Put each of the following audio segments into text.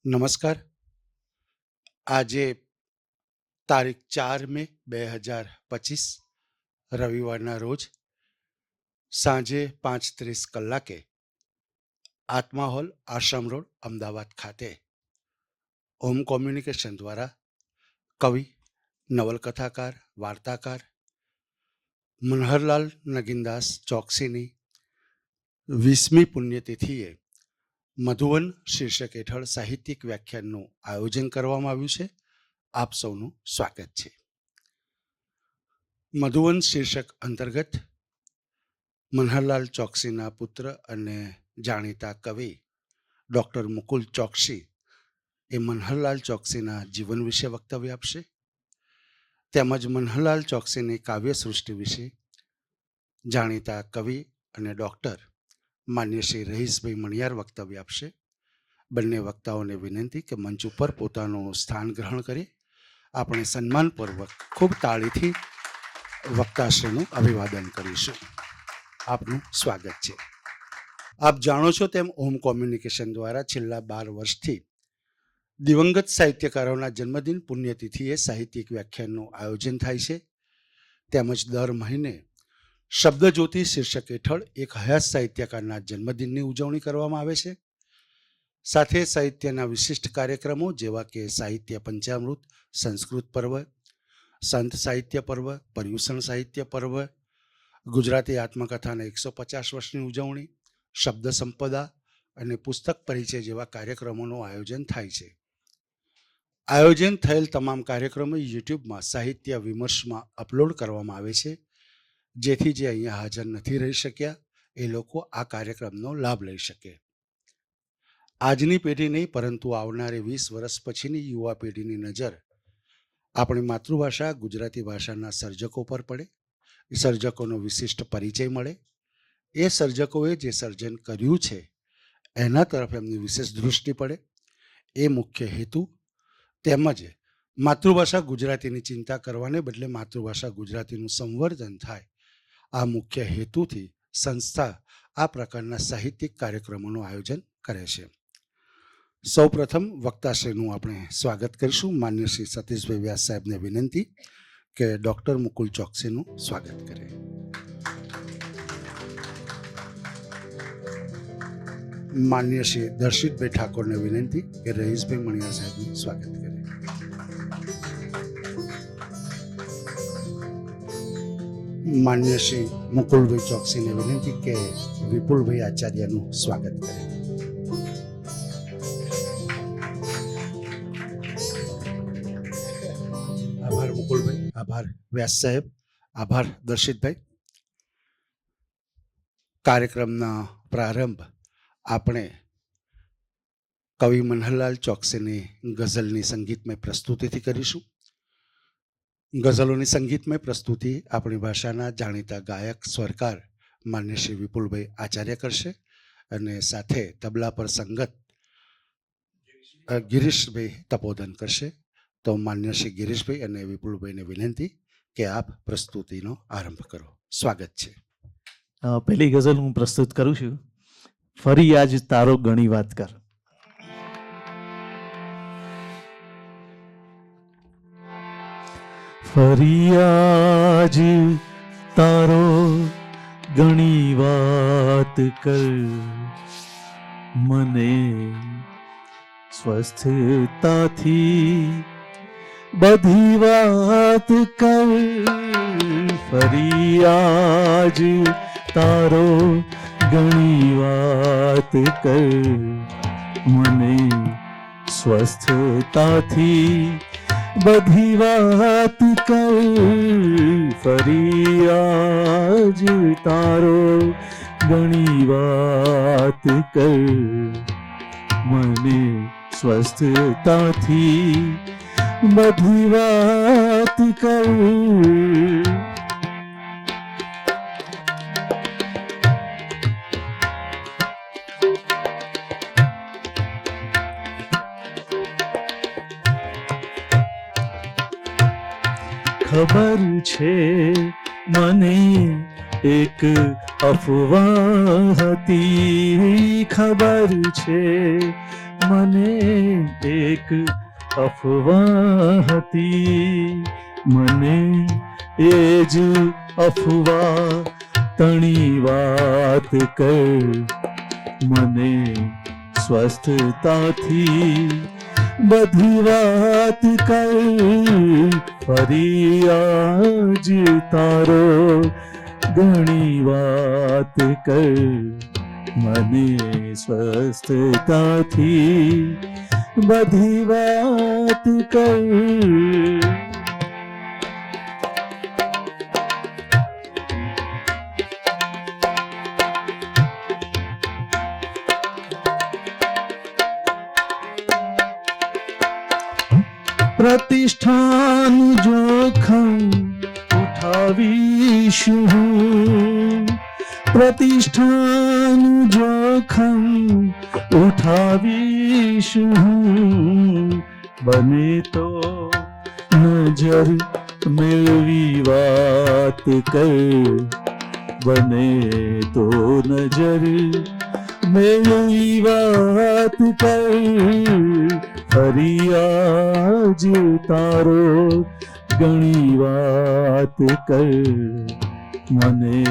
નમસ્કાર. આજે તારીખ 4 મે 2025 રવિવારના રોજ સાંજે 5:30 કલાકે આત્મા હોલ, આશ્રમ રોડ, અમદાવાદ ખાતે હોમ કોમ્યુનિકેશન દ્વારા કવિ, નવલકથાકાર, વાર્તાકાર મનહરલાલ નગીનદાસ ચોકસીની 20મી પુણ્યતિથિએ મધુવન શીર્ષક હેઠળ સાહિત્યિક વ્યાખ્યાનનું આયોજન કરવામાં આવ્યું છે. આપ સૌનું સ્વાગત છે. મધુવન શીર્ષક અંતર્ગત મનહરલાલ ચોકસીના પુત્ર અને જાણીતા કવિ ડૉક્ટર મુકુલ ચોકસી એ મનહરલાલ ચોકસીના જીવન વિશે વક્તવ્ય આપશે, તેમજ મનહરલાલ ચોકસીની કાવ્ય સૃષ્ટિ વિશે જાણીતા કવિ અને ડૉક્ટર માન્ય શ્રી રહીશભાઈ મણિયાર વક્તવ્ય આપશે. બંને વક્તાઓને વિનંતી કે મંચ ઉપર પોતાનું સ્થાન ગ્રહણ કરી આપણે સન્માનપૂર્વક ખૂબ તાળીથી વક્તાશ્રીનું અભિવાદન કરીશું. આપનું સ્વાગત છે. આપ જાણો છો તેમ હોમ કોમ્યુનિકેશન દ્વારા છેલ્લા 12 વર્ષથી દિવંગત સાહિત્યકારોના જન્મદિન પુણ્યતિથિએ સાહિત્યિક વ્યાખ્યાનનું આયોજન થાય છે. તેમજ દર મહિને શબ્દજ્યોતિ શીર્ષક હેઠળ એક હયાત સાહિત્યકારના જન્મદિનની ઉજવણી કરવામાં આવે છે. સાથે સાહિત્યના વિશિષ્ટ કાર્યક્રમો જેવા કે સાહિત્ય પંચામૃત, સંસ્કૃત પર્વ, સંત સાહિત્ય પર્વ, પર્યુષણ સાહિત્ય પર્વ, ગુજરાતી આત્મકથાના 150 વર્ષની ઉજવણી, શબ્દ સંપદા અને પુસ્તક પરિચય જેવા કાર્યક્રમોનું આયોજન થાય છે. આયોજન થયેલ તમામ કાર્યક્રમો યુટ્યુબમાં સાહિત્ય વિમર્શમાં અપલોડ કરવામાં આવે છે, જેથી જે અહીંયા હાજર નથી રહી શક્યા એ લોકો આ કાર્યક્રમનો લાભ લઈ શકે. આજની પેઢી નહીં પરંતુ આવનારી 20 વર્ષ પછીની યુવા પેઢીની નજર આપણી માતૃભાષા ગુજરાતી ભાષાના સર્જકો પર પડે, એ સર્જકોનો વિશિષ્ટ પરિચય મળે, એ સર્જકોએ જે સર્જન કર્યું છે એના તરફ એમની વિશેષ દૃષ્ટિ પડે, એ મુખ્ય હેતુ, તેમજ માતૃભાષા ગુજરાતીની ચિંતા કરવાને બદલે માતૃભાષા ગુજરાતીનું સંવર્ધન થાય, આ મુખ્ય હેતુથી સંસ્થા આ પ્રકારના સાહિત્યિક કાર્યક્રમોનું આયોજન કરે છે. સૌ પ્રથમ વક્તાશ્રીનું આપણે સ્વાગત કરીશું. માન્ય શ્રી સતીશભાઈ વ્યાસ સાહેબને વિનંતી કે ડૉક્ટર મુકુલ ચોકસીનું સ્વાગત કરે. માન્ય શ્રી દર્શિતભાઈ ઠાકોરને વિનંતી કે રહીશભાઈ મણિયાર સાહેબનું સ્વાગત કરે. માન્ય શ્રી મુકુલભાઈ ચોકસીને વિનંતી કે વિપુલભાઈ આચાર્યનું સ્વાગત કરે. આભાર મુકુલભાઈ, આભાર વ્યાસ સાહેબ, આભાર દર્શિતભાઈ. કાર્યક્રમના પ્રારંભ આપણે કવિ મનહરલાલ ચોકસીની ગઝલની સંગીતમય પ્રસ્તુતિથી કરીશું. ગઝલોની સંગીતમય પ્રસ્તુતિ આપણી ભાષાના જાણીતા ગાયક સ્વરકાર માન્ય શ્રી વિપુલભાઈ આચાર્ય કરશે અને સાથે તબલા પર સંગત ગિરીશભાઈ તપોધન કરશે. તો માન્ય શ્રી ગિરીશભાઈ અને વિપુલભાઈને વિનંતી કે આપ પ્રસ્તુતિનો આરંભ કરો. સ્વાગત છે. પહેલી ગઝલ હું પ્રસ્તુત કરું છું. ફરી આજ તારો ઘણી વાત કર. ફરી આજ તારો ઘણી વાત કર, મને સ્વસ્થતાથી બધી વાત કર. ફરી આજ તારો ઘણી વાત કર, મને સ્વસ્થતાથી બધી વાત કર, ફરી આજ તારો ઘણી વાત કર, મને સ્વસ્થતાથી બધી વાત કર. ખબર છે મને એક અફવા હતી, ખબર છે મને એક અફવા હતી, મને એ જ અફવા તણી વાત કર, મને સ્વસ્થતાથી બધી વાત કર, ફરી આજ તારો ઘણી વાત કર, મને સ્વસ્થતાથી બધી વાત કર. પ્રતિષ્ઠાન જોખમ ઉઠાવીશું હું, પ્રતિષ્ઠાન જોખમ ઉઠાવીશું હું, બને તો નજર મેળવી વાત કર, બને તો નજર મેળવી વાત કર, ફરી આજ તારો ઘણી વાત કર, મને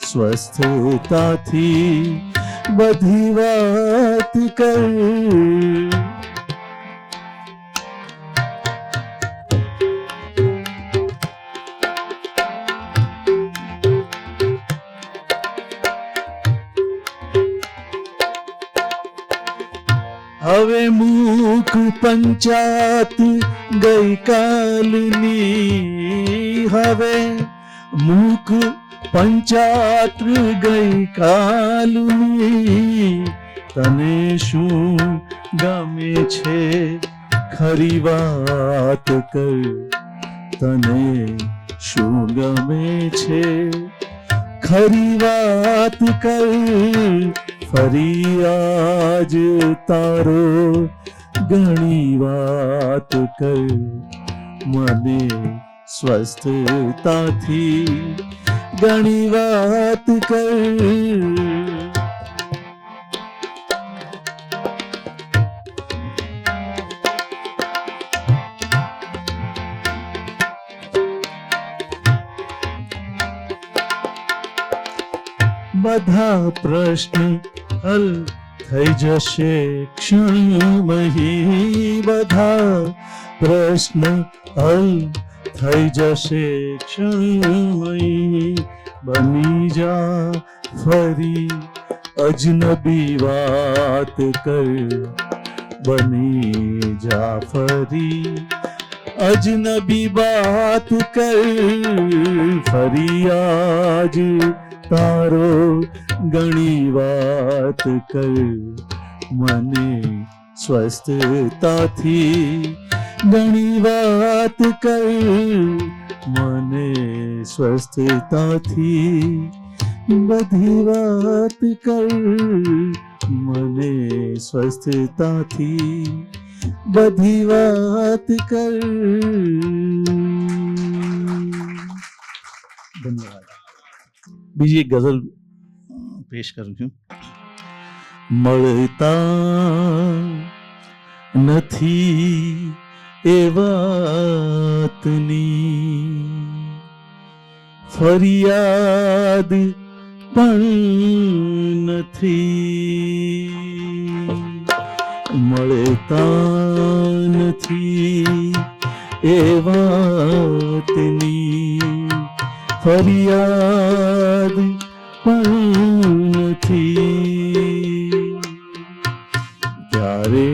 સ્વસ્થતાથી બધી વાત કર. હવે મૂક પંચાત ગઈકાલની, હવે મૂક પંચાત ગઈકાલની, તને શું ગમે છે ખરી વાત કર, તને શું ગમે છે ખરી વાત કર, ફરી આજ તારો ઘણી વાત કર, મને સ્વસ્થતાથી ઘણી વાત કર. બધા પ્રશ્ન હલ થઈ જશે ક્ષણમહી, બધા પ્રશ્ન હલ થઈ જશે ક્ષણમયી, બની જા ફરી અજનબી વાત કર, બની જા ફરી અજનબી બાત કર, ફરી આજ તારો ઘણી વાત કર, મને સ્વસ્થતાથી ઘણી વાત કર, મને સ્વસ્થતાથી બધી વાત કર, મને સ્વસ્થતાથી બધી વાત કર. ધન્યવાદ. બીજી એક ગઝલ પેશ કરું છું. મળતા નથી એ વાતની ફરિયાદ પણ નથી, મળતા નથી એ વાતની ફરિયાદ પણ નથી. ક્યારે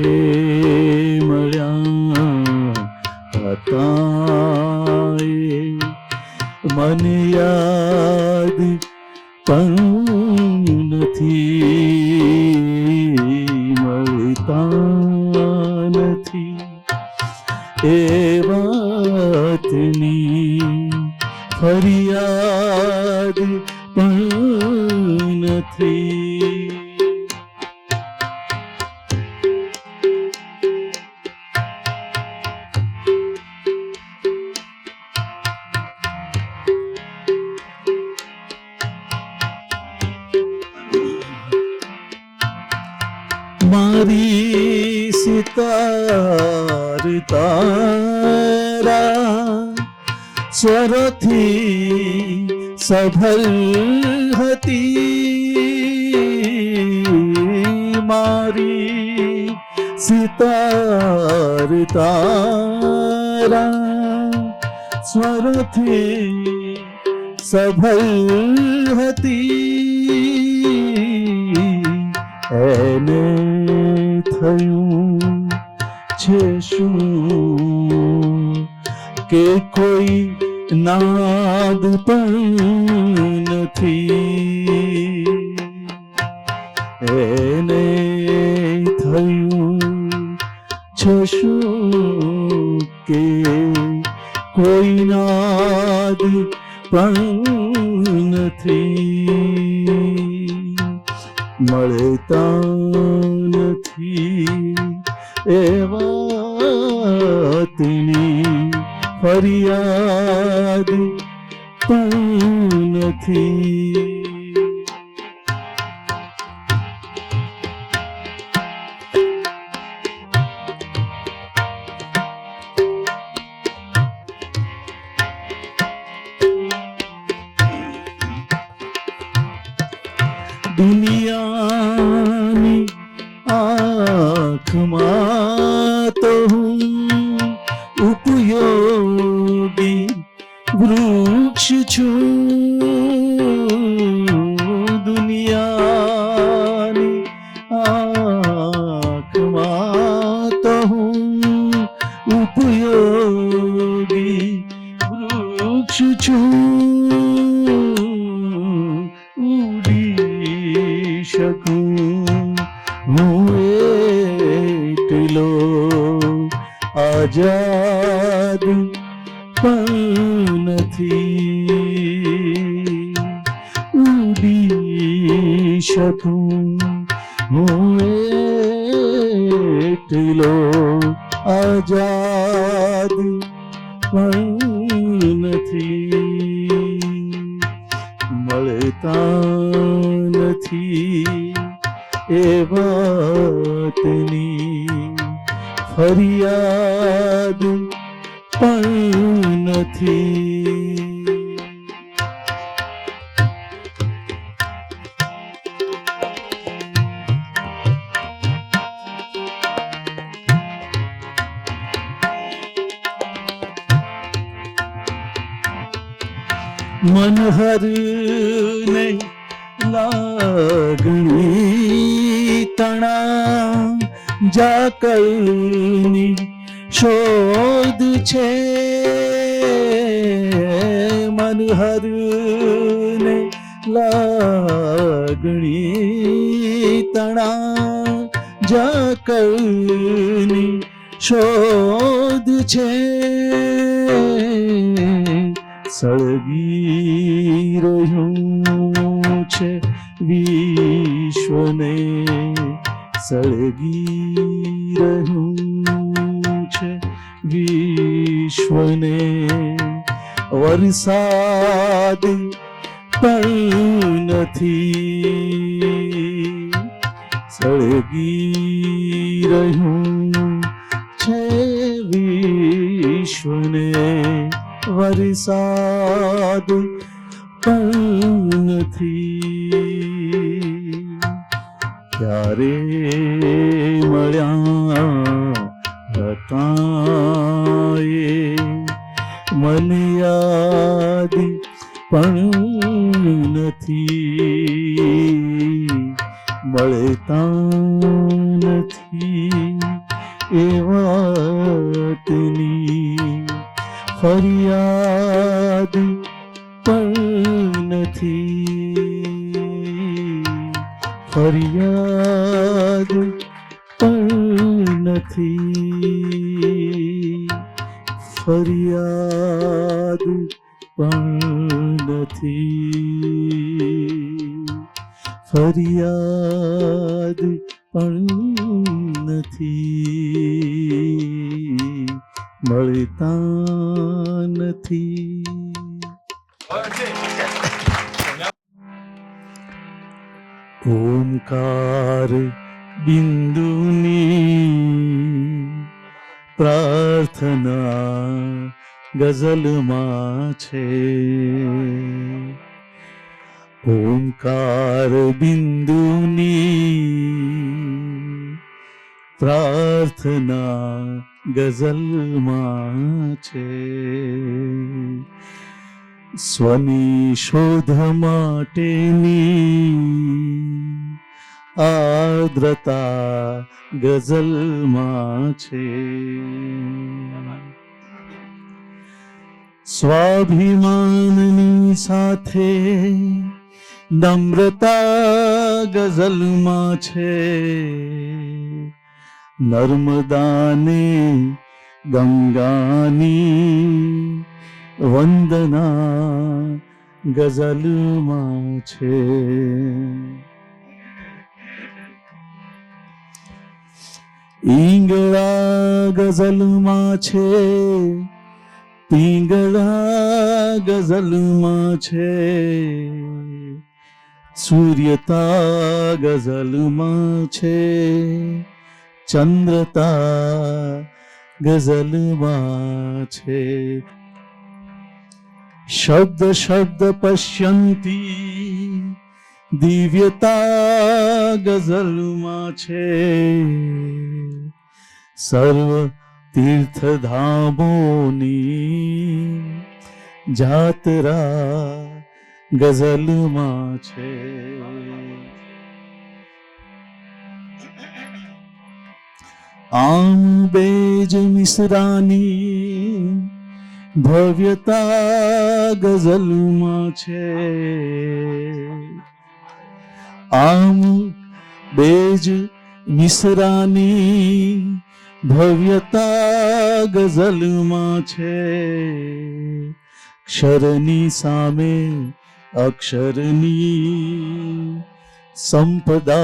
મળ્યા હતા એ મને યાદ પણ નથી, મળતા નથી એ વાતની ફરિયાદ પણ નથી. મારી સિતાર તારા સ્વરથી સભલ હતી. મારી સિતાર તારા સ્વરથી સભલ હતી. એને થયું છે શું કે કોઈ નાદ પણ નથી. એને થયું છે શું કે કોઈ નાદ પણ નથી. મળતા નથી એ વાતની ફરિયાદ પણ નથી. દુનિયાની આંખમાં તો હું ઉપયોગી વૃક્ષ છું. દુનિયાની આંખમાં તો હું ઉપયોગી વૃક્ષ છું. ઉડી શકું હું એટલો આઝાદ પણ નથી. ઉડી શકું હું એટલો આઝાદ પણ નથી. મળતા નથી એ વાતની ફરિયાદ પણ નથી. મનહરને લાગણી તણા જાકલની શોધ છે. મનહરને લાગણી તણા જાકલની શોધ છે. સળગી રહ્યું છે વિશ્વને, સળગી રહ્યું છે વિશ્વને. વરસાદ પણ નથી, સળગી રહ્યું છે વિશ્વને. વરસાદ પણ નથી. ક્યારે મળ્યા હતા એ મને યાદ પણ નથી. મળતા નથી એ વાતની ફરિયાદ પણ નથી, ફરિયાદ પણ નથી, ફરિયાદ પણ નથી, ફરિયાદ પણ નથી, મળતા નથી. ઓમકાર બિંદુની પ્રાર્થના ગઝલમાં છે, ઓમકાર બિંદુની પ્રાર્થના ગઝલમાં છે. સ્વની શોધ માટેની આર્દ્રતા ગઝલમાં છે. સ્વાભિમાનની સાથે નમ્રતા ગઝલમાં છે. નર્મદાને ગંગાની વંદના ગઝલમાં છે. ઈંગળા ગઝલમાં છે, પિંગળા ગઝલમાં છે, સૂર્યતા ગઝલમાં છે, ચંદ્રતા ગઝલમાં છે. શબ્દ શબ્દ પશ્યંતી દિવ્યતા ગઝલમાં છે. સર્વ તીર્થધામોની જાતરા ગઝલમાં છે. આમ બેજ મિશ્રાની ભવ્યતા ગઝલમાં છે. આમ બેજ મિશ્રાની ભવ્યતા ગઝલમાં છે. ક્ષરની સામે અક્ષરની સંપદા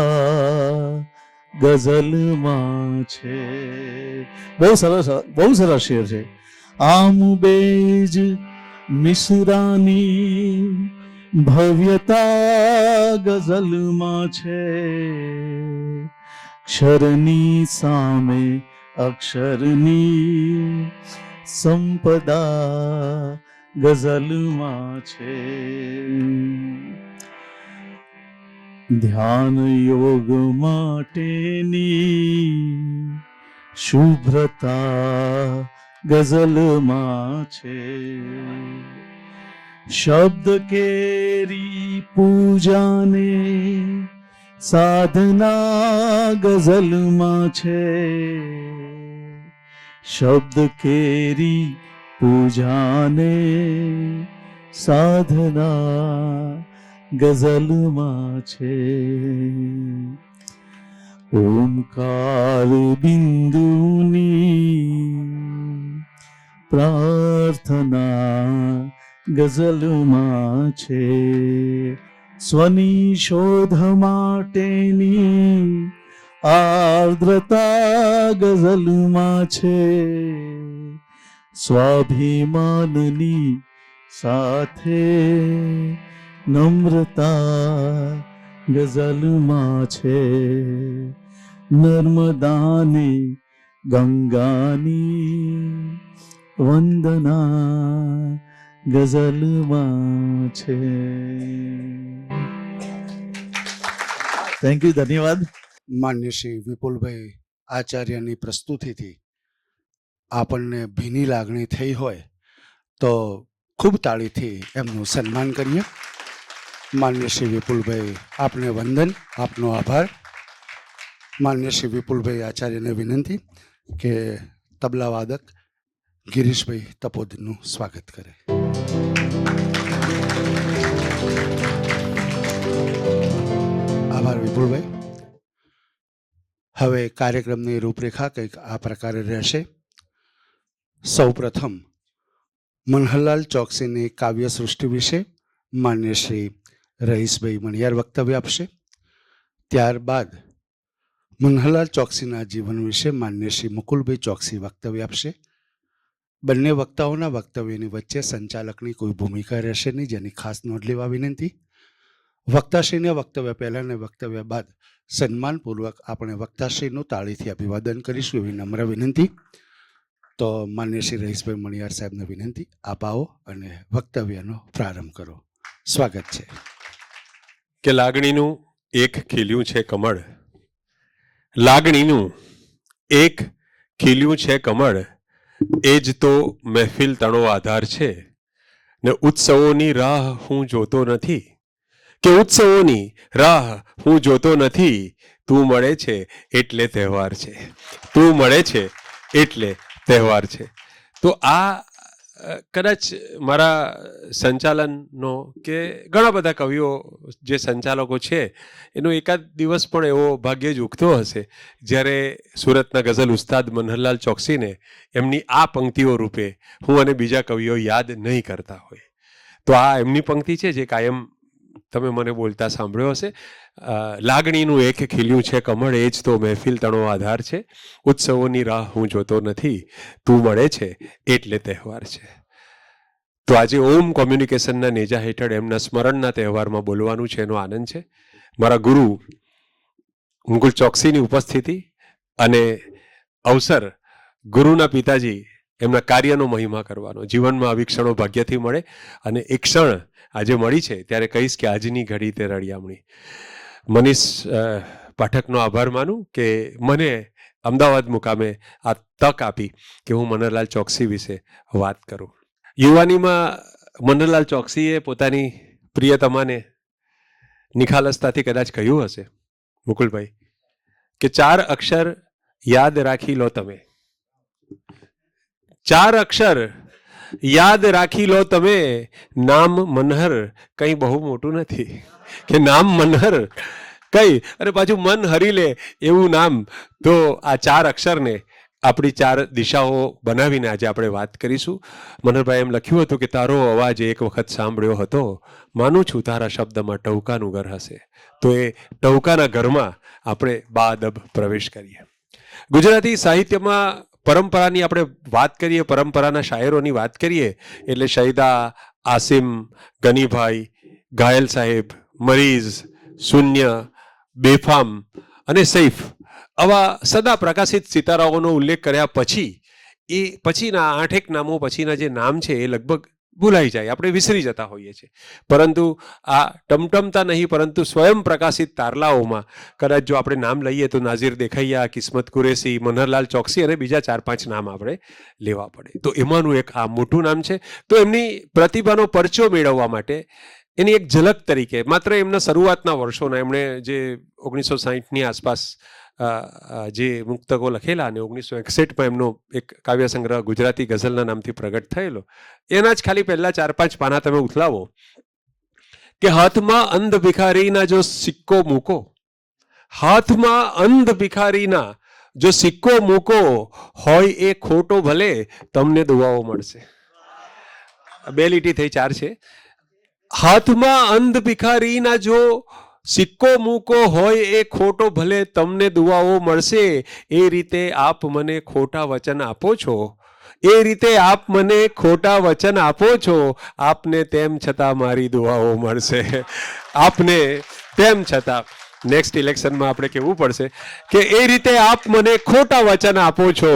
ગઝલમાં છે. બહુ સરસ શેર છે. આમ બેજ મિશ્રાની ભવ્યતા ગઝલમાં છે. ક્ષરની સામે અક્ષરની સંપદા ગઝલમાં છે. ધ્યાન યોગ માટેની શુભ્રતા ગઝલમાં છે. શબ્દ કેરી પૂજાને સાધના ગઝલમાં છે. શબ્દ કેરી પૂજાને સાધના ગઝલમાં છે. ઓમકાર બિંદુની પ્રાર્થના ગઝલમાં છે. સ્વની શોધ માટેની આર્દ્રતા ગઝલમાં છે. સ્વાભિમાનની સાથે નમ્રતા ગઝલમાં છે. નર્મદાની ગંગાની વંદના ગઝલમાં છે. થેન્ક યુ, ધન્યવાદ. માન્ય શ્રી વિપુલભાઈ આચાર્યની પ્રસ્તુતિથી આપણને ભીની લાગણી થઈ હોય તો ખૂબ તાળીથી એમનું સન્માન કરીએ. માન્ય શ્રી વિપુલભાઈ, આપને વંદન, આપનો આભાર. માન્ય શ્રી વિપુલભાઈ આચાર્યને વિનંતી કે તબલા વાદક ગિરીશભાઈ તપોદીનું સ્વાગત કરે. આભાર વિપુલભાઈ. હવે કાર્યક્રમની રૂપરેખા કંઈક આ પ્રકારે રહેશે. સૌપ્રથમ મનહરલાલ ચોકસીની કાવ્ય સૃષ્ટિ વિશે માન્ય શ્રી રહીશભાઈ મણિયાર વક્તવ્ય આપશે. ત્યારબાદ મનહરલાલ ચોકસીના જીવન વિશે માન્ય શ્રી મુકુલભાઈ ચોકસી વક્તવ્ય આપશે. બંને વક્તાઓના વક્તવ્યની વચ્ચે સંચાલકની કોઈ ભૂમિકા રહેશે નહીં, જેની ખાસ નોંધ લેવા વિનંતી. વક્તાશ્રીને વક્તવ્ય પહેલાં અને વક્તવ્ય બાદ સન્માનપૂર્વક આપણે વક્તાશ્રીનું તાળીથી અભિવાદન કરીશું એવી નમ્ર વિનંતી. તો માન્ય શ્રી રહીશભાઈ મણિયાર સાહેબને વિનંતી, આપ આવો અને વક્તવ્યનો પ્રારંભ કરો. સ્વાગત છે. કે લાગણીનું એક ખીલ્યું છે કમળ, લાગણીનું એક ખીલ્યું છે કમળ, એ જ તો મહેફિલ તણો આધાર છે. ને ઉત્સવોની રાહ હું જોતો નથી, કે ઉત્સવોની રાહ હું જોતો નથી. તું મળે છે એટલે તહેવાર છે, તું મળે છે એટલે તહેવાર છે. તો આ કદાચ મારા સંચાલનનો કે ઘણા બધા કવિઓ જે સંચાલકો છે એનો એકાદ દિવસ પણ એવો ભાગ્યે જ ઉગતો હશે જ્યારે સુરતના ગઝલ ઉસ્તાદ મનહરલાલ ચોકસીને એમની આ પંક્તિઓ રૂપે હું અને બીજા કવિઓ યાદ નહીં કરતા હોય. તો આ એમની પંક્તિ છે જે કાયમ તમે મને બોલતા સાંભળ્યો હશે. લાગણીનું એક ખીલ્યું છે કમળ, એ જ તો મહેફિલ તણો આધાર છે. ઉત્સવોની રાહ હું જોતો નથી, તું મળે છે એટલે તહેવાર છે. તો આજે ઓમ કોમ્યુનિકેશનના નેજા હેઠળ એમના સ્મરણના તહેવારમાં બોલવાનું છે, એનો આનંદ છે. મારા ગુરુ મુકુલ ચોકસીની ઉપસ્થિતિ અને અવસર ગુરુના પિતાજી એમના કાર્યનો મહિમા કરવાનો, જીવનમાં આવી ક્ષણો ભાગ્યથી મળે અને એક ક્ષણ આજે મળી છે ત્યારે કહીશ કે આજની ઘડી તે રળિયામણી. મનીષ પાઠકનો આભાર માનું કે મને અમદાવાદ મુકામે આ તક આપી કે હું મનહરલાલ ચોકસી વિશે વાત કરું. યુવાનીમાં મનહરલાલ ચોકસીએ પોતાની પ્રિયતમાને નિખાલસતાથી કદાચ કહ્યું હશે, મુકુલભાઈ, કે 4 અક્ષર યાદ રાખી લો તમે, 4 અક્ષર યાદ રાખી લો તમે, નામ મનહર કંઈ બહુ મોટું નથી. કે નામ મનહર કઈ અને પાછું મન હરી લે એવું નામ. તો આ 4 અક્ષરને આપણી 4 દિશાઓ બનાવીને આજે આપણે વાત કરીશું. મનહરભાઈ એમ લખ્યું હતું કે તારો અવાજ એક વખત સાંભળ્યો હતો, માનું છું તારા શબ્દમાં ટહુકાનું ઘર હશે. તો એ ટહુકાના ઘરમાં આપણે બાઅદબ પ્રવેશ કરીએ. ગુજરાતી સાહિત્યમાં પરંપરાની આપણે વાત કરીએ, પરંપરાના શાયરોની વાત કરીએ એટલે શહીદા, આસિમ, ગનીભાઈ, ઘાયલ સાહેબ, મરીઝ, શૂન્ય, બેફામ અને સૈફ આવા સદા પ્રકાશિત સિતારાઓનો ઉલ્લેખ કર્યા પછી એ પછીના 8 નામો પછીના જે નામ છે એ લગભગ ભૂલાઈ જાય, આપણે વિસરી જતા હોઈએ છીએ. પરંતુ આ ટમટમતા નહીં પરંતુ સ્વયં પ્રકાશિત તારલાઓમાં કદાચ જો આપણે નામ લઈએ તો નાઝીર દેખૈયા, કિસ્મત કુરેશી, મનહરલાલ ચોકસી અને બીજા 4-5 નામ આપણે લેવા પડે. તો એમાંનું એક આ મોટું નામ છે. તો એમની પ્રતિભાનો પરચો મેળવવા માટે એની એક ઝલક તરીકે માત્ર એમના શરૂઆતના વર્ષોના એમણે જે 1960ની આસપાસ જે મુક્તકો લખેલા અને 1961માં એમનો એક કાવ્ય સંગ્રહ ગુજરાતી ગઝલના નામથી પ્રગટ થયેલો, એના જ ખાલી પહેલા 4-5 પાના તમે ઉથલાવો કે હાથમાં અંધ ભિખારીના જો સિક્કો મૂકો, હાથમાં અંધ ભિખારીના જો સિક્કો મૂકો, હોય એ ખોટો ભલે તમને દુઆઓ મળશે. 2 લીટી થઈ 4 છે. હાથમાં અંધ ભિખારીના જો સિક્કો મૂકો, હોય એ ખોટો ભલે તમને દુઆઓ મળશે. એ રીતે આપ મને ખોટા વચન આપો છો, એ રીતે આપ મને ખોટા વચન આપો છો. આપને તેમ છતાં મારી દુઆઓ મળશે. આપને તેમ છતાં નેક્સ્ટ ઇલેક્શનમાં આપણે કહેવું પડશે કે એ રીતે આપ મને ખોટા વચન આપો છો,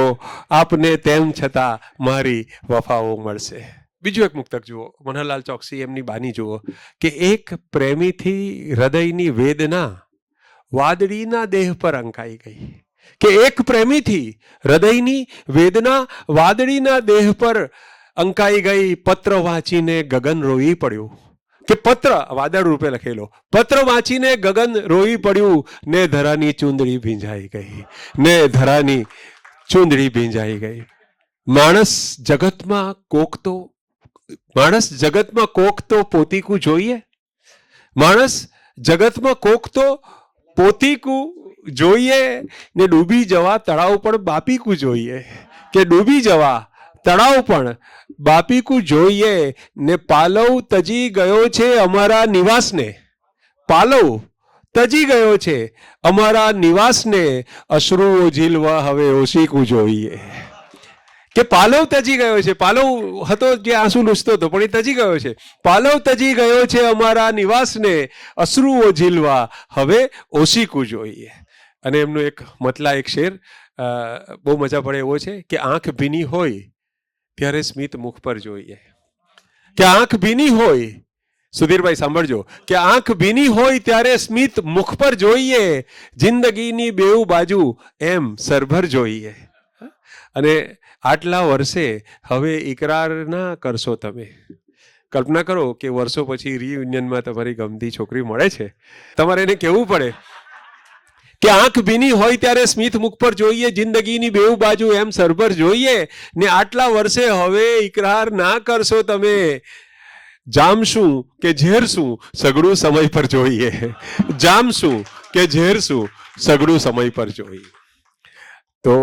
આપને તેમ છતાં મારી વફાઓ મળશે. બીજું એક મુક્તક જુઓ, મનહરલાલ ચોકસી એમની બાની જુઓ કે એક પ્રેમીથી હૃદયની વેદના વાદળીના દેહ પર અંકાઈ ગઈ. કે એક પ્રેમીથી હૃદયની વેદના વાદળીના દેહ પર અંકાઈ ગઈ. પત્ર વાંચીને ગગન રોઈ પડ્યું, કે પત્ર વાદળ રૂપે લખેલો, પત્ર વાંચીને ગગન રોઈ પડ્યું ને ધરાની ચૂંદડી ભીંજાઈ ગઈ, ને ધરાની ચૂંદડી ભીંજાઈ ગઈ. માણસ જગતમાં કોક તો પોતીકું જોઈએ. માણસ જગતમાં કોક તો પોતીકું જોઈએ ને ડૂબી જવા તળાવ પણ બાપીકું જોઈએ, કે ડૂબી જવા તળાવ પણ બાપીકું જોઈએ ને પાલવ તજી ગયો છે અમારા નિવાસને, પાલવ તજી ગયો છે અમારા નિવાસને, અશ્રુઓ ઝીલવા હવે ઓશીકું જોઈએ. કે પાલવ તજી ગયો છે, પાલવ હતો જે આંસુ લૂછતો હતો પણ એ તજી ગયો છે, પાલવ તજી ગયો છે અમારા નિવાસને, અશ્રુઓ ઝીલવા હવે ઓશીકું જોઈએ. અને એમનો એક મતલા એક શેર બહુ મજા પડે એવો છે કે આંખ ભીની હોય ત્યારે સ્મિત મુખ પર જોઈએ, કે આંખ ભીની હોય, સુધીરભાઈ સાંભળજો, કે આંખ ભીની હોય ત્યારે સ્મિત મુખ પર જોઈએ, જિંદગીની બેઉ બાજુ એમ સરભર જોઈએ. અને આટલા વર્ષે હવે ઇકરાર ના કરશો તમે. કલ્પના કરો કે વર્ષો પછી રિયુનિયનમાં તમારી ગમતી છોકરી મળે છે, તમારે એને કહેવું પડે કે આંખ ભીની હોય ત્યારે સ્મિત મુખ પર જોઈએ, જિંદગીની બેઉ બાજુ એમ સરભર જોઈએ, ને આટલા વર્ષે હવે ઇકરાર ના કરશો તમે, જામશું કે ઝેરશું સગડું સમય પર જોઈએ, જામશું કે ઝેરશું સગડું સમય પર જોઈએ. તો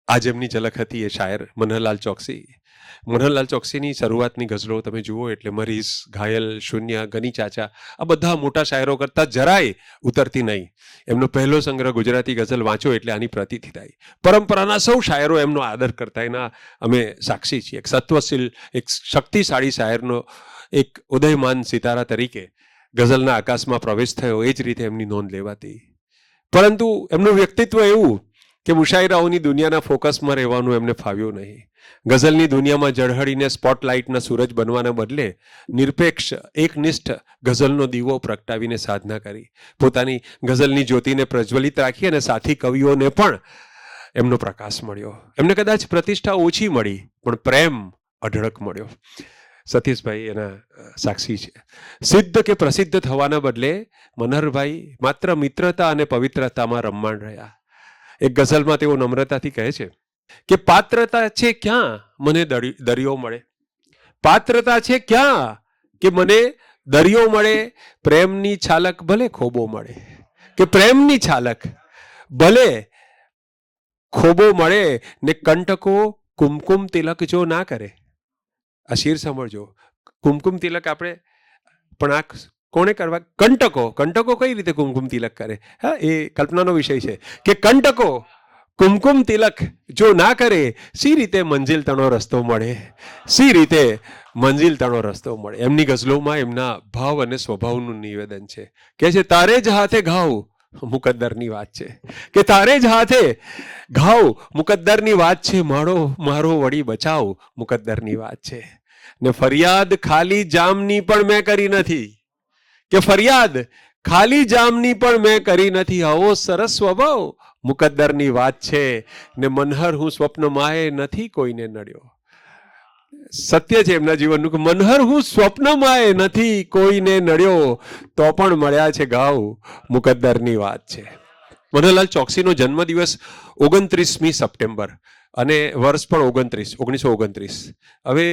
આજ એમની ઝલક હતી એ શાયર મનહરલાલ ચોકસી. મનહરલાલ ચોકસીની શરૂઆતની ગઝલો તમે જુઓ એટલે મરીઝ, ઘાયલ, શૂન્ય, ગની ચાચા આ બધા મોટા શાયરો કરતાં જરાય ઉતરતી નહીં. એમનો પહેલો સંગ્રહ ગુજરાતી ગઝલ વાંચો એટલે આની પ્રતીતિ થાય. પરંપરાના સૌ શાયરો એમનો આદર કરતા, એના અમે સાક્ષી છીએ. એક સત્વશીલ, એક શક્તિશાળી શાયરનો એક ઉદયમાન સિતારા તરીકે ગઝલના આકાશમાં પ્રવેશ થયો, એ જ રીતે એમની નોંધ લેવાતી. પરંતુ એમનું વ્યક્તિત્વ એવું કે મુશાયરાઓની દુનિયાના ફોકસમાં રહેવાનું એમને ફાવ્યું નહીં. ગઝલની દુનિયામાં ઝળહળીને સ્પોટલાઇટના સૂરજ બનવાના બદલે નિરપેક્ષ, એકનિષ્ઠ ગઝલનો દીવો પ્રગટાવીને સાધના કરી, પોતાની ગઝલની જ્યોતિને પ્રજ્વલિત રાખી અને સાથી કવિઓને પણ એમનો પ્રકાશ મળ્યો. એમને કદાચ પ્રતિષ્ઠા ઓછી મળી પણ પ્રેમ અઢળક મળ્યો. સતીશભાઈ એના સાક્ષી છે. સિદ્ધ કે પ્રસિદ્ધ થવાના બદલે મનહરભાઈ માત્ર મિત્રતા અને પવિત્રતામાં રમમાણ રહ્યા. એક ગઝલમાં તેઓ નમ્રતાથી કહે છે કે પાત્રતા છે ક્યાં મને દરિયો મળે, પાત્રતા છે ક્યાં કે મને દરિયો મળે, પ્રેમની છાલક ભલે ખોબો મળે, કે પ્રેમની છાલક ભલે ખોબો મળે, ને કંટકો કુમકુમ તિલક જો ના કરે. આ શીર સાંભળજો. કુમકુમ તિલક આપણે પણ આ કોને કરવા? કંટકો. કંટકો કઈ રીતે કુમકુમ તિલક કરે? હા, એ કલ્પનાનો વિષય છે કે કંટકો કુમકુમ તિલક જો ના કરે, સી રીતે મંજિલ તણો રસ્તો મળે, સી રીતે મંજિલ તણો રસ્તો મળે. એમની ગઝલોમાં એમના ભાવ અને સ્વભાવનું નિવેદન છે. કે છે તારે જ હાથે ઘાવ મુકદ્દરની વાત છે, કે તારે જ હાથે ઘાવ મુકદ્દરની વાત છે, મારો વળી બચાવ મુકદ્દરની વાત છે. ને ફરિયાદ ખાલી જામની પણ મેં કરી નથી, કે ફરિયાદ ખાલી જામની પણ મેં કરી નથી, આવો સરસ સ્વભાવ મુકદ્દરની વાત છે. ને મનહર હું સ્વપ્નમાંય નથી કોઈને નડ્યો. સત્ય છે એમના જીવનનું કે મનહર હું સ્વપ્નમાંય નથી કોઈને નડ્યો, તો પણ મળ્યા છે ગાવ મુકદ્દરની વાત છે. મનહરલાલ ચોકસીનો જન્મદિવસ 29મી સપ્ટેમ્બર અને વર્ષ પણ 1929. હવે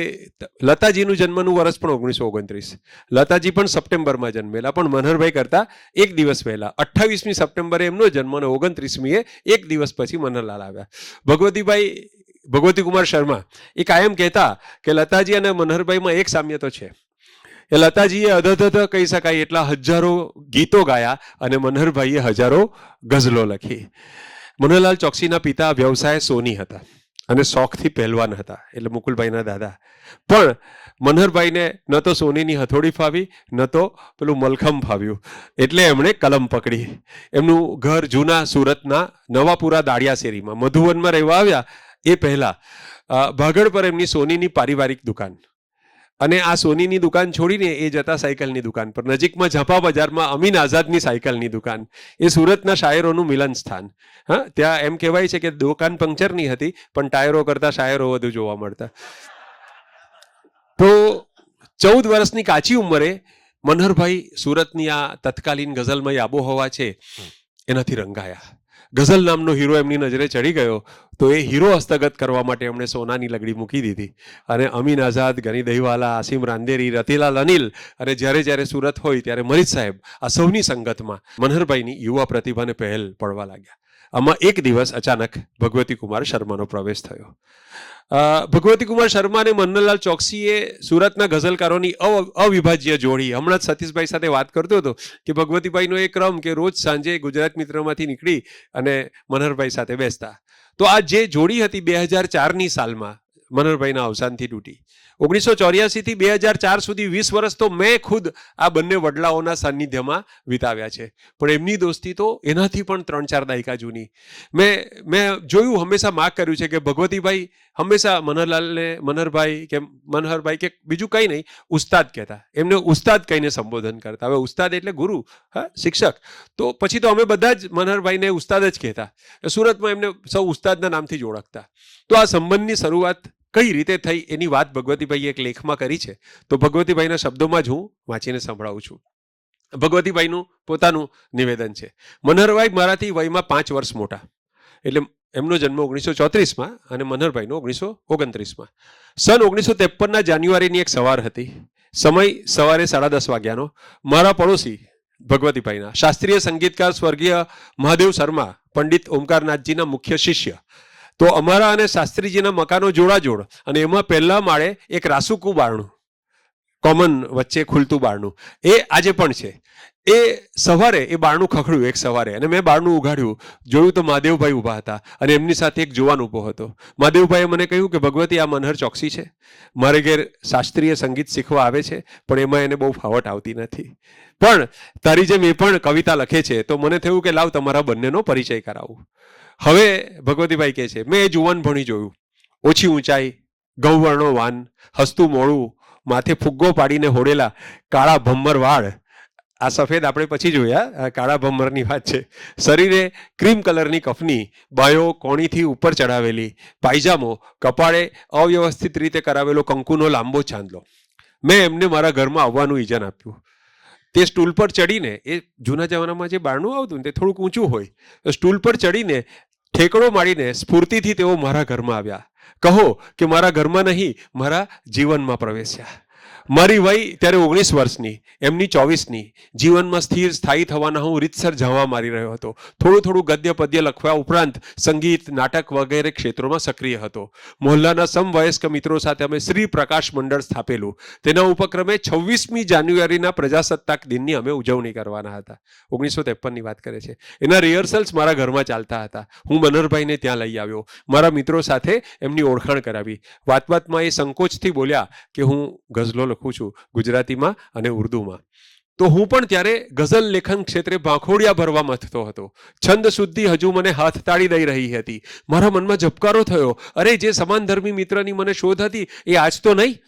લતાજીનું જન્મનું વર્ષ પણ 1929. લતાજી પણ સપ્ટેમ્બરમાં જન્મેલા, પણ મનહરભાઈ કરતા એક દિવસ પહેલા 28મી સપ્ટેમ્બરે એમનો જન્મ અને 29મીએ એક દિવસ પછી મનહરલાલ આવ્યા. ભગવતી કુમાર શર્મા એ કાયમ કહેતા કે લતાજી અને મનહરભાઈમાં એક સામ્ય તો છે. એ લતાજીએ અધધ કહી શકાય એટલા હજારો ગીતો ગાયા અને મનહરભાઈએ હજારો ગઝલો લખી. મનહરલાલ ચોકસીના પિતા વ્યવસાય સોની હતા અને શોખથી પહેલવાન હતા, એટલે મુકુલભાઈના દાદા. પણ મનહરભાઈને ન તો સોનીની હથોડી ફાવી, ન તો પેલું મલખમ ફાવ્યું, એટલે એમણે કલમ પકડી. એમનું ઘર જૂના સુરતના નવાપુરા દાળિયા શેરીમાં મધુવનમાં રહેવા આવ્યા એ પહેલા ભાગળ પર એમની સોનીની પારિવારિક દુકાન, અને આ સોનીની દુકાન છોડીને એ જતા સાયકલની દુકાન પર. નજીકમાં ઝાપા બજારમાં અમીન આઝાદની સાયકલની દુકાન, એ સુરતના શાયરોનું મિલન સ્થાન. હા, ત્યાં એમ કહેવાય છે કે દુકાન પંક્ચરની હતી પણ ટાયરો કરતા શાયરો વધુ જોવા મળતા. તો 14 વર્ષની કાચી ઉંમરે મનહરભાઈ સુરતની આ તત્કાલીન ગઝલમય આબોહવા છે એનાથી રંગાયા. ગઝલ નામનો હીરો એમની નજરે ચડી ગયો તો એ હીરો હસ્તગત કરવા માટે એમણે સોનાની લગડી મૂકી દીધી અને અમીન આઝાદ, ગની દહીવાલા, આસિમ રાંદેરી, રતિલાલ અનિલ અને જ્યારે જ્યારે સુરત હોય ત્યારે મરીદ સાહેબ આ સૌની સંગતમાં મનહરભાઈની યુવા પ્રતિભાને પહેલ પડવા લાગ્યા. આમાં એક દિવસ અચાનક ભગવતી કુમાર શર્માનો પ્રવેશ થયો. ભગવતી કુમાર શર્મા અને મન્નલાલ ચોકસીએ સુરતના ગઝલકારોની અવિભાજ્ય જોડી. હમણાં જ સતીશભાઈ સાથે વાત કરતો હતો કે ભગવતીભાઈનો એ ક્રમ કે રોજ સાંજે ગુજરાત મિત્રમાંથી નીકળી અને મનહરભાઈ સાથે બેસતા. તો આ જે જોડી હતી 2004ની સાલમાં મનહરભાઈના અવસાનથી તૂટી. 1984 થી 2004 સુધી 20 વર્ષ તો મેં ખુદ આ બંને વડલાઓના સાનિધ્યમાં વિતાવ્યા છે. પણ એમની દોસ્તી તો એનાથી પણ 3-4 દાયકા જૂની. મેં જોયું, હંમેશા માગ કર્યું છે કે ભગવતીભાઈ હંમેશા મનહરભાઈ કે બીજું કંઈ નહીં, ઉસ્તાદ કહેતા. એમને ઉસ્તાદ કહીને સંબોધન કરતા. હવે ઉસ્તાદ એટલે ગુરુ, હા, શિક્ષક. તો પછી તો અમે બધા જ મનહરભાઈને ઉસ્તાદ જ કહેતા. સુરતમાં એમને સૌ ઉસ્તાદના નામથી જ ઓળખતા. તો આ સંબંધની શરૂઆત કઈ રીતે થઈ એની વાત ભગવતીભાઈએ એક લેખમાં કરી છે. તો ભગવતીભાઈના શબ્દોમાં જ હું વાંચીને સંભળાવું છું. ભગવતીભાઈનું પોતાનું નિવેદન છે. મનહરભાઈ મારાથી વયમાં 5 વર્ષ મોટા. એટલે એમનો જન્મ 1934માં અને મનહરભાઈનો 1929માં. સન 1953ના જાન્યુઆરીની એક સવાર હતી. સમય સવારે 10:30 વાગ્યાનો. મારા પડોશી ભગવતીભાઈના શાસ્ત્રીય સંગીતકાર સ્વર્ગીય મહાદેવ શર્મા, પંડિત ઓમકારનાથજીના મુખ્ય શિષ્ય. તો અમારા અને શાસ્ત્રીજીના મકાનો જોડાજોડ અને એમાં પહેલા માળે એક રાસુકું બારણું, કોમન વચ્ચે ખુલતું બારણું, એ આજે પણ છે. એ સવારે એ બારણું ખખડ્યું એક સવારે અને મેં બારણું ઉઘાડ્યું. જોયું તો મહાદેવભાઈ ઊભા હતા અને એમની સાથે એક જુવાન ઊભો હતો. મહાદેવભાઈએ મને કહ્યું કે ભગવતી, આ મનહર ચોકસી છે. મારે ઘેર શાસ્ત્રીય સંગીત શીખવા આવે છે પણ એમાં એને બહુ ફાવટ આવતી નથી. પણ તારી જેમ એ પણ કવિતા લખે છે. તો મને થયું કે લાવ તમારા બંનેનો પરિચય કરાવું. હવે ભગવતીભાઈ કહે છે, મેં એ જુવાન ભણી જોયું. ઓછી ઊંચાઈ, ગૌવર્ણો વાન, હસતું મોડું, માથે ફુગ્ગો પાડીને હોડેલા કાળા ભમ્મર વાળ. આ સફેદ આપણે પછી જોયા, કાળા ભમ્મરની વાત છે. શરીરે ક્રીમ કલરની કફની, બાયો કોણીથી ઉપર ચડાવેલી, પાયજામો, કપાળે અવ્યવસ્થિત રીતે કરાવેલો કંકુનો લાંબો ચાંદલો. મેં એમને મારા ઘરમાં આવવાનું ઇજન આપ્યું. તે સ્ટૂલ પર ચડીને, એ જૂના જમાનામાં જે બારણું આવતું ને તે થોડુંક ઊંચું હોય, તો સ્ટૂલ પર ચડીને ઠેકડો મારીને સ્ફૂર્તિથી તેઓ મારા ઘરમાં આવ્યા. કહો કે મારા ઘરમાં નહીં, મારા જીવનમાં પ્રવેશ્યા. મારી વય ત્યારે 19 વર્ષની, એમની 24ની. જીવનમાં સ્થિર સ્થાયી થવાના હું રીતસર ઝાવા મારી રહ્યો હતો. થોડું થોડું ગદ્ય પદ્ય લખવા ઉપરાંત સંગીત, નાટક વગેરે ક્ષેત્રોમાં સક્રિય હતો. મોહલ્લાના સમવયસ્ક મિત્રો સાથે અમે શ્રી પ્રકાશ મંડળ સ્થાપેલું. તેના ઉપક્રમે 26મી જાન્યુઆરીના પ્રજાસત્તાક દિનની અમે ઉજવણી કરવાના હતા. 1953ની વાત કરે છે. એના રિહર્સલ્સ મારા ઘરમાં ચાલતા હતા. હું મનહરભાઈને ત્યાં લઈ આવ્યો. મારા મિત્રો સાથે એમની ઓળખાણ કરાવી. વાતમાં એ સંકોચથી બોલ્યા કે હું ગઝલો લખું છું ગુજરાતીમાં અને ઉર્દુમાં. તો હું પણ ત્યારે ગઝલ લેખન ક્ષેત્રે ભાંખોડિયા ભરવા મથતો હતો. છંદ શુદ્ધિ હજુ મને હાથ તાળી દઈ રહી હતી. મારા મનમાં ઝબકારો થયો, અરે જે સમાનધર્મી મિત્રની મને શોધ હતી એ આજ તો નહીં.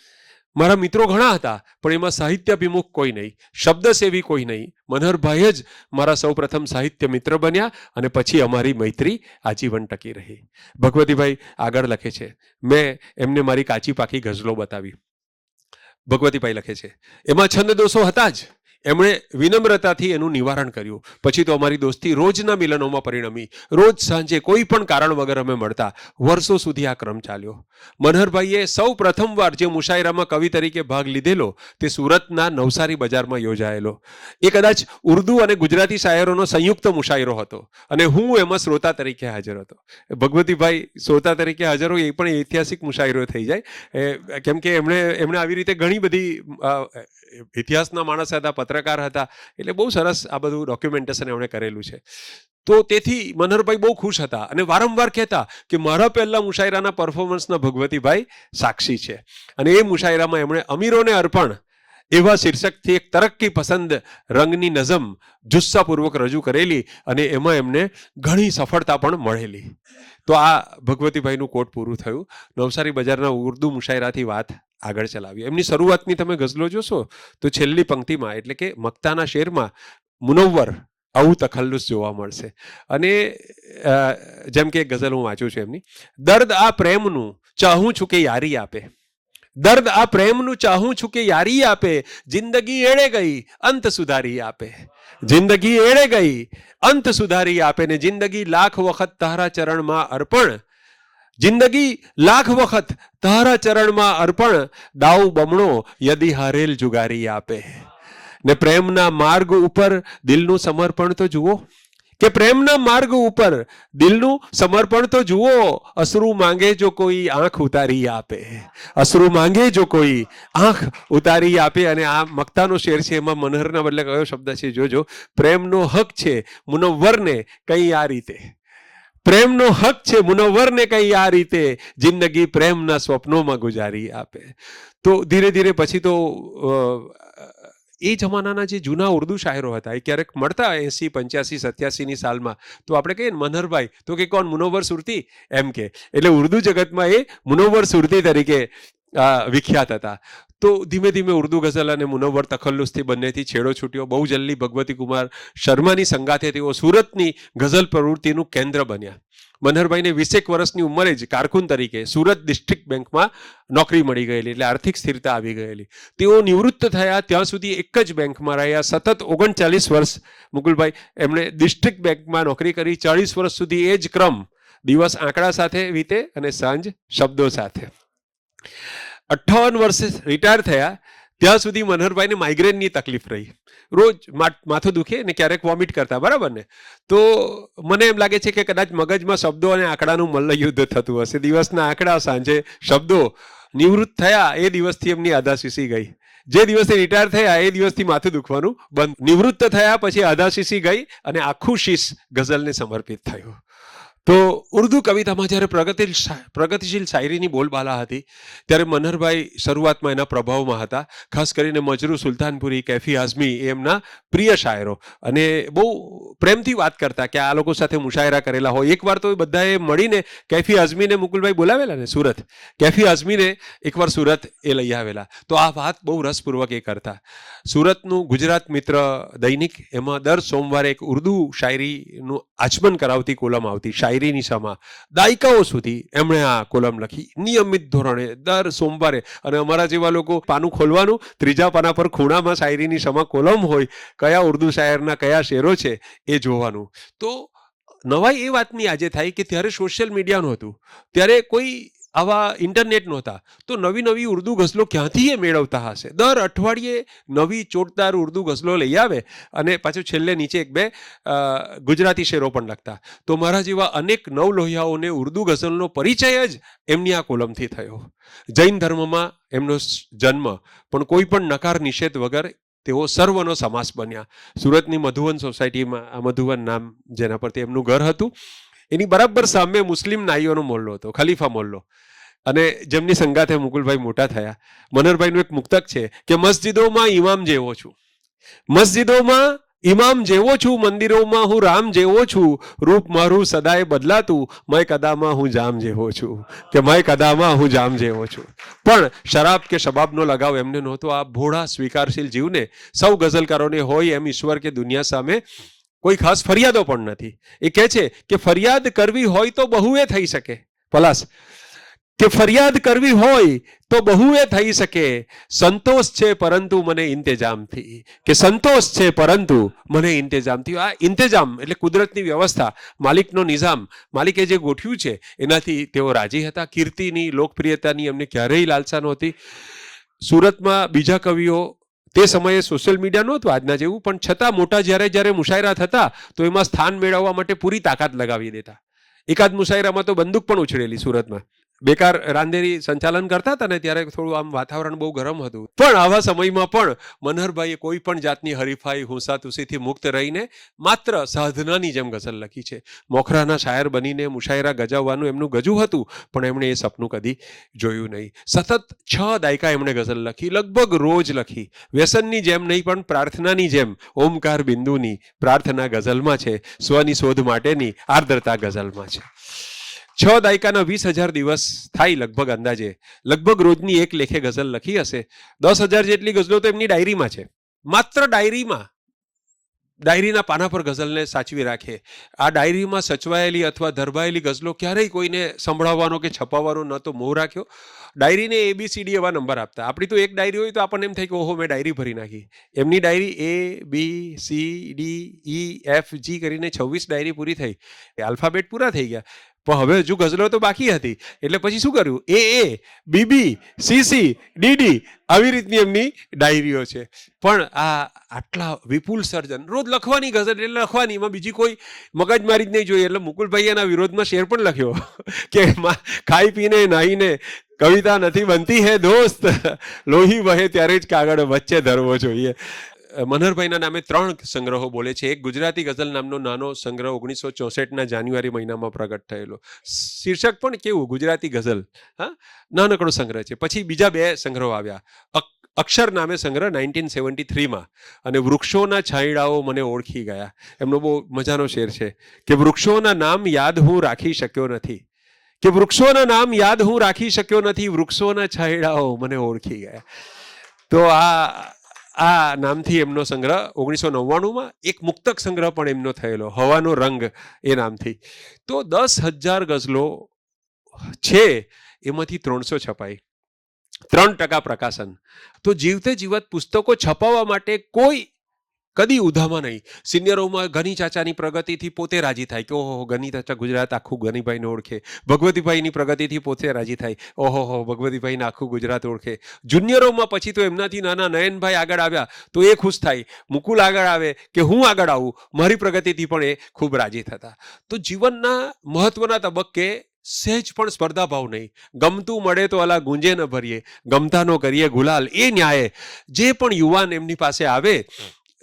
મારા મિત્રો ઘણા હતા પણ એમાં સાહિત્યાભિમુખ કોઈ નહીં, શબ્દસેવી કોઈ નહીં. મનહરભાઈ જ મારા સૌપ્રથમ સાહિત્ય મિત્ર બન્યા અને પછી અમારી મૈત્રી આજીવન ટકી રહી. ભગવતીભાઈ આગળ લખે છે, મેં એમને મારી કાચી પાકી ગઝલો બતાવી. ભગવતીભાઈ લખે છે, એમાં છંદ દોષો હતા જ. એમણે વિનમ્રતાથી એનું નિવારણ કર્યું. પછી તો અમારી દોસ્તી રોજના મિલનોમાં પરિણમી. રોજ સાંજે કોઈ પણ કારણ વગર અમે મળતા. વર્ષો સુધી આ ક્રમ ચાલ્યો. મનહરભાઈએ સૌ પ્રથમવાર જે મુશાયરામાં કવિ તરીકે ભાગ લીધેલો તે સુરતના નવસારી બજારમાં યોજાયેલો. એ કદાચ ઉર્દુ અને ગુજરાતી શાયરોનો સંયુક્ત મુશાયરો હતો અને હું એમાં શ્રોતા તરીકે હાજર હતો. ભગવતીભાઈ શ્રોતા તરીકે હાજર હોય એ પણ ઐતિહાસિક મુશાયરો થઈ જાય, કેમ કે એમણે આવી રીતે ઘણી બધી ઇતિહાસના માણસ હતા, પત્રકાર હતા, એટલે બહુ સરસ આ બધું ડોક્યુમેન્ટેશન એમણે કરેલું છે. તો તેથી મનહરભાઈ બહુ ખુશ હતા અને વારંવાર કહેતા કે મારા પહેલા મુશાયરાના પરફોર્મન્સના ભગવતીભાઈ સાક્ષી છે. અને એ મુશાયરામાં એમણે અમીરોને અર્પણ એવા શીર્ષકથી એક તરક્કી પસંદ રંગની નઝમ જુસ્સાપૂર્વક રજૂ કરેલી અને એમાં એમને ઘણી સફળતા પણ મળેલી. તો આ ભગવતીભાઈનું કોટ પૂરું થયું. નવસારી બજારના ઉર્દુ મુશાયરાથી વાત આગળ ચલાવી. એમની શરૂઆતની તમે ગઝલો જોશો તો છેલ્લી પંક્તિમાં એટલે કે મક્તાના શેરમાં મુનવ્વર આવું તખલ્લુસ જોવા મળશે. અને જેમ કે ગઝલ હું વાંચું છું એમની, દર્દ આ પ્રેમનું ચાહું છું કે યારી આપે, દર્દ આ પ્રેમનું ચાહું છું કે યારી આપે, જિંદગી એળે ગઈ અંત સુધારી આપે. જિંદગી એળે ગઈ અંત સુધારી આપે ને જિંદગી લાખ વખત તારા ચરણમાં અર્પણ. જિંદગી લાખ વખત તારા ચરણમાં અર્પણ, દાવ બમણો યદી હારેલ જુગારી આપે. ને પ્રેમના માર્ગ ઉપર દિલનું સમર્પણ તો જુઓ, કે પ્રેમના માર્ગ ઉપર દિલનું સમર્પણ તો જુઓ. અશ્રુ માંગે જો કોઈ આંખ ઉતારી આપે, અશ્રુ માંગે જો કોઈ આંખ ઉતારી આપે. અને આ મક્તાનો શેર છે, એમાં મનહરના બદલે કયો શબ્દ છે જોજો. પ્રેમનો હક છે મુનવ્વરને કઈ આ રીતે, પ્રેમનો હક છે મુનવ્વરને કઈ આ રીતે, જિંદગી પ્રેમના સ્વપ્નોમાં ગુજારી આપે. તો ધીરે ધીરે પછી તો એ જમાનાના જે જૂના ઉર્દુ શાયરો હતા એ ક્યારેક મળતા 80, 85, 87ની સાલમાં, તો આપણે કહીએ ને મનહરભાઈ, તો કે કોણ? મુનવ્વર સુરતી એમ કે. એટલે ઉર્દુ જગતમાં એ મુનવ્વર સુરતી તરીકે વિખ્યાત હતા. તો ધીમે ધીમે ઉર્દુ ગઝલ અને મુનવ્વર તખલ્લુસથી બંનેથી છેડો છૂટ્યો. બહુ જલ્દી ભગવતી કુમાર શર્માની સંગાથે તેઓ સુરતની ગઝલ પ્રવૃત્તિનું કેન્દ્ર બન્યા. મનહરભાઈને 20 વર્ષની ઉંમરે જ કારકુન તરીકે સુરત ડિસ્ટ્રિક્ટ બેંકમાં નોકરી મળી ગયેલી, એટલે આર્થિક સ્થિરતા આવી ગયેલી. તેઓ નિવૃત્ત થયા ત્યાં સુધી એક જ બેંકમાં રહ્યા. સતત 39 વર્ષ મુકુલભાઈ એમણે ડિસ્ટ્રિક્ટ બેંકમાં નોકરી કરી. 40 વર્ષ સુધી એ જ ક્રમ, દિવસ આંકડા સાથે વીતે અને સાંજ શબ્દો સાથે. 58 વર્ષે રિટાયર થયા ત્યાં સુધી મનહરભાઈને માઇગ્રેનની તકલીફ રહી. રોજ માથું દુખે ને ક્યારેક વોમિટ કરતા, બરાબર ને? તો મને એમ લાગે છે કે કદાચ મગજમાં શબ્દો અને આંકડાનું મલ્લયુદ્ધ થતું હશે. દિવસના આંકડા, સાંજે શબ્દો. નિવૃત્ત થયા એ દિવસથી એમની આધાશીસી ગઈ. જે દિવસે રિટાયર થયા એ દિવસથી માથું દુખવાનું બંધ. નિવૃત્ત થયા પછી આધાશીસી ગઈ અને આખું શીશ ગઝલને સમર્પિત થયું. તો ઉર્દુ કવિતામાં જ્યારે પ્રગતિશીલ શાયરીની બોલબાલા હતી ત્યારે મનહરભાઈ શરૂઆતમાં એના પ્રભાવમાં હતા. ખાસ કરીને મજરૂ સુલતાનપુરી, કૈફી આઝમી એ એમના પ્રિય શાયરો, અને બહુ પ્રેમથી વાત કરતા કે આ લોકો સાથે મુશાયરા કરેલા હોય. એકવાર તો એ બધાએ મળીને કૈફી આઝમીને મુકુલભાઈ બોલાવેલા ને સુરત, કૈફી આઝમીને એકવાર સુરત એ લઈ આવેલા. તો આ વાત બહુ રસપૂર્વક એ કરતા. સુરતનું ગુજરાત મિત્ર દૈનિક, એમાં દર સોમવારે એક ઉર્દુ શાયરીનું આચમન કરાવતી કોલમ આવતી. શાયરીની સમા દાયકાઓ સુધી એમણે આ કોલમ લખી નિયમિત ધોરણે દર સોમવારે. અને અમારા જેવા લોકો પાનું ખોલવાનું, ત્રીજા પાના પર ખૂણામાં શાયરીની સમા કોલમ હોય, કયા ઉર્દુ શાયરના કયા શેરો છે એ જોવાનું. તો નવાઈ એ વાતની આજે થાય કે ત્યારે સોશિયલ મીડિયા નહોતું, ત્યારે કોઈ આવા ઇન્ટરનેટ નહોતા, તો નવી નવી ઉર્દુ ગઝલો ક્યાંથી એ મેળવતા હશે? દર અઠવાડિયે નવી ચોટદાર ઉર્દુ ગઝલો લઈ આવે અને પાછું છેલ્લે નીચે 1-2 ગુજરાતી શેરો પણ લખતા. તો મારા જેવા અનેક નવલોહિયાઓને ઉર્દુ ગઝલનો પરિચય જ એમની આ કોલમથી થયો. જૈન ધર્મમાં એમનો જન્મ, પણ કોઈ પણ નકાર નિષેધ વગર તેઓ સર્વનો સમાસ બન્યા. સુરતની મધુવન સોસાયટીમાં, આ મધુવન નામ જેના પરથી એમનું ઘર હતું, એની બરાબર સામે મુસ્લિમ નાઈઓનો મોહલ્લો હતો, ખલીફા મોહલ્લો. અને જેમની સંગાથે મુકુલભાઈ મોટા થયા. મનહરભાઈનું એક મુક્તક છે કે મસ્જિદોમાં ઇમામ જેવો છું, મસ્જિદોમાં ઇમામ જેવો છું, મંદિરોમાં હું રામ જેવો છું, રૂપ મારું સદાય બદલાતું, મય કદામાં હું જામ જેવો છું, કે મય કદામાં હું જામ જેવો છું. પણ શરાબ કે શબાબનો લગાવ એમને નહોતો. આ ભોળા સ્વીકારશીલ જીવને સૌ ગઝલકારોને હોય એમ ઈશ્વર કે દુનિયા સામે કોઈ ખાસ ફરિયાદો પણ નથી. એ કહે છે કે ફરિયાદ કરવી હોય તો બહુએ થઈ શકે. પલાસ કે ફરિયાદ કરવી હોય તો બહુએ થઈ શકે, સંતોષ છે પરંતુ મને ઇંતેજામથી, કે સંતોષ છે પરંતુ મને ઇંતેજામથી. આ ઇંતેજામ એટલે કુદરતની વ્યવસ્થા, માલિકનો નિઝામ, માલિકે જે ગોઠવ્યું છે એનાથી તેઓ રાજી હતા. કીર્તિની, લોકપ્રિયતાની એમને ક્યારેય લાલસા નહોતી. સુરતમાં બીજા કવિઓ, તે સમયે સોશિયલ મીડિયા નહોતું આજના જેવું, પણ છતાં મોટા જ્યારે મુશાયરા થતા તો એમાં સ્થાન મેળવવા માટે પૂરી તાકાત લગાવી દેતા. એકાદ મુશાયરામાં તો બંદૂક પણ ઉછળેલી સુરતમાં. બેકાર રાંધેરી સંચાલન કરતા હતા ને ત્યારે થોડું આમ વાતાવરણ બહુ ગરમ હતું. પણ આવા સમયમાં પણ મનહરભાઈએ કોઈ પણ જાતની હરીફાઈ, હુંસાતુસીથી મુક્ત રહીને માત્ર સાધનાની જેમ ગઝલ લખી છે. મોખરાના શાયર બનીને મુશાયરા ગજાવવાનું એમનું ગજું હતું, પણ એમણે એ સપનું કદી જોયું નહીં. સતત 6 દાયકા એમણે ગઝલ લખી, લગભગ રોજ લખી. વ્યસનની જેમ નહીં પણ પ્રાર્થનાની જેમ ઓમકાર બિંદુની પ્રાર્થના ગઝલમાં છે, સ્વની શોધ માટેની આર્દ્રતા ગઝલમાં છે. 6 દાયકાના 20,000 દિવસ થાય લગભગ અંદાજે. લગભગ રોજની એક લેખે ગઝલ લખી હશે. 10,000 જેટલી ગઝલો તો એમની ડાયરીમાં છે. માત્ર ડાયરીમાં ડાયરીના પાના પર ગઝલને સાચવી રાખે. આ ડાયરીમાં સચવાયેલી અથવા ધરબાયેલી ગઝલો ક્યારેય કોઈને સંભળાવવાનો કે છપાવવાનો ન તો મોહ રાખ્યો. ડાયરીને ABCD એવા નંબર આપતા. આપણી તો એક ડાયરી હોય તો આપણને એમ થાય કે ઓહો મેં ડાયરી ભરી નાખી. એમની ડાયરી ABCDEFG કરીને 26 ડાયરી પૂરી થઈ. આલ્ફાબેટ પૂરા થઈ ગયા, પણ હવે હજુ ગઝલો તો બાકી હતી. એટલે પછી શું કર્યું? AABBCCDD આવી રીતની એમની ડાયરીઓ છે. પણ આટલા વિપુલ સર્જન, રોજ લખવાની ગઝલ એટલે લખવાની, એમાં બીજી કોઈ મગજમારી જ નહીં જોઈએ. એટલે મુકુલભાઈ એના વિરોધમાં શેર પણ લખ્યો કે ખાઈ પીને નાહીને કવિતા નથી બનતી હે દોસ્ત, લોહી વહે ત્યારે જ કાગળ વચ્ચે ધરવો જોઈએ. મનહરભાઈના નામે 3 સંગ્રહો બોલે છે. એક ગુજરાતી ગઝલ નામનો નાનો સંગ્રહ 1964ના જાન્યુઆરી મહિનામાં પ્રગટ થયેલો. શીર્ષક પણ કેવું, ગુજરાતી ગઝલ. હા, નાનકડો સંગ્રહ છે. પછી બીજા 2 સંગ્રહો આવ્યા. અક્ષર નામે સંગ્રહ 1973માં, અને વૃક્ષોના છાંયડાઓ મને ઓળખી ગયા. એમનો બહુ મજાનો શેર છે કે વૃક્ષોના નામ યાદ હું રાખી શક્યો નથી, કે વૃક્ષોના નામ યાદ હું રાખી શક્યો નથી, વૃક્ષોના છાંયડાઓ મને ઓળખી ગયા. તો આ નામથી એમનો સંગ્રહ 1999માં એક મુક્તક સંગ્રહ પણ એમનો થયેલો, હવાનો રંગ એ નામથી. તો 10,000 ગઝલો છે, એમાંથી 300 છપાઈ, 3% પ્રકાશન. તો જીવતે જીવત પુસ્તકો છપાવવા માટે કોઈ કદી ઉધામાં નહીં. સિનિયરોમાં ગની ચાચાની પ્રગતિથી પોતે રાજી થાય કે ઓહો ગની ચાચા ગુજરાત આખું ગનીભાઈને ઓળખે. ભગવતીભાઈની પ્રગતિથી પોતે રાજી થાય, ઓહો ભગવતીભાઈને આખું ગુજરાત ઓળખે. જુનિયરોમાં પછી તો એમનાથી નાના નયનભાઈ આગળ આવ્યા તો એ ખુશ થાય, મુકુલ આગળ આવે કે હું આગળ આવું, મારી પ્રગતિથી પણ એ ખૂબ રાજી થતા. તો જીવનના મહત્વના તબક્કે સહેજ પણ સ્પર્ધા ભાવ નહીં. ગમતું મળે તો અલા ગુંજે ન ભરીએ, ગમતાનો કરીએ ગુલાલ. એ ન્યાય જે પણ યુવાન એમની પાસે આવે,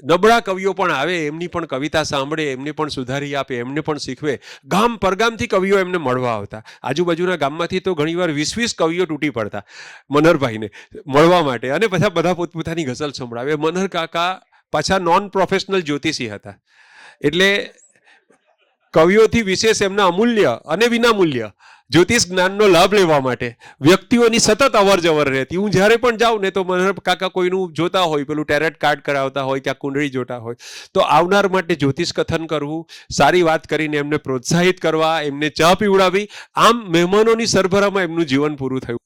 નબળા કવિઓ પણ આવે, એમની પણ કવિતા સાંભળે, એમને પણ સુધારી આપે, એમને પણ શીખવે. ગામ પરગામથી કવિઓ એમને મળવા આવતા. આજુબાજુના ગામમાંથી તો ઘણીવાર 20 કવિઓ તૂટી પડતા મનહરભાઈને મળવા માટે, અને પછી બધા પોતપોતાની ગઝલ સંભળાવે. મનહર કાકા પાછા નોન પ્રોફેશનલ જ્યોતિષી હતા, એટલે કવિઓથી વિશેષ એમના અમૂલ્ય અને વિનામૂલ્ય જ્યોતિષ જ્ઞાનનો લાભ લેવા માટે વ્યક્તિઓની સતત અવર જવર રહેતી. હું જ્યારે પણ જાઉં ને તો મનહર કાકા કોઈનું જોતા હોય, પેલું ટેરેટ કાર્ડ કરાવતા હોય, ક્યાં કુંડળી જોતા હોય, તો આવનાર માટે જ્યોતિષ કથન કરવું, સારી વાત કરીને એમને પ્રોત્સાહિત કરવા, એમને ચા પીવડાવી, આમ મહેમાનોની સરભરામાં એમનું જીવન પૂરું થયું.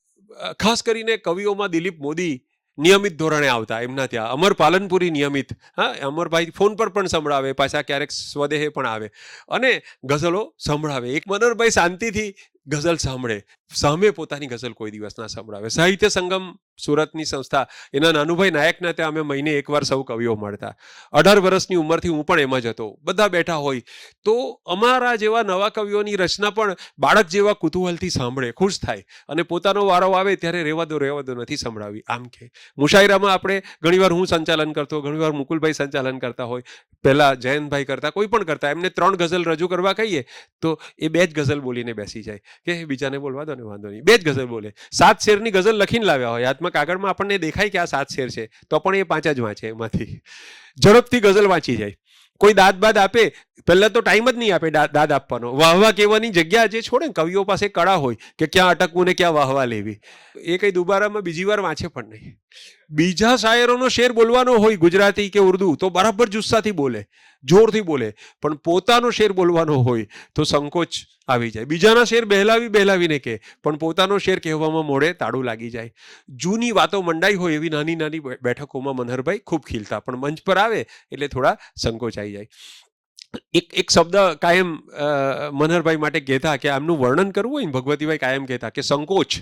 ખાસ કરીને કવિઓમાં દિલીપ મોદી નિયમિત ધોરણે આવતા એમના ત્યાં. અમર પાલનપુરી નિયમિત, હા, અમરભાઈ ફોન પર પણ સંભળાવે, પાછા ક્યારેક સ્વદેહે પણ આવે અને ગઝલો સંભળાવે. એક મનહરભાઈ શાંતિથી ગઝલ સાંભળે, સામે પોતાની ગઝલ કોઈ દિવસ ના સંભળાવે. સાહિત્ય સંગમ સુરતની સંસ્થા, એના નાનુભાઈ નાયકના ત્યાં અમે મહિને એકવાર સૌ કવિઓ મળતા. 18 વર્ષની ઉંમરથી હું પણ એમાં જ હતો. બધા બેઠા હોય તો અમારા જેવા નવા કવિઓની રચના પણ બાળક જેવા કુતૂહલથી સાંભળે, ખુશ થાય, અને પોતાનો વારો આવે ત્યારે રહેવા દો નથી સંભળાવી. આમ કે મુશાયરામાં આપણે ઘણીવાર હું સંચાલન કરતો, ઘણીવાર મુકુલભાઈ સંચાલન કરતા હોય, પહેલા જયંતભાઈ કરતા, કોઈ પણ કરતા, એમને 3 ગઝલ રજૂ કરવા કહીએ તો એ 2 જ ગઝલ બોલીને બેસી જાય કે બીજાને બોલવા દો ને, વાંધો નહીં. 2 જ ગઝલ બોલે. 7 શેરની ગઝલ લખીને લાવ્યા હોય, હાથમાં કાગળમાં આપણને દેખાય કે આ 7 શેર છે, તો પણ એ 5 જ વાંચે. એમાંથી ઝડપથી ગઝલ વાંચી જાય. કોઈ દાદ બાદ આપે, પહેલા તો ટાઈમ જ નહીં આપે દાદ આપવાનો. વાહવા કહેવાની જગ્યા જે છોડે, કવિઓ પાસે કળા હોય કે ક્યાં અટકવું ને ક્યાં વાહવા લેવી, એ કઈ દુબારામાં બીજી વાર વાંચે પણ નહીં. બીજા શાયરોનો શેર બોલવાનો હોય, ગુજરાતી કે ઉર્દુ, તો બરાબર જુસ્સાથી બોલે, જોરથી બોલે. પણ પોતાનો શેર બોલવાનો હોય તો સંકોચ આવી જાય. બીજાના શેર બહેલાવીને કહે, પણ પોતાનો શેર કહેવામાં મોડે તાળું લાગી જાય. જૂની વાતો મંડાઈ હોય એવી નાની નાની બેઠકોમાં મનહરભાઈ ખૂબ ખીલતા, પણ મંચ પર આવે એટલે થોડા સંકોચ આવી જાય. એક શબ્દ કાયમ મનહરભાઈ માટે કહેતા કે આમનું વર્ણન કરવું હોય ને, ભગવતીભાઈ કાયમ કહેતા કે સંકોચ,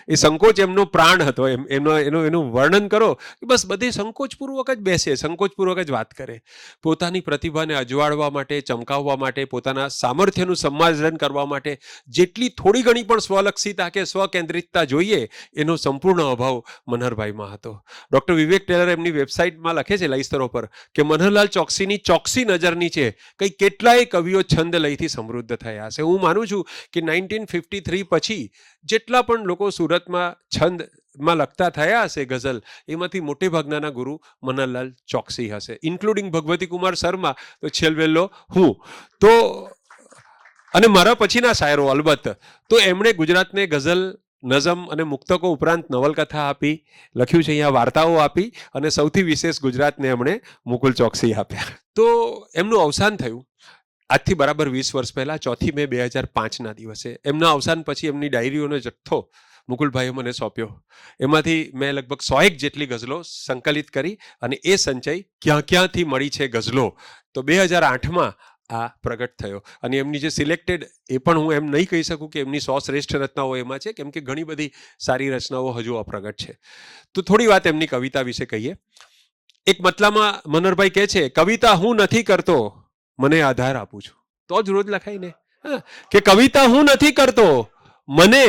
એ સંકોચ એમનો પ્રાણ હતો. એનું વર્ણન કરો કે બસ બધે સંકોચપૂર્વક જ બેસે, સંકોચપૂર્વક જ વાત કરે. પોતાની પ્રતિભાને અજવાળવા માટે, ચમકાવવા માટે, પોતાના સામર્થ્યનું સંમાર્જન કરવા માટે જેટલી થોડી ઘણી પણ સ્વલક્ષિતા કે સ્વકેન્દ્રિતતા જોઈએ, એનો સંપૂર્ણ અભાવ મનહરભાઈમાં હતો. ડૉક્ટર વિવેક ટેલર એમની વેબસાઇટમાં લખે છે લઈ સ્તરો પર કે મનહરલાલ ચોકસીની ચોકસી નજર નીચે કઈ કેટલાય કવિઓ છંદ લયથી સમૃદ્ધ થયા હશે. હું માનું છું કે 1953 પછી જેટલા પણ લોકો સુરતમાં છંદમાં લખતા થયા હશે ગઝલ, એમાંથી મોટે ભાગના ગુરુ મનહરલાલ ચોકસી હશે, ઇન્ક્લુડિંગ ભગવતી કુમાર શર્મા, તો છેલ્વેલ્લો હું, તો અને મારા પછીના શાયરો અલબત્ત. તો એમણે ગુજરાતને ગઝલ નઝમ અને મુક્તકો ઉપરાંત નવલકથા આપી, લખ્યું છે અહીંયા વાર્તાઓ આપી, અને સૌથી વિશેષ ગુજરાતને એમણે મુકુલ ચોકસી આપ્યા. તો એમનું અવસાન થયું આજથી બરાબર 20 વર્ષ પહેલા 4 મે 2005ના દિવસે. એમના અવસાન પછી એમની ડાયરીઓનો જથ્થો મુકુલભાઈએ મને સોંપ્યો. એમાંથી મેં લગભગ 101 જેટલી ગઝલો સંકલિત કરી, અને એ સંચય ક્યાં ક્યાંથી મળી છે ગઝલો, તો 2008માં આ પ્રગટ થયો. અને એમની જે સિલેક્ટેડ, એ પણ હું એમ નહીં કહી શકું કે એમની 100 શ્રેષ્ઠ રચનાઓ એમાં છે, કેમ કે ઘણી બધી સારી રચનાઓ હજુ અપ્રગટ છે. તો થોડી વાત એમની કવિતા વિશે કહીએ. એક મતલામાં મનહરભાઈ કહે છે, કવિતા હું નથી કરતો, મને આધાર આપું છું. તો જ રોજ લખાય ને, કે કવિતા હું નથી કરતો, મને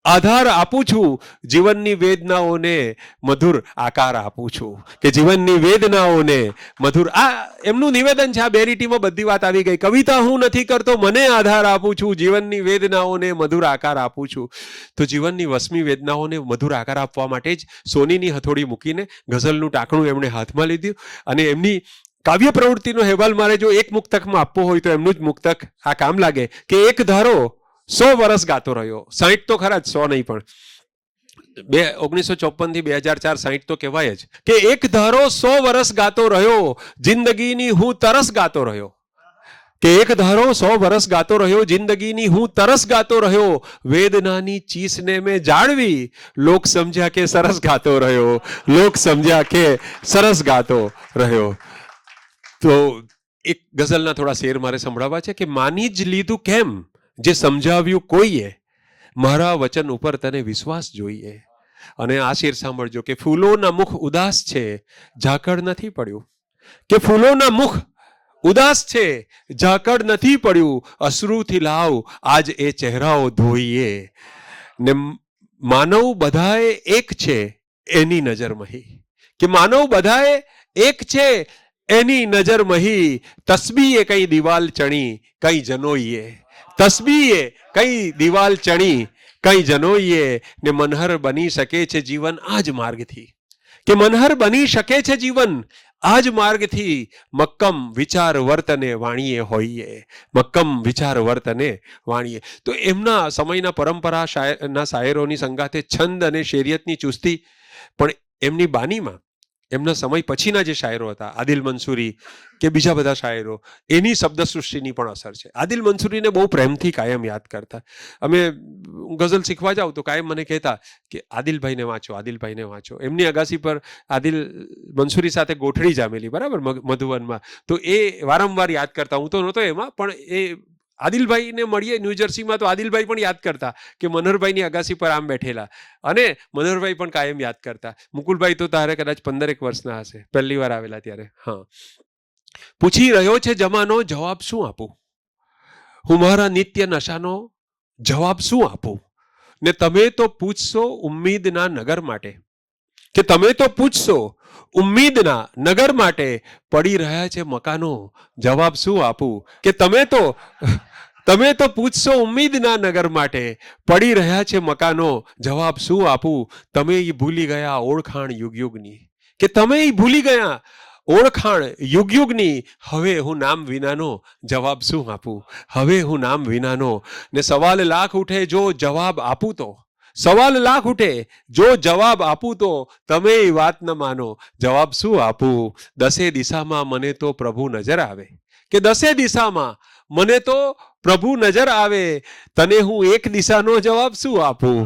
આધાર આપું છું, જીવનની વેદનાઓને મધુર આકાર આપું છું. કે જીવનની વેદનાઓને મધુર, આ એમનું નિવેદન છે. આ બે લીટીમાં બધી વાત આવી ગઈ. કવિતા હું નથી કરતો, મને આધાર આપું છું, જીવનની વેદનાઓને મધુર આકાર આપું છું. તો જીવનની વસમી વેદનાઓને મધુર આકાર આપવા માટે જ સોનીની હથોડી મૂકીને ગઝલનું ટાંકણું એમણે હાથમાં લીધું. અને એમની કાવ્ય પ્રવૃત્તિનો અહેવાલ મારે જો એક મુક્તકમાં આપવો હોય તો એમનું જ મુક્તક આ કામ લાગે, કે એક ધારો 100 વર્ષ ગાતો રહ્યો. 60 તો ખરા જ, 100 નહીં, પણ 1954 થી 2004 60 તો કહેવાય જ. કે એક ધારો 100 વર્ષ ગાતો રહ્યો, જિંદગીની હું તરસ ગાતો રહ્યો. કે એક ધારો 100 વર્ષ ગાતો રહ્યો, જિંદગીની હું તરસ ગાતો રહ્યો, વેદનાની ચીસને મેં જાળવી, લોક સમજ્યા કે સરસ ગાતો રહ્યો, લોક સમજ્યા કે સરસ ગાતો રહ્યો. તો એક ગઝલના થોડા શેર મારે સંભળાવવા છે. કે માની જ લીધું કેમ જે સમજાવ્યું કોઈએ, મારા વચન ઉપર તને વિશ્વાસ જોઈએ. અને આ શેર સાંભળજો, કે ફૂલોના મુખ ઉદાસ છે, ઝાકળ નથી પડ્યું. કે ફૂલોના મુખ ઉદાસ છે, ઝાકળ નથી પડ્યું, અશ્રુથી લાવ આજ એ ચહેરાઓ ધોઈએ. ને માનવ બધાએ એક છે એની નજર મહી. કે માનવ બધાએ એક છે એની નજર મહી, તસ્બીએ કઈ દિવાલ ચણી કઈ જનોઈએ. તસ્બીએ કઈ દિવાલ ચણી કઈ જનોઈએ. ને મનહર બની શકે છે જીવન આ જ માર્ગથી. કે મનહર બની શકે છે જીવન આ જ માર્ગથી, મક્કમ વિચાર વર્તને વાણીએ હોઈએ. મક્કમ વિચાર વર્તને વાણીએ. તો એમના સમયના પરંપરા ના શાયરોની સંગાથે છંદ અને શેરિયતની ચુસ્તી પણ એમની બાનીમાં, એમના સમય પછીના જે શાયરો હતા, આદિલ મંસૂરી કે બીજા બધા શાયરો, એની શબ્દસૃષ્ટિની પણ અસર છે. આદિલ મંસૂરીને બહુ પ્રેમથી કાયમ યાદ કરતા. અમે ગઝલ શીખવા જાઉં તો કાયમ મને કહેતા કે આદિલભાઈને વાંચો, આદિલભાઈને વાંચો. એમની અગાસી પર આદિલ મંસૂરી સાથે ગોઠડી જામેલી, બરાબર, મધુવનમાં. તો એ વારંવાર યાદ કરતા. હું તો નહોતો એમાં, પણ એ આદિલભાઈને મળીએ ન્યૂજર્સીમાં તો આદિલભાઈ પણ યાદ કરતા કે મનહરભાઈની અગાસી પર આમ બેઠેલા. અને મનહરભાઈ પણ કાયમ યાદ કરતા. મુકુલભાઈ તો તારે કદાચ 15 વર્ષના હશે, પહેલી વાર આવેલા ત્યારે. હા, પૂછી રહ્યો છે જમાનો, જવાબ શું આપું? હું મારા નિત્ય નશાનો જવાબ શું આપું? ને તમે તો પૂછશો ઉમ્મીદના નગર માટે. કે તમે તો પૂછશો ઉમ્મીદના નગર માટે, પડી રહ્યા છે મકાનો, જવાબ શું આપું? કે તમે તો પૂછશો ઉમ્મીદના નગર માટે, પડી રહ્યા છે મકાનો, જવાબ શું આપું? તમે ભૂલી ગયા ઓળખાણ યુગ યુગની. કે તમે ભૂલી ગયા ઓળખાણ યુગ યુગની, હવે હું નામ વિનાનો જવાબ શું આપું? હવે હું નામ વિનાનો. ને સવાલ લાખ ઉઠે જો જવાબ આપું તો, સવાલ લાખ ઉઠે જો જવાબ આપું તો, તમે વાત ન માનો, જવાબ શું આપું? 10 દિશામાં મને તો પ્રભુ નજર આવે. કે 10 દિશામાં મને તો પ્રભુ નજર આવે, તને હું એક દિશાનો જવાબ શું આપું?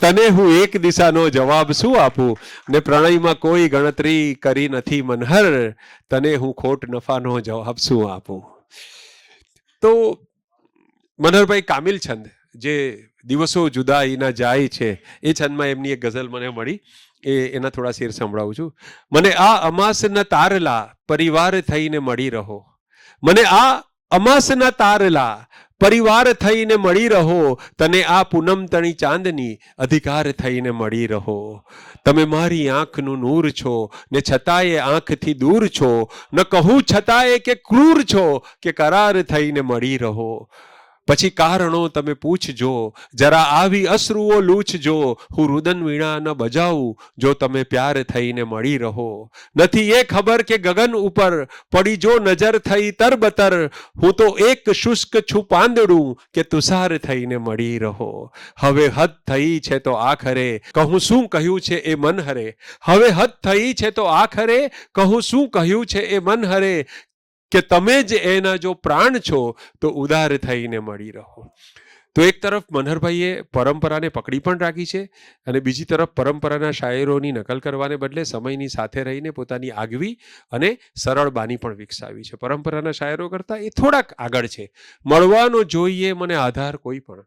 તને હું એક દિશાનો જવાબ શું આપું? ને પ્રણયમાં કોઈ ગણતરી કરી નથી મનહર, તને હું ખોટ નફાનો જવાબ શું આપું? તો મનહરભાઈ કામિલ છંદ, જે દિવસો જુદાઈના જાય છે, એ છંદમાં એમની એક ગઝલ મને મળી. એના થોડા શેર સંભળાવું છું. મને આ અમાસના તારલા પરિવાર થઈને મળી રહો. મને આ અમાસના તારલા પરિવાર થઈને મળી રહો, તને આ પૂનમ તણી ચાંદની અધિકાર થઈને મળી રહો. તમે મારી આંખનું નૂર છો, ને છતાંય આંખથી દૂર છો. ન કહું છતાંય કે ક્રૂર છો, કે કરાર થઈને મળી રહો. પછી કારણો તમે પૂછજો, જરા આવી અશ્રુઓ લૂછજો, હું રુદન વીણા ન બજાવું જો તમે પ્યાર થઈને મળી રહો. નથી એ ખબર કે ગગન ઉપર પડી જો નજર થઈ તરબતર, હું તો એક શુષ્ક છું પાંદડું કે તુષાર થઈને મળી રહો. હવે હદ થઈ છે તો આખરે કહું શું કહ્યું છે એ મન હરે. હવે હદ થઈ છે તો આખરે કહું શું કહ્યું છે એ મન હરે, કે તમે જ એના જો પ્રાણ છો તો ઉદાર થઈને મળી રહો. તો એક તરફ મનહરભાઈએ પરંપરાને પકડી પણ રાખી છે અને બીજી તરફ પરંપરાના શાયરોની નકલ કરવાને બદલે સમયની સાથે રહીને પોતાની આગવી અને સરળ બાની પણ વિકસાવી છે. પરંપરાના શાયરો કરતા એ થોડાક આગળ છે. મળવાનો જોઈએ મને આધાર કોઈ પણ,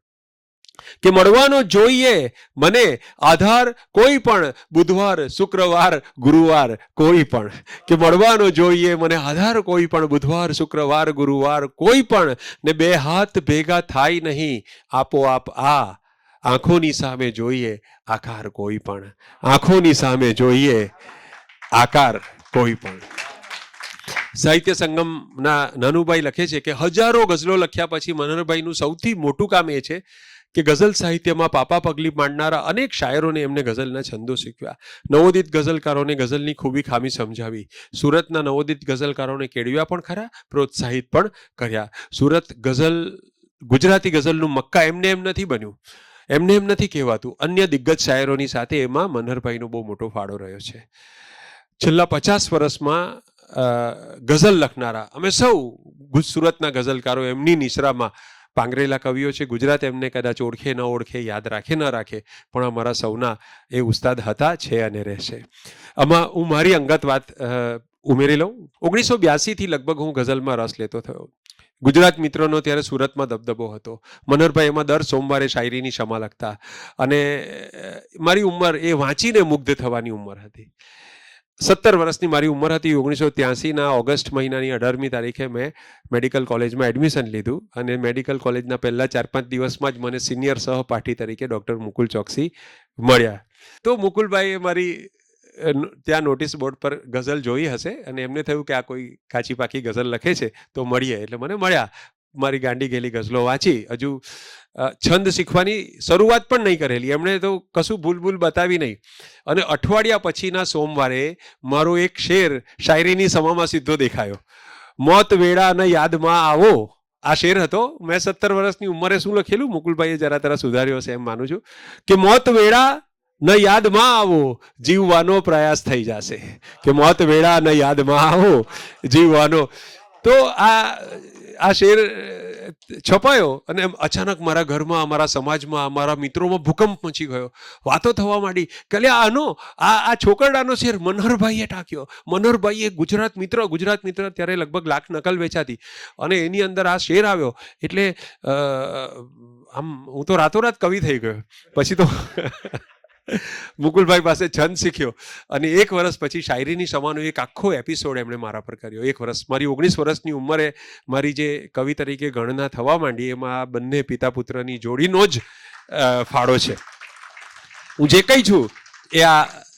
કે મળવાનો જોઈએ મને આધાર કોઈ પણ, બુધવાર શુક્રવાર ગુરુવાર કોઈ પણ, કે મળવાનો જોઈએ મને આધાર કોઈ પણ, બુધવાર શુક્રવાર ગુરુવાર કોઈ પણ, ને બે હાથ ભેગા થાય નહીં આપોઆપ આ, આંખોની સામે જોઈએ આકાર કોઈ પણ, આંખોની સામે જોઈએ આકાર કોઈ પણ. સાહિત્ય સંગમના નાનુભાઈ લખે છે કે હજારો ગઝલો લખ્યા પછી મનહરભાઈનું સૌથી મોટું કામ એ છે કે ગઝલ સાહિત્યમાં પાપા પગલી માંડનારા અનેક શાયરોને એમને ગઝલના છંદો શીખવ્યા. નવોદિત ગઝલકારોને ગઝલની ખૂબી ખામી સમજાવી. સુરતના નવોદિત ગઝલકારોને કેળવ્યા પણ ખરા, પ્રોત્સાહિત પણ કર્યા. સુરત ગઝલ, ગુજરાતી ગઝલનું મક્કા એમને એમ નથી બન્યું, એમને એમ નથી કહેવાતું. અન્ય દિગ્ગજ શાયરોની સાથે એમાં મનહરભાઈનો બહુ મોટો ફાળો રહ્યો છે. છેલ્લા 50 વર્ષમાં ગઝલ લખનારા અમે સૌ સુરતના ગઝલકારો એમની નિશ્રામાં પાંગરેલા કવિઓ છે. ગુજરાત એમને કદાચ ઓળખે ન ઓળખે, યાદ રાખે ન રાખે, પણ અમારા સૌના એ ઉસ્તાદ હતા, છે અને રહેશે. આમાં હું મારી અંગત વાત ઉમેરી લઉં. 1982થી લગભગ હું ગઝલમાં રસ લેતો થયો. ગુજરાત મિત્રોનો ત્યારે સુરતમાં દબદબો હતો. મનહરભાઈ એમાં દર સોમવારે શાયરીની ક્ષમા લખતા અને મારી ઉંમર એ વાંચીને મુગ્ધ થવાની ઉંમર હતી. 17 વર્ષની મારી ઉંમર હતી. 1983ના ઓગસ્ટ મહિનાની 18મી તારીખે મેં મેડિકલ કોલેજમાં એડમિશન લીધું અને મેડિકલ કોલેજના પહેલા 4-5 દિવસમાં જ મને સિનિયર સહપાઠી તરીકે ડૉક્ટર મુકુલ ચોકસી મળ્યા. તો મુકુલભાઈએ મારી ત્યાં નોટિસ બોર્ડ પર ગઝલ જોઈ હશે અને એમને થયું કે આ કોઈ કાચી પાકી ગઝલ લખે છે તો મળીએ. એટલે મને મળ્યા. મારી ગાંડી ગયેલી ગઝલો વાંચી. હજુ છંદ શીખવાની શરૂઆત પણ નહીં કરેલી, એમણે તો કશું ભૂલ બતાવી નહીં. અને અઠવાડિયા પછીના સોમવારે મારો એક શેર શાયરીની સમામાં સીધો દેખાયો. મોત વેળા ન યાદમાં આવો, આ શેર હતો. મેં 17 વર્ષની ઉંમરે શું લખેલું, મુકુલભાઈએ જરા તરા સુધાર્યો હશે એમ માનું છું, કે મોત વેળા ન યાદમાં આવો જીવવાનો પ્રયાસ થઈ જશે, કે મોત વેળા ન યાદમાં આવો જીવવાનો. તો આ શેર છપાયો અને અચાનક મારા ઘરમાં, અમારા સમાજમાં, અમારા મિત્રોમાં ભૂકંપ મચી ગયો. વાતો થવા માંડી કે આનો આ છોકરડાનો શેર મનહરભાઈએ ટાંક્યો. મનહરભાઈએ ગુજરાત મિત્ર ત્યારે લગભગ 1 લાખ નકલ વેચાતી અને એની અંદર આ શેર આવ્યો એટલે આમ હું તો રાતોરાત કવિ થઈ ગયો. પછી તો મુકુલભાઈ પાસે છંદ શીખ્યો અને 1 વર્ષ પછી શાયરીની સમાનો એક આખો એપિસોડ એમણે મારા પર કર્યો. 1 વર્ષ, મારી 19 વર્ષની ઉંમરે મારી જે કવિ તરીકે ગણના થવા માંડી એમાં આ બંને પિતા પુત્રની જોડીનો જ ફાળો છે. હું જે કંઈ છું એ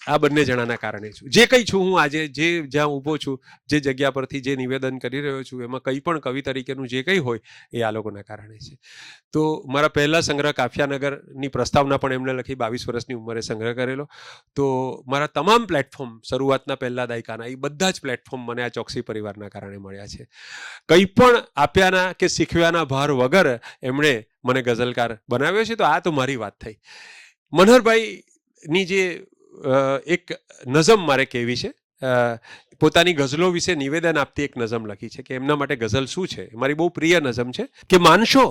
આ બંને જણાના કારણે છું. જે કંઈ છું હું આજે, જે જ્યાં ઊભો છું, જે જગ્યા પરથી જે નિવેદન કરી રહ્યો છું, એમાં કંઈ પણ કવિ તરીકેનું જે કંઈ હોય એ આ લોકોના કારણે છે. તો મારા પહેલા સંગ્રહ કાફિયાનગરની પ્રસ્તાવના પણ એમણે લખી. 22 વર્ષની ઉંમરે સંગ્રહ કરેલો. તો મારા તમામ પ્લેટફોર્મ શરૂઆતના પહેલા દાયકાના એ બધા જ પ્લેટફોર્મ મને આ ચોકસી પરિવારના કારણે મળ્યા છે. કંઈ પણ આપ્યાના કે શીખવ્યાના ભાર વગર એમણે મને ગઝલકાર બનાવ્યો છે. તો આ તો મારી વાત થઈ. મનહરભાઈની જે એક નઝમ મારે કહેવી છે. પોતાની ગઝલો વિશે નિવેદન આપતી એક નઝમ લખી છે કે એમના માટે ગઝલ શું છે. મારી બહુ પ્રિય નઝમ છે કે માનશો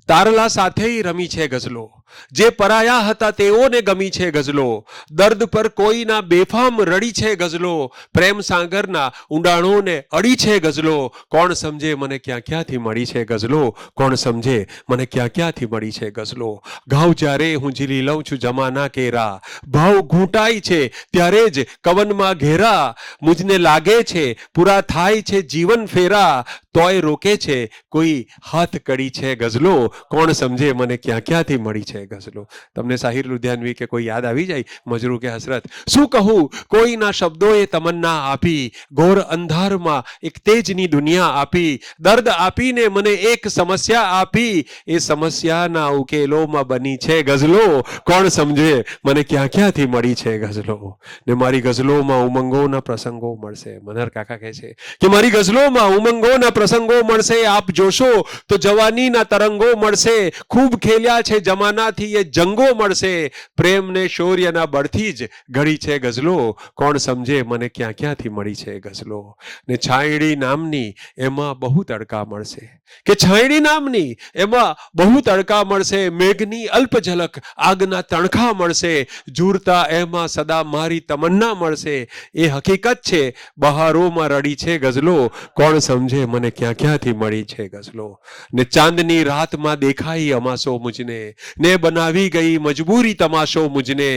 તારલા સાથે રમી છે ગઝલો, જે પરાયા હતા તેઓને ગમી છે ગઝલો, દર્દ પર કોઈના બેફામ રડી છે ગઝલો, પ્રેમ સાગરના ઊંડાણોને અડી છે ગઝલો, કોણ સમજે મને ક્યાં ક્યાંથી મળી છે ગઝલો, કોણ સમજે મને ક્યાં ક્યાંથી મળી છે ગઝલો, ઘાવ જ્યારે હું ઝીલી લઉં છું જમાના કેરા, ભાવ ઘૂંટાય છે ત્યારે જ કવનમાં ઘેરા, મુજને લાગે છે પૂરા થાય છે જીવન ફેરા, તોય રોકે છે કોઈ હાથ કડી છે ગઝલો, કોણ સમજે મને ક્યાં ક્યાંથી મળી છે ગઝલો. તમને સાહિર લુધિયાનવી કે કોઈ યાદ આવી જાય? મજરૂ કે હસરત. શું કહું કોઈના શબ્દોએ તમન્ના આપી, ઘોર અંધારમાં એક તેજની દુનિયા આપી, દર્દ આપીને મને એક સમસ્યા આપી, એ સમસ્યાના ઉકેલોમાં બની છે ગઝલો, કોણ સમજે મને ક્યાં ક્યાંથી મળી છે ગઝલો. ને મારી ગઝલોમાં ઉમંગોના પ્રસંગો મળશે. મનહર કાકા કહે છે કે મારી ગઝલોમાં ઉમંગોના પ્રસંગો મળશે, આપ જોશો તો જવાનીના તરંગો મળશે, ખૂબ ખેલ્યા છે જમાનાથી એ જંગો મળશે, પ્રેમને શૌર્યના બળથી જ ઘડી છે ગઝલો, કોણ સમજે મને ક્યાં ક્યાંથી મળી છે ગઝલો. ને છાયડી નામની એમાં બહુ તડકા મળશે, કે છાયડી નામની એમાં બહુ તડકા મળશે, મેઘની અલ્પ ઝલક આગના તણખા મળશે, ઝૂરતા એમાં સદા મારી તમન્ના મળશે, એ હકીકત છે બહારોમાં રડી છે ગઝલો, કોણ સમજે મને ક્યાં ક્યાંથી મળી છે ગઝલો. ને ચાંદની રાતમાં દેખાઈ અમાસો મુજને, ને બનાવી ગઈ મજબૂરી તમાશો મુજને,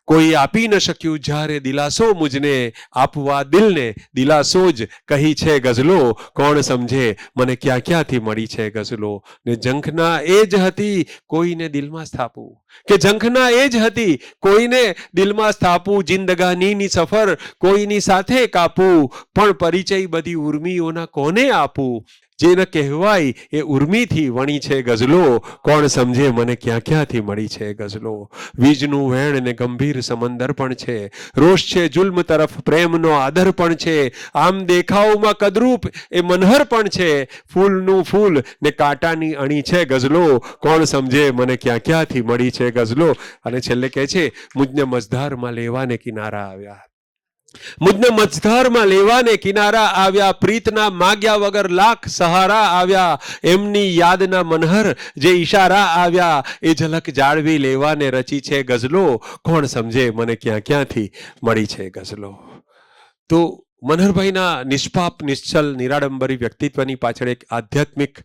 કોઈ આપી ન શક્યું જ્યારે દિલાસો મુજને, આપવા દિલને દિલાસો જ કહી છે ગઝલો, કોણ સમજે મને ક્યાં ક્યાંથી મળી છે ગઝલો. ને ઝંખના એ જ હતી કોઈને દિલમાં સ્થાપવું, કે ઝંખના એ જ હતી કોઈને દિલમાં સ્થાપવું, જિંદગાનીની સફર કોઈની સાથે કાપવું, પણ પરિચય બધી ઉર્મિઓના કોને આપવું, જે ન કહેવાય એ ઉર્મિથી વણી છે ગઝલો, કોણ સમજે મને ક્યાં ક્યાંથી મળી છે ગઝલો. વીજનું વેણ ને ગંભીર સમંદર પણ છે, રોષ છે જુલ્મ તરફ પ્રેમનો આદર પણ છે, આમ દેખાવમાં કદરૂપ એ મનહર પણ છે, ફૂલનું ફૂલ ને કાંટાની અણી છે ગઝલો, કોણ સમજે મને ક્યાં ક્યાંથી મળી છે ગઝલો. અને છેલ્લે કહે છે મુજને મઝધારમાં લેવાને કિનારા આવ્યા, મુજને મझधाરમાં લેવાને કિનારા આવ્યા, પ્રીતના માગ્યા વગર લાખ સહારા આવ્યા, એમની યાદના મનહર જે ઈશારા આવ્યા, એ ઝલક જાળવી લેવાને રચી છે ગઝલો, કોણ સમજે મને ક્યાં ક્યાંથી મળી છે ગઝલો. તો મનહરભાઈના નિષ્પાપ નિશ્ચલ નિરાડંબરી વ્યક્તિત્વની પાછળ એક આધ્યાત્મિક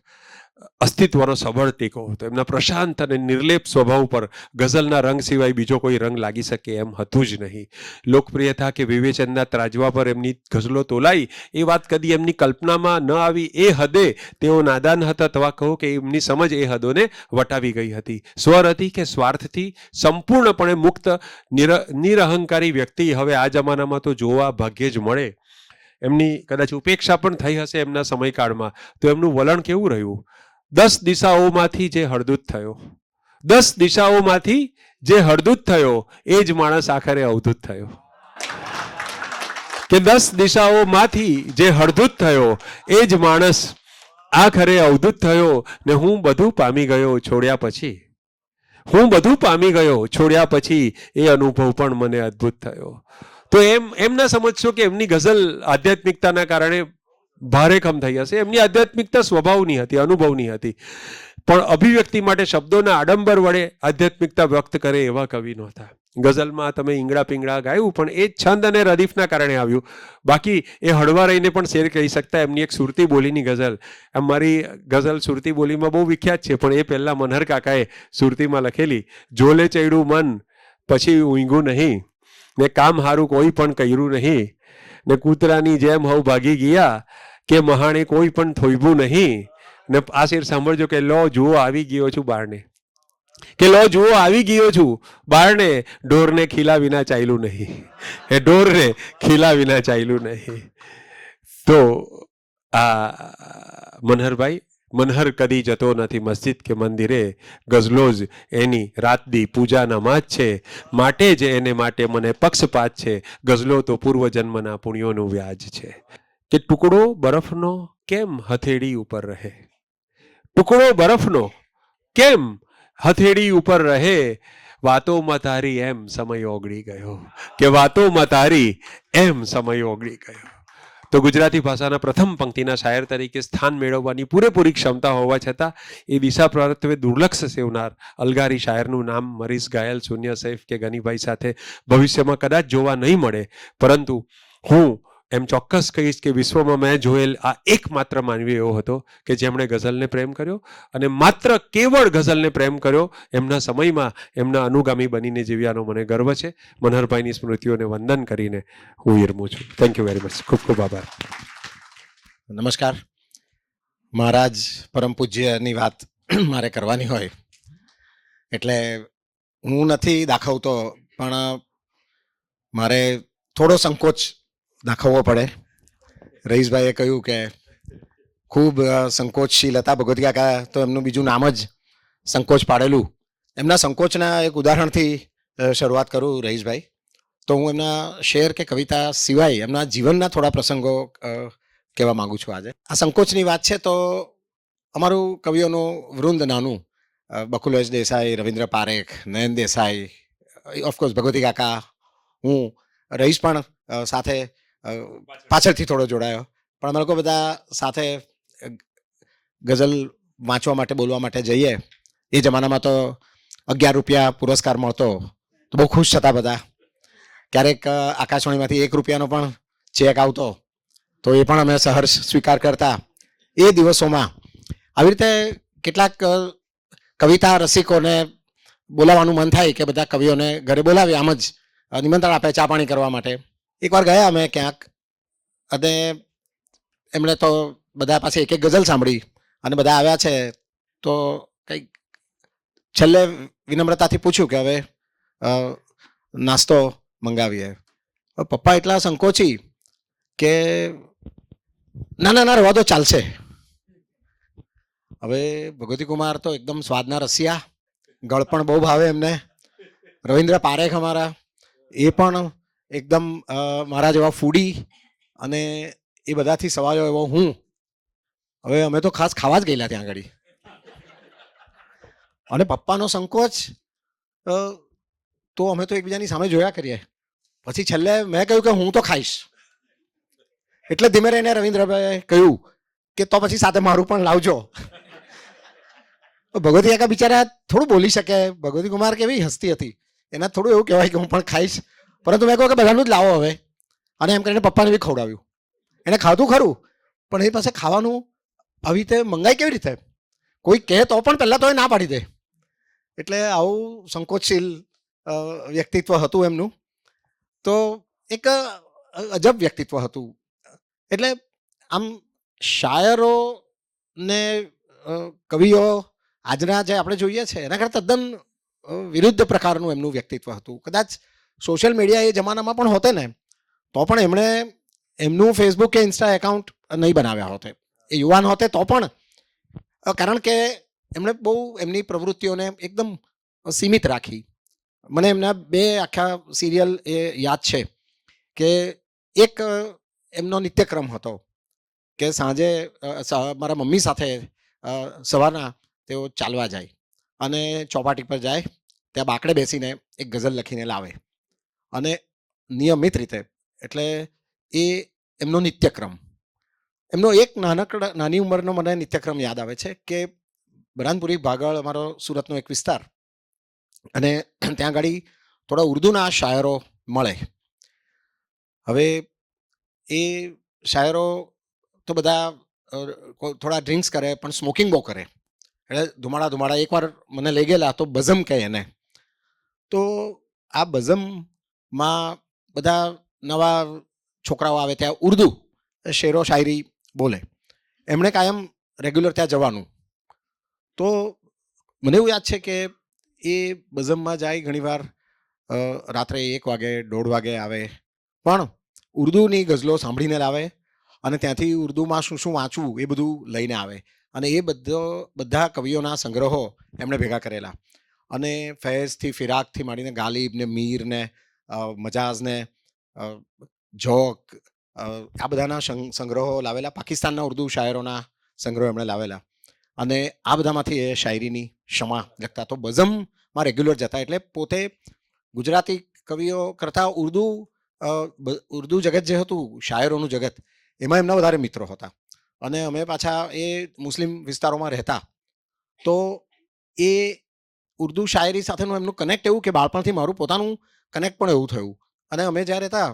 અસ્તિત્વનો સબળ ટેકો હતો. એમના પ્રશાંત અને નિર્લેપ સ્વભાવ પર ગઝલના રંગ સિવાય બીજો કોઈ રંગ લાગી શકે એમ હતું જ નહીં. લોકપ્રિયતા કે વિવેચનના ત્રાજવા પર એમની ગઝલો તોલાઈ એ વાત કદી એમની કલ્પનામાં ન આવી, એ હદે તેઓ નાદાન હતા, અથવા કહો કે એમની સમજ એ હદોને વટાવી ગઈ હતી. સ્વર હતી કે સ્વાર્થથી સંપૂર્ણપણે મુક્ત નિરહંકારી વ્યક્તિ હવે આ જમાનામાં તો જોવા ભાગ્યે જ મળે. એમની કદાચ ઉપેક્ષા પણ થઈ હશે એમના સમયકાળમાં, તો એમનું વલણ કેવું રહ્યું? 10 દિશાઓમાંથી જે હળદૂત થયો, 10 દિશાઓમાંથી જે હળદૂત થયો એ જ માણસ આખરે અવધૂત થયો. કે 10 દિશાઓમાંથી જે હળદૂત થયો એ જ માણસ આખરે અવધૂત થયો. ને હું બધું પામી ગયો છોડ્યા પછી, હું બધું પામી ગયો છોડ્યા પછી, એ અનુભવ પણ મને અદ્ભુત થયો. તો એમ ના સમજશો કે એમની ગઝલ આધ્યાત્મિકતાના કારણે ભારેખમ થઈ હશે. એમની આધ્યાત્મિકતા સ્વભાવની હતી, અનુભવની હતી, પણ અભિવ્યક્તિ માટે શબ્દોના આડંબર વડે આધ્યાત્મિકતા વ્યક્ત કરે એવા કવિ નહોતા. ગઝલમાં તમે ઈંગડા પિંગડા ગાયું, પણ એ છંદ અને રદીફના કારણે આવ્યું. બાકી એ હળવા રહીને પણ શેર કહી શકતા. એમની એક સુરતી બોલીની ગઝલ, આમ મારી ગઝલ સુરતી બોલીમાં બહુ વિખ્યાત છે, પણ એ પહેલા મનહર કાકાએ સુરતીમાં લખેલી, જોલે ચડ્યું મન પછી ઊંઘ્યું નહીં, ને કામ હારું કોઈ પણ કર્યું નહીં, ને કૂતરાની જેમ હવ ભાગી ગયા, કે મહાણે કોઈ પણ થોઈબું નહીં. ને આ શેર સાંભળજો કે લો જુઓ આવી ગયો છું બારણે, કે લો જુઓ આવી ગયો છું બારણે, ઢોરને ખીલા વિના ચાલ્યું નહીં, એ ઢોરને ખીલા વિના ચાલ્યું નહીં. તો આ મનહરભાઈ, મનહર કદી જતો નથી મસ્જિદ કે મંદિરે, ગઝલો જ એની રાતદી પૂજા નમાજ છે, માટે જ એને માટે મને પક્ષપાત છે, ગઝલો તો પૂર્વજન્મના પુણ્યોનું વ્યાજ છે. કે ટુકડો બરફનો કેમ હથેળી ઉપર રહે, ટુકડો બરફનો કેમ હથેળી ઉપર રહે, વાતોમાં તારી એમ સમય ઓગળી ગયો, કે વાતોમાં તારી એમ સમય ઓગળી ગયો. તો ગુજરાતી ભાષાના પ્રથમ પંક્તિના શાયર તરીકે સ્થાન મેળવવાની પૂરેપૂરી ક્ષમતા હોવા છતાં એ દિશા પ્રત્યે દુર્લક્ષ સેવનાર અલગારી શાયરનું નામ મરીઝ ગાયલ, શૂન્ય સૈફ કે ગનીભાઈ સાથે ભવિષ્યમાં કદાચ જોવા નહીં મળે. પરંતુ હું એમ ચોક્કસ કહીશ કે વિશ્વમાં મેં જોયેલ આ એકમાત્ર માનવી એવો હતો કે જેમણે ગઝલને પ્રેમ કર્યો અને માત્ર કેવળ ગઝલને પ્રેમ કર્યો. એમના સમયમાં એમના અનુગામી બનીને જીવ્યાનો મને ગર્વ છે. મનહરભાઈની સ્મૃતિઓને વંદન કરીને હું વિરમું છું. Thank you very much. ખૂબ ખૂબ આભાર. નમસ્કાર. મહારાજ પરમ પૂજ્યની વાત મારે કરવાની હોય એટલે હું નથી દાખવતો, પણ મારે થોડો સંકોચ દાખવવો પડે. રઈસભાઈએ કહ્યું કે ખૂબ સંકોચશીલ હતા ભગવતી કાકા, તો એમનું બીજું નામ જ સંકોચ પાડેલું. એમના સંકોચના એક ઉદાહરણથી શરૂઆત કરું રઈસભાઈ. તો હું એમના શેર કે કવિતા સિવાય એમના જીવનના થોડા પ્રસંગો કહેવા માંગુ છું આજે. આ સંકોચની વાત છે તો અમારું કવિઓનું વૃંદ નાનું, બકુલ એસ દેસાઈ, રવિન્દ્ર પારેખ, નયન દેસાઈ, ઓફકોર્સ ભગવતી કાકા, હું, રઈસ પણ સાથે પાછળથી થોડો જોડાયો, પણ અમે લોકો બધા સાથે ગઝલ વાંચવા માટે બોલવા માટે જઈએ. એ જમાનામાં તો 11 રૂપિયા પુરસ્કાર મળતો તો બહુ ખુશ થતા બધા. ક્યારેક આકાશવાણીમાંથી 1 રૂપિયાનો પણ ચેક આવતો તો એ પણ અમે સહર્ષ સ્વીકાર કરતા. એ દિવસોમાં આવી રીતે કેટલાક કવિતા રસિકોને બોલાવવાનું મન થાય કે બધા કવિઓને ઘરે બોલાવી, આમ જ નિમંત્રણ આપે ચા પાણી કરવા માટે. એકવાર ગયા અમે ક્યાંક અને એમણે તો બધા પાસે એક એક ગઝલ સાંભળી અને બધા આવ્યા છે તો કંઈક છેલ્લે વિનમ્રતાથી પૂછ્યું કે હવે નાસ્તો મંગાવીએ. પપ્પા એટલા સંકોચી કે ના ના ના, રહેવા દો, ચાલશે. હવે ભગવતી કુમાર તો એકદમ સ્વાદના રસિયા, ગળ પણ બહુ ભાવે એમને. રવિન્દ્ર પારેખ અમારા, એ પણ એકદમ મારા જેવા ફૂડી, અને એ બધાથી સવાયો એવો હું. હવે અમે તો ખાસ ખાવા જ ગયેલા ત્યાં આગળ. અને પપ્પાનો સંકોચ તો અમે તો એકબીજાની સામે જોયા કરીએ. પછી છેલ્લે મેં કહ્યું કે હું તો ખાઈશ. એટલે ધીમે રહીને રવિન્દ્રભાઈએ કહ્યું કે તો પછી સાથે મારું પણ લાવજો. ભગવતી કાકા બિચારા થોડું બોલી શકે. ભગવતી કુમાર કેવી હસતી હતી, એના થોડું એવું કહેવાય કે હું પણ ખાઈશ, પરંતુ મેં કહ્યું કે બધાનું જ લાવો હવે. અને એમ કરીને પપ્પાને બી ખવડાવ્યું. એને ખાધું ખરું, પણ એ પાસે ખાવાનું આવી રીતે મંગાય કેવી રીતે? કોઈ કહે તો પણ પહેલાં તો એ ના પાડી દે. એટલે આવું સંકોચશીલ વ્યક્તિત્વ હતું એમનું. તો એક અજબ વ્યક્તિત્વ હતું. એટલે આમ શાયરો ને કવિઓ આજના જે આપણે જોઈએ છે એના કરતાં તદ્દન વિરુદ્ધ પ્રકારનું એમનું વ્યક્તિત્વ હતું. કદાચ સોશિયલ મીડિયા એ જમાનામાં પણ હોતે ને તો પણ એમણે એમનું ફેસબુક કે ઇન્સ્ટા એકાઉન્ટ નહીં બનાવ્યા હોતે. એ યુવાન હોતે તો પણ, કારણ કે એમણે બહુ એમની પ્રવૃત્તિઓને એકદમ સીમિત રાખી. મને એમના 2 આખા સિરિયલ એ યાદ છે કે એક એમનો નિત્યક્રમ હતો કે સાંજે મારા મમ્મી સાથે સવારના તેઓ ચાલવા જાય અને ચોપાટી પર જાય, ત્યાં બાકડે બેસીને એક ગઝલ લખીને લાવે અને નિયમિત રીતે. એટલે એ એમનો નિત્યક્રમ. એમનો એક નાની ઉંમરનો મને નિત્યક્રમ યાદ આવે છે કે બરાનપુરી ભાગળ અમારો સુરતનો એક વિસ્તાર, અને ત્યાં આગળ થોડા ઉર્દુના શાયરો મળે. હવે એ શાયરો તો બધા થોડા ડ્રિંક્સ કરે પણ સ્મોકિંગ બહુ કરે, એટલે ધુમાડા. એકવાર મને લઈ ગયેલા તો બઝમ કહે એને. તો આ બઝમમાં બધા નવા છોકરાઓ આવે, ત્યાં ઉર્દુ શેરો શાયરી બોલે. એમણે કાયમ રેગ્યુલર ત્યાં જવાનું. તો મને એવું યાદ છે કે એ બઝમમાં જાય ઘણીવાર રાત્રે 1 વાગે 1:30 વાગે આવે, પણ ઉર્દુની ગઝલો સાંભળીને લાવે અને ત્યાંથી ઉર્દુમાં શું શું વાંચવું એ બધું લઈને આવે. અને એ બધા કવિઓના સંગ્રહો એમણે ભેગા કરેલા. અને ફૈઝથી ફિરાકથી માંડીને ગાલિબ ને મીર ને મજાઝ ને જોક, આ બધાના સંગ્રહો લાવેલા. પાકિસ્તાનના ઉર્દુ શાયરોના સંગ્રહો એમણે લાવેલા. અને આ બધામાંથી એ શાયરીની ક્ષમા લખતા. તો બઝમમાં રેગ્યુલર જતા. એટલે પોતે ગુજરાતી કવિઓ કરતાં ઉર્દુ જગત જે હતું, શાયરોનું જગત, એમાં એમના વધારે મિત્રો હતા. અને અમે પાછા એ મુસ્લિમ વિસ્તારોમાં રહેતા, તો એ ઉર્દુ શાયરી સાથેનું એમનું કનેક્ટ એવું કે બાળપણથી મારું પોતાનું કનેક્ટ પણ એવું થયું. અને અમે જ્યારે હતા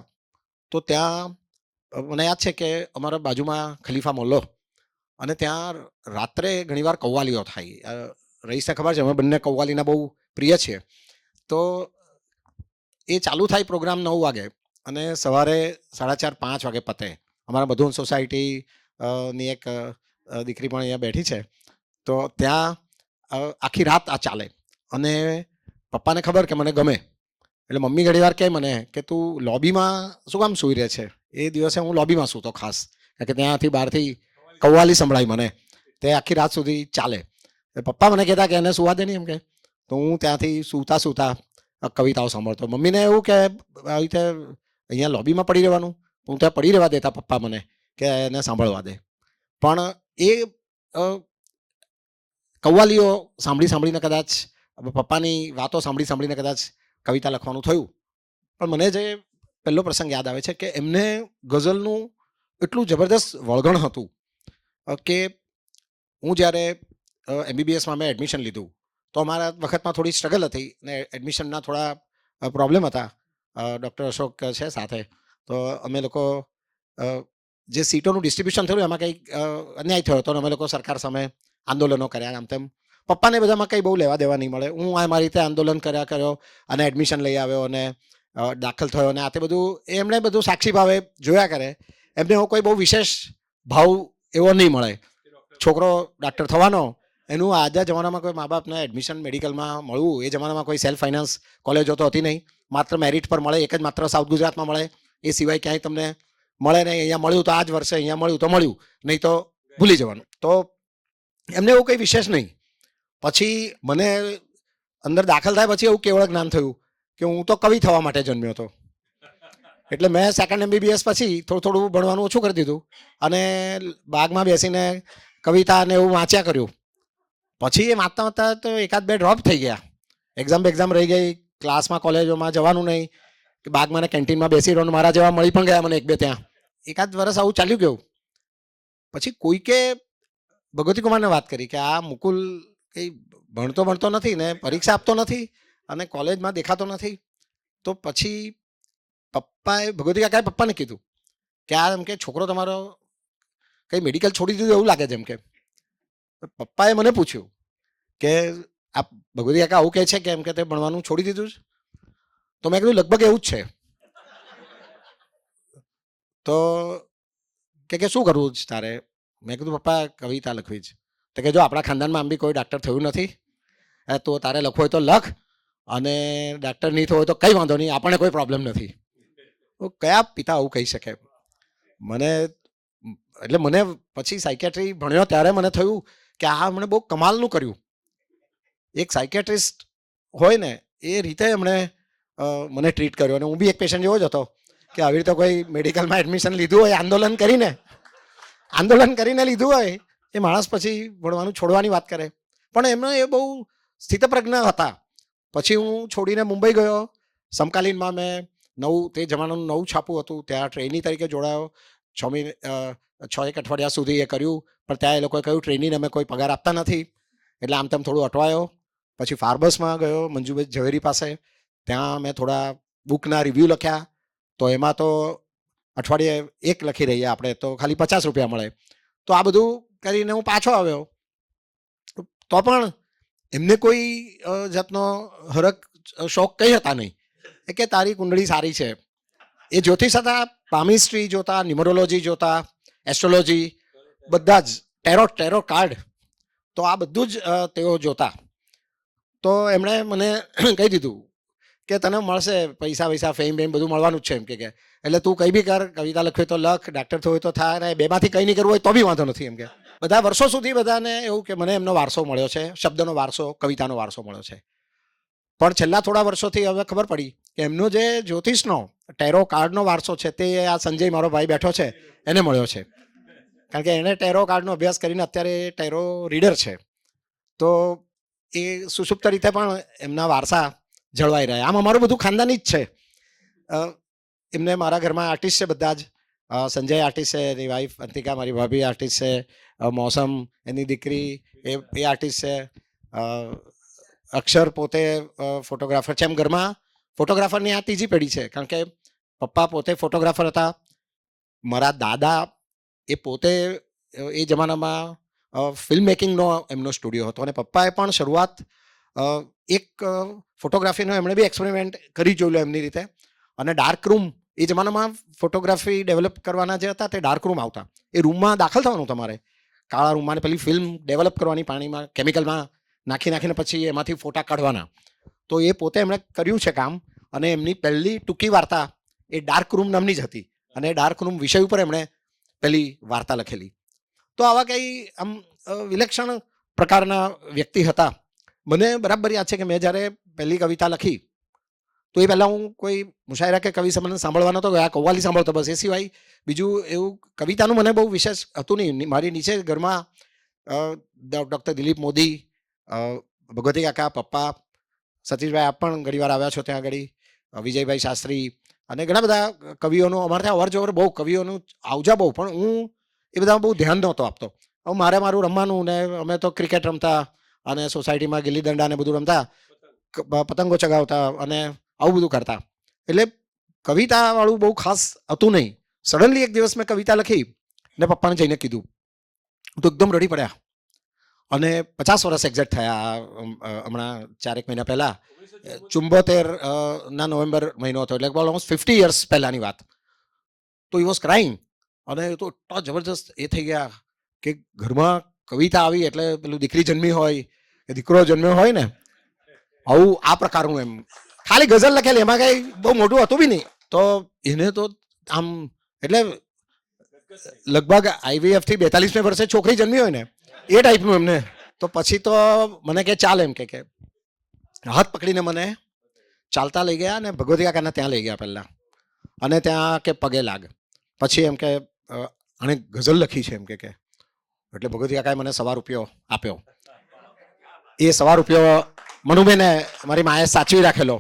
તો ત્યાં મને યાદ છે કે અમારા બાજુમાં ખલીફા મોહલ્લો અને ત્યાં રાત્રે ઘણીવાર કવ્વાલીઓ થાય. રઈસને ખબર છે અમે બંને કવ્વાલીના બહુ પ્રિય છીએ. તો એ ચાલુ થાય પ્રોગ્રામ 9 વાગે અને સવારે 4:30-5 વાગે પતે. અમારા મધુવન સોસાયટી ની એક દીકરી પણ અહીંયા બેઠી છે. તો ત્યાં આખી રાત આ ચાલે અને પપ્પાને ખબર કે મને ગમે એટલે મમ્મી ઘણીવાર કહે મને કે તું લોબીમાં શું કામ સૂઈ રહે છે. એ દિવસે હું લોબીમાં સૂતો ખાસ, કારણ કે ત્યાંથી બહારથી કવ્વાલી સંભળાય મને, તે આખી રાત સુધી ચાલે. પપ્પા મને કહેતા કે એને સુવા દે નહીં એમ કે, તો હું ત્યાંથી સૂતા સૂતા કવિતાઓ સાંભળતો. મમ્મીને એવું કે આવી રીતે અહીંયા લોબીમાં પડી રહેવાનું, હું ત્યાં પડી રહેવા દેતા પપ્પા મને કે એને સાંભળવા દે. પણ એ કવ્વાલીઓ સાંભળીને કદાચ પપ્પાની વાતો સાંભળીને કદાચ કવિતા લખવાનું થયું. પણ મને જે પહેલો પ્રસંગ યાદ આવે છે કે એમને ગઝલનું એટલું જબરદસ્ત વળગણ હતું કે હું જ્યારે MBBSમાં મેં એડમિશન લીધું તો અમારા વખતમાં થોડી સ્ટ્રગલ હતી ને એડમિશનના થોડા પ્રોબ્લેમ હતા. ડૉક્ટર અશોક છે સાથે, તો અમે લોકો જે સીટોનું ડિસ્ટ્રીબ્યુશન થયું એમાં કંઈક અન્યાય થયો હતો અને અમે લોકો સરકાર સામે આંદોલનો કર્યા. આમ તેમ પપ્પાને બધામાં કંઈ બહુ લેવા દેવા નહીં મળે. હું આ મારી રીતે આંદોલન કર્યો અને એડમિશન લઈ આવ્યો અને દાખલ થયો અને આ તે બધું એમણે બધું સાક્ષી ભાવે જોયા કરે. એમને એવો કોઈ બહુ વિશેષ ભાવ એવો નહીં મળે. છોકરો ડાક્ટર થવાનો એનું આજના જમાનામાં કોઈ મા બાપને એડમિશન મેડિકલમાં મળવું, એ જમાનામાં કોઈ સેલ્ફ ફાઇનાન્સ કોલેજો તો હતી નહીં, માત્ર મેરિટ પર મળે, એક જ માત્ર સાઉથ ગુજરાતમાં મળે, એ સિવાય ક્યાંય તમને મળે નહીં. અહીંયા મળ્યું તો આ જ વર્ષે, અહીંયા મળ્યું તો મળ્યું, નહીં તો ભૂલી જવાનું. તો એમને એવું કંઈ વિશેષ નહીં. પછી મને અંદર દાખલ થાય પછી એવું કેવળ જ્ઞાન થયું કે હું તો કવિ થવા માટે જન્મ્યો હતો. એટલે મેં સેકન્ડ MBBS પછી થોડું ભણવાનું ઓછું કરી દીધું અને બાગમાં બેસીને કવિતા ને એવું વાંચ્યા કર્યું. પછી એ વાંચતા તો 1-2 ડ્રોપ થઈ ગયા. એક્ઝામ રહી ગઈ, ક્લાસમાં કોલેજોમાં જવાનું નહીં, બાગમાં ને કેન્ટીનમાં બેસી રહ્યો. મારા જેવા મળી પણ ગયા મને 1-2 ત્યાં. 1 વર્ષ આવું ચાલ્યું ગયું. પછી કોઈકે ભગવતી કુમારને વાત કરી કે આ મુકુલ કંઈ ભણતો નથી ને પરીક્ષા આપતો નથી અને કોલેજમાં દેખાતો નથી. તો પછી ભગવતી કાકાએ પપ્પાને કીધું કે આ એમ કે છોકરો તમારો કંઈ મેડિકલ છોડી દીધું એવું લાગે છે એમ કે. પપ્પાએ મને પૂછ્યું કે આ ભગવતી કાકા આવું કહે છે કે એમ કે તે ભણવાનું છોડી દીધું છે. તો મેં કીધું લગભગ એવું જ છે. તો કે શું કરવું છે તારે? મેં કીધું પપ્પા કવિતા લખવી છે. તો કે જો આપણા ખાનદાનમાં આમ બી કોઈ ડાક્ટર થયું નથી, તો તારે લખવું હોય તો લખ અને ડાક્ટર નહીં થવું હોય તો કંઈ વાંધો નહીં, આપણને કોઈ પ્રોબ્લેમ નથી. તો કયા પિતા આવું કહી શકે? મને પછી સાયકેટ્રી ભણ્યો ત્યારે મને થયું કે આ મને બહુ કમાલનું કર્યું. એક સાયકેટ્રિસ્ટ હોય ને એ રીતે એમણે મને ટ્રીટ કર્યો. અને હું બી એક પેશન્ટ જેવો જ હતો કે આવી રીતે કોઈ મેડિકલમાં એડમિશન લીધું હોય આંદોલન કરીને લીધું હોય, એ માણસ પછી ભણવાનું છોડવાની વાત કરે. પણ એમને એ બહુ સ્થિતપ્રજ્ઞ હતા. પછી હું છોડીને મુંબઈ ગયો. સમકાલીનમાં મેં તે જમાનાનું નવું છાપું હતું, ત્યાં ટ્રેની તરીકે જોડાયો. 6 અઠવાડિયા સુધી એ કર્યું, પણ ત્યાં એ લોકોએ કહ્યું ટ્રેનીને અમે કોઈ પગાર આપતા નથી, એટલે આમ તેમ થોડું અટવાયો. પછી ફાર્બસમાં ગયો મંજુભાઈ ઝવેરી પાસે, ત્યાં મેં થોડા બુકના રિવ્યૂ લખ્યા. તો એમાં તો અઠવાડિયે 1 લખી રહીએ આપણે તો ખાલી 50 રૂપિયા મળે. તો આ બધું કરીને હું પાછો આવ્યો. તો પણ એમને કોઈ જાતનો હરક શોખ કંઈ હતા નહીં. એ કે તારી કુંડળી સારી છે. એ જ્યોતિષ હતા, પામિસ્ટ્રી જોતા, ન્યુમરોલોજી જોતા, એસ્ટ્રોલોજી, બધા જ ટેરો કાર્ડ, તો આ બધું જ તેઓ જોતા. તો એમણે મને કહી દીધું કે તને મળશે પૈસા ફેમ બધું મળવાનું જ છે એમ કે. એટલે તું કંઈ બી કર, કવિતા લખવી તો લખ, ડાક્ટર થવું હોય તો થાય, અને 2માંથી કંઈ નહીં કરવું હોય તો બી વાંધો નથી એમ કે. બધા વર્ષો સુધી બધાને એવું કે મને એમનો વારસો મળ્યો છે, શબ્દનો વારસો, કવિતાનો વારસો મળ્યો છે. પણ છેલ્લા થોડા વર્ષોથી હવે ખબર પડી કે એમનો જે જ્યોતિષનો ટેરો કાર્ડનો વારસો છે તે આ સંજય મારો ભાઈ બેઠો છે એને મળ્યો છે. કારણ કે એણે ટેરો કાર્ડનો અભ્યાસ કરીને અત્યારે ટેરો રીડર છે. તો એ સુષુપ્ત રીતે પણ એમના વારસા જળવાઈ રહ્યા. આમ અમારું બધું ખાનદાની જ છે. એમને મારા ઘરમાં આર્ટિસ્ટ છે બધા જ. સંજય આર્ટિસ્ટ છે, એની વાઈફ અંતિકા મારી ભાભી આર્ટિસ્ટ છે, મોસમ એની દીકરી એ આર્ટિસ્ટ છે, અક્ષર પોતે ફોટોગ્રાફર છે. એમ ઘરમાં ફોટોગ્રાફરની આ ત્રીજી પેઢી છે. કારણ કે પપ્પા પોતે ફોટોગ્રાફર હતા, મારા દાદા એ પોતે એ જમાનામાં ફિલ્મ મેકિંગનો એમનો સ્ટુડિયો હતો અને પપ્પાએ પણ શરૂઆત એક ફોટોગ્રાફીનો એમણે બી એક્સપેરિમેન્ટ કરી જોયેલો એમની રીતે. અને ડાર્ક રૂમ એ જમાનામાં ફોટોગ્રાફી ડેવલપ કરવાના જે હતા તે ડાર્ક રૂમ આવતા. એ રૂમમાં દાખલ થવાનું તમારે, કાળા રૂમમાં, ને પેલી ફિલ્મ ડેવલપ કરવાની પાણીમાં કેમિકલમાં નાખીને પછી એમાંથી ફોટા કાઢવાના. તો એ પોતે એમણે કર્યું છે કામ. અને એમની પહેલી ટૂંકી વાર્તા એ ડાર્ક રૂમ નામની જ હતી અને ડાર્ક રૂમ વિષય ઉપર એમણે પહેલી વાર્તા લખેલી. તો આવા કંઈ આમ વિલક્ષણ પ્રકારના વ્યક્તિ હતા. મને બરાબર યાદ છે કે મેં જ્યારે પહેલી કવિતા લખી તો એ પહેલાં હું કોઈ મુશાયરા કે કવિ સંબંધ સાંભળવા નહોતો ગયા, કવ્વાલી સાંભળતો બસ. એ સિવાય બીજું એવું કવિતાનું મને બહુ વિશેષ હતું નહીં. મારી નીચે ઘરમાં ડૉક્ટર દિલીપ મોદી, ભગવતી કાકા, પપ્પા, સતીશભાઈ આપ પણ ઘણીવાર આવ્યા છો ત્યાં આગળ, વિજયભાઈ શાસ્ત્રી અને ઘણા બધા કવિઓનું અમારે ત્યાં અવરજવર બહુ, કવિઓનું આવજા બહુ. પણ હું એ બધામાં બહુ ધ્યાન નહોતો આપતો. હવે મારે મારું રમવાનું, ને અમે તો ક્રિકેટ રમતા અને સોસાયટીમાં ગિલ્લી દંડા ને બધું રમતા, પતંગો ચગાવતા અને આવું બધું કરતા. એટલે કવિતાવાળું બહુ ખાસ હતું નહીં. સડનલી એક દિવસ મેં કવિતા લખી ને પપ્પાને જઈને કીધું તો એકદમ રડી પડ્યા. અને 50 વર્ષ એક્ઝેક્ટ થયા હમણાં 4 મહિના પહેલાં, 74 ના નવેમ્બર મહિનો હતો, એટલે ઓલમોસ્ટ 50 યર્સ પહેલાંની વાત. તો હી વોઝ ક્રાઇંગ. અને તો એટલા જબરજસ્ત એ થઈ ગયા કે ઘરમાં કવિતા આવી એટલે પેલું દીકરી જન્મી હોય કે દીકરો જન્મ્યો હોય ને, આવું આ પ્રકારનું એમ ખાલી ગઝલ લખેલી, એમાં કંઈ બહુ મોટું હતું બી નહીં. તો એને તો આમ એટલે લગભગ IVF થી 42મે વર્ષે છોકરી જન્મી હોય ને એ ટાઈપનું એમને. તો પછી તો મને કે ચાલ એમ કે હાથ પકડીને મને ચાલતા લઈ ગયા અને ભગવતી કાકાને ત્યાં લઈ ગયા પહેલાં. અને ત્યાં કે પગે લાગ. પછી એમ કે આણે ગઝલ લખી છે એમ કે એટલે ભગવતી કાકાએ મને ₹1 આપ્યો. એ ₹1 મનુબેને મારી માએ સાચવી રાખેલો.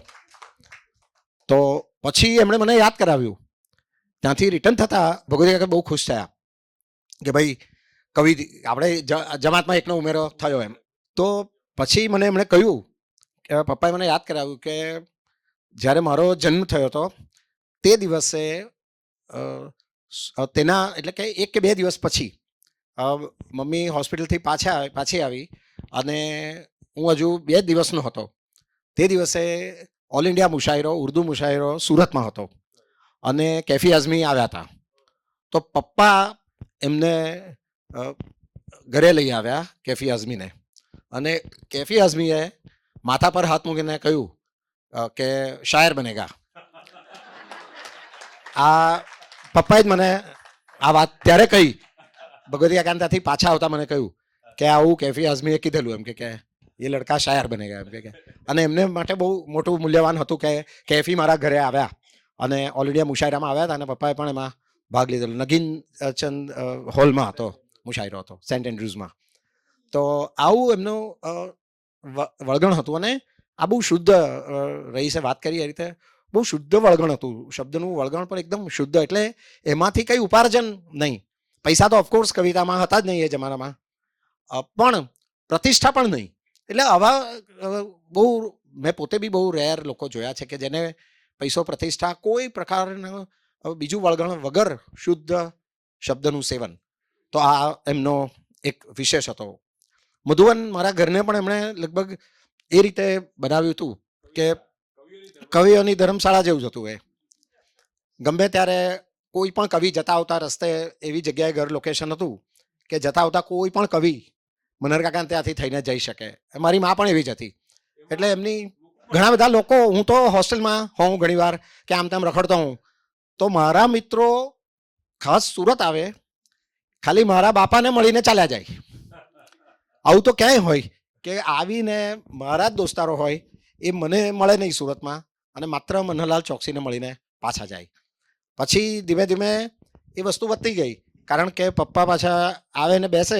તો પછી એમણે મને યાદ કરાવ્યું. ત્યાંથી રિટર્ન થતા ભગવતી કાકા બહુ ખુશ થયા કે ભાઈ કવિ આપણે જમાતમાં એકનો ઉમેરો થયો એમ. તો પછી મને એમણે કહ્યું કે પપ્પાએ મને યાદ કરાવ્યું કે જ્યારે મારો જન્મ થયો હતો તે દિવસે તેના એટલે કે 1 કે 2 દિવસ પછી મમ્મી હોસ્પિટલથી પાછી આવી અને હું હજુ 2 દિવસનો હતો. તે દિવસે ઓલ ઇન્ડિયા મુશાયરો, ઉર્દુ મુશાયરો સુરતમાં હતો અને કેફી આઝમી આવ્યા હતા. તો પપ્પા એમને ઘરે લઈ આવ્યા કેફી આઝમીને. અને કેફી આઝમીએ માથા પર હાથ મૂકીને કહ્યું કે શાયર બનેગા. આ પપ્પાએ જ મને આ વાત ત્યારે કહી. ભગવતી કાકાંતાથી પાછા આવતા મને કહ્યું કે આવું કેફી આઝમીએ કીધેલું એમ કે એ લડકા શાયર બનેગા એમ કે. અને એમને માટે બહુ મોટું મૂલ્યવાન હતું કે કેફી મારા ઘરે આવ્યા અને ઓલ ઇન્ડિયા મુશાયરામાં આવ્યા હતા અને પપ્પાએ પણ એમાં ભાગ લીધેલો. નગીન ચંદ હોલમાં હતો મુશાયરો હતો, સેન્ટ એન્ડ્રુઝમાં. તો આવું એમનું વળગણ હતું. અને આ બહુ શુદ્ધ રહીશે વાત કરી એ રીતે, બહુ શુદ્ધ વળગણ હતું. શબ્દનું વળગણ પણ એકદમ શુદ્ધ. એટલે એમાંથી કંઈ ઉપાર્જન નહીં. પૈસા તો ઓફકોર્સ કવિતામાં હતા જ નહીં એ જમાનામાં, પણ પ્રતિષ્ઠા પણ નહીં. એટલે આવા બહુ મેં પોતે બી બહુ રેર લોકો જોયા છે કે જેને પૈસો, પ્રતિષ્ઠા, કોઈ પ્રકારનું બીજું વળગણ વગર શુદ્ધ શબ્દનું સેવન. તો આ એમનો એક વિશેષ હતો. મધુવન મારા ઘરને પણ એમણે લગભગ એ રીતે બનાવ્યું હતું કે કવિઓની ધર્મશાળા જેવું જ હતું. એ ગમે ત્યારે કોઈ પણ કવિ જતા આવતા રસ્તે એવી જગ્યાએ ઘર લોકેશન હતું કે જતા આવતા કોઈ પણ કવિ મનહર કાકા ત્યાંથી થઈને જઈ શકે. મારી મા પણ એવી જ હતી. એટલે એમની ઘણા બધા લોકો, હું તો હોસ્ટેલમાં હોઉં ઘણીવાર કે આમ તેમ રખડતો હું, તો મારા મિત્રો ખાસ સુરત આવે, ખાલી મારા બાપાને મળીને ચાલ્યા જાય. આવું તો ક્યાંય હોય કે આવીને મારા જ દોસ્તારો હોય એ મને મળે નહીં સુરતમાં અને માત્ર મનહરલાલ ચોકસીને મળીને પાછા જાય. પછી ધીમે ધીમે એ વસ્તુ વધતી ગઈ, કારણ કે પપ્પા પાછા આવે ને બેસે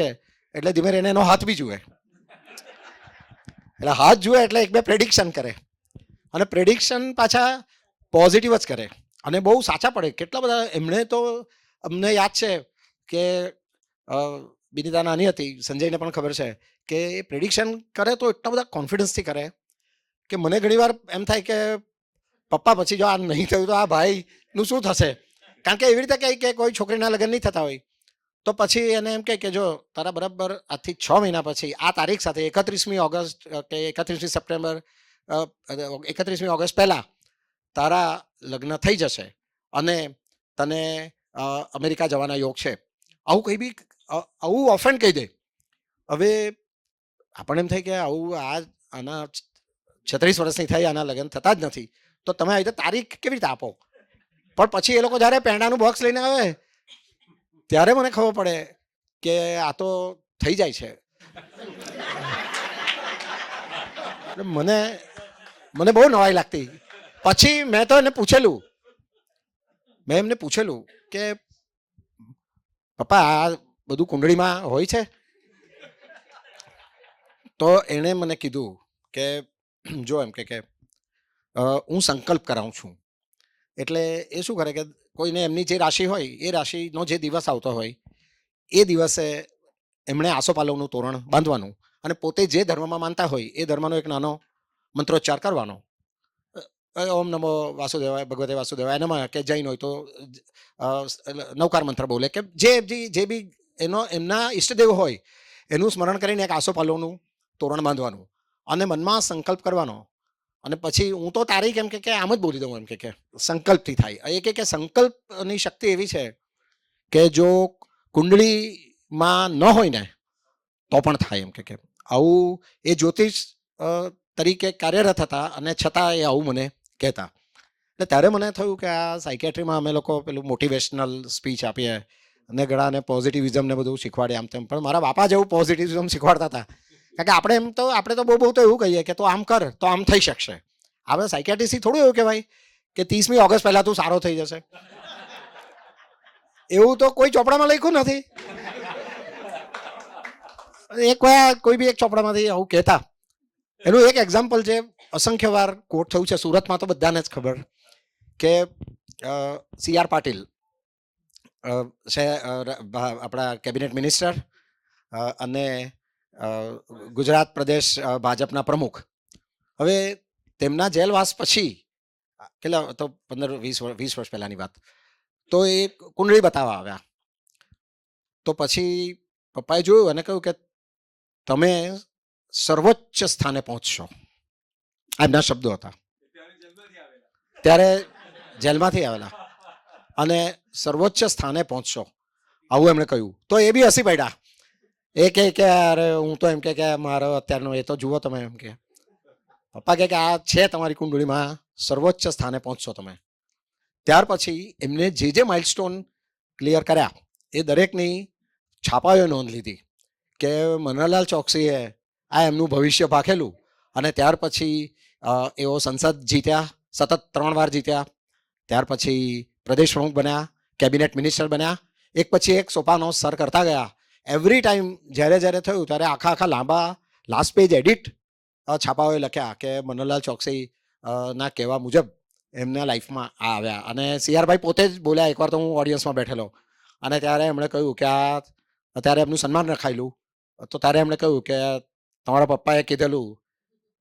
એટલે ધીમે રહીને એનો હાથ બી જુએ. એટલે હાથ જુએ એટલે 1-2 પ્રેડિક્શન કરે અને પ્રેડિક્શન પાછા પોઝિટિવ જ કરે અને બહુ સાચા પડે. કેટલા બધા એમણે તો અમને યાદ છે કે બિનિતા નાની હતી, સંજયને પણ ખબર છે કે એ પ્રેડિક્શન કરે તો એટલા બધા કોન્ફિડન્સથી કરે કે મને ઘણીવાર એમ થાય કે પપ્પા પછી જો આ નહીં થયું તો આ ભાઈનું શું થશે. કારણ કે એવી રીતે કહે કે કોઈ છોકરીના લગ્ન નહીં થતા હોય તો પછી એને એમ કહે કે જો તારા બરાબર આજથી 6 મહિના પછી આ તારીખ સાથે 31મી ઓગસ્ટ કે 31મી સપ્ટેમ્બર 31મી ઓગસ્ટ પહેલા તારા લગ્ન થઈ જશે અને તને અમેરિકા જવાના યોગ છે. આવું કંઈ બી આવું ઓફેન્ડ કહી દે. હવે આપણને એમ થાય કે આવું આના 36 વર્ષની થઈ, આના લગ્ન થતા જ નથી, તો તમે આવી રીતે તારીખ કેવી રીતે આપો? પણ પછી એ લોકો જ્યારે પેંડાનું બોક્સ લઈને આવે ત્યારે મને ખબર પડે કે આ તો થઈ જાય છે. મને મને બહુ નવાઈ લાગતી. પછી મેં તો એમને પૂછેલું કે પપ્પા આ બધું કુંડળીમાં હોય છે? તો એણે મને કીધું કે જો એમ કે હું સંકલ્પ કરાવું છું. એટલે એ શું કરે કે કોઈને એમની જે રાશિ હોય એ રાશિનો જે દિવસ આવતો હોય એ દિવસે એમણે આસોપાલવનું તોરણ બાંધવાનું અને પોતે જે ધર્મમાં માનતા હોય એ ધર્મનો એક નાનો મંત્રોચ્ચાર કરવાનો. ઓમ નમો વાસુદેવાય ભગવતે વાસુદેવાય. એનામાં કે જૈન હોય તો નવકાર મંત્ર બોલે કે જે બી એમના ઈષ્ટદેવ હોય એનું સ્મરણ કરીને એક આસોપાલવનું તોરણ બાંધવાનું અને મનમાં સંકલ્પ કરવાનો. અને પછી હું તો તારીખ એમ કે આમ જ બોલી દઉં એમ કે સંકલ્પથી થાય. એ કે સંકલ્પની શક્તિ એવી છે કે જો કુંડળીમાં ન હોય ને તો પણ થાય એમ કે આવું એ જ્યોતિષ તરીકે કાર્યરત હતા અને છતાં એ આવું મને કહેતા. એટલે ત્યારે મને થયું કે આ સાયકેટ્રીમાં અમે લોકો પેલું મોટિવેશનલ સ્પીચ આપીએ અને ઘણાને પોઝિટિવિઝમ ને બધું શીખવાડે આમ તેમ, પણ મારા બાપા જેવું પોઝિટિવિઝમ શીખવાડતા હતા. કારણ કે આપણે તો બહુ તો એવું કહીએ કે તું આમ કર તો આમ થઈ શકશે. આપણે સાયકેટ્રિસ્ટથી થોડું એવું કહેવાય કે 30મી ઓગસ્ટ પહેલા તું સારો થઈ જશે. એવું તો કોઈ ચોપડામાં લખ્યું નથી. કોઈ બી એક ચોપડામાંથી આવું કહેતા. એનું એક એક્ઝામ્પલ છે, અસંખ્ય વાર કોટ થયું છે સુરતમાં તો બધાને જ ખબર કે CR પાટીલ છે આપણા કેબિનેટ મિનિસ્ટર અને ગુજરાત પ્રદેશ ભાજપના પ્રમુખ. હવે તેમના જેલવાસ પછી કેટલા તો 15-20 વર્ષ પહેલાની વાત, તો એ કુંડળી બતાવવા આવ્યા. તો પછી પપ્પાએ જોયું અને કહ્યું કે તમે સર્વોચ્ચ સ્થાને પહોંચશો. આ એમના શબ્દો હતા. ત્યારે જેલમાંથી આવેલા અને સર્વોચ્ચ સ્થાને પહોંચશો આવું એમણે કહ્યું. તો એ બી હસી પડ્યા. એ કે અરે હું તો એમ કે મારો અત્યારનો એ તો જુઓ તમે એમ કે. પપ્પા કે આ છે તમારી કુંડળીમાં, સર્વોચ્ચ સ્થાને પહોંચશો તમે. ત્યાર પછી એમને જે માઇલસ્ટોન ક્લિયર કર્યા એ દરેકની છાપાઓએ નોંધ લીધી કે મનહરલાલ ચોકસીએ આ એમનું ભવિષ્ય ભાખેલું. અને ત્યાર પછી એઓ સંસદ જીત્યા, સતત 3 વાર જીત્યા. ત્યાર પછી પ્રદેશ પ્રમુખ બન્યા, કેબિનેટ મિનિસ્ટર બન્યા. એક પછી એક સોપાનો સર કરતા ગયા. એવરી ટાઈમ જ્યારે થયું ત્યારે આખા લાંબા લાસ્ટ પેજ એડિટ છાપાઓએ લખ્યા કે મનહરલાલ ચોકસી ના કહેવા મુજબ એમના લાઈફમાં આવ્યા. અને CR ભાઈ પોતે જ બોલ્યા. એકવાર તો હું ઓડિયન્સમાં બેઠેલો અને ત્યારે એમણે કહ્યું કે અત્યારે એમનું સન્માન રખાયેલું. તો ત્યારે એમણે કહ્યું કે તમારા પપ્પાએ કીધેલું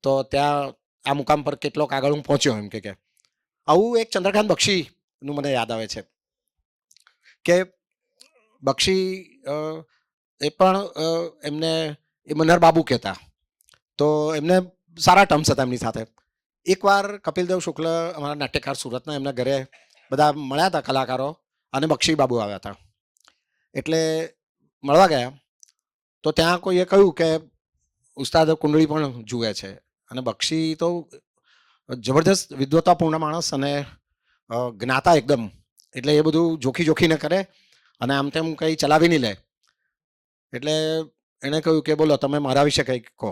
તો ત્યાં આ મુકામ પર કેટલોક આગળ હું પહોંચ્યો એમ કે આવું એક ચંદ્રકાંત બક્ષીનું મને યાદ આવે છે કે બક્ષી એ પણ એમને એ મનહર બાબુ કહેતા. તો એમને સારા ટર્મ્સ હતા એમની સાથે. એકવાર કપિલદેવ શુક્લ અમારા નાટ્યકાર સુરતના એમના ઘરે બધા મળ્યા હતા કલાકારો અને બક્ષી બાબુ આવ્યા હતા. એટલે મળવા ગયા તો ત્યાં કોઈએ કહ્યું કે ઉસ્તાદ કુંડળી પણ જુએ છે. અને બક્ષી તો જબરદસ્ત વિદ્વતાપૂર્ણ માણસ અને જ્ઞાતા એકદમ. એટલે એ બધું જોખીને કરે અને આમ તેમ કંઈ ચલાવી નહીં લે. એટલે એણે કહ્યું કે બોલો તમે મારા વિશે કંઈક કહો.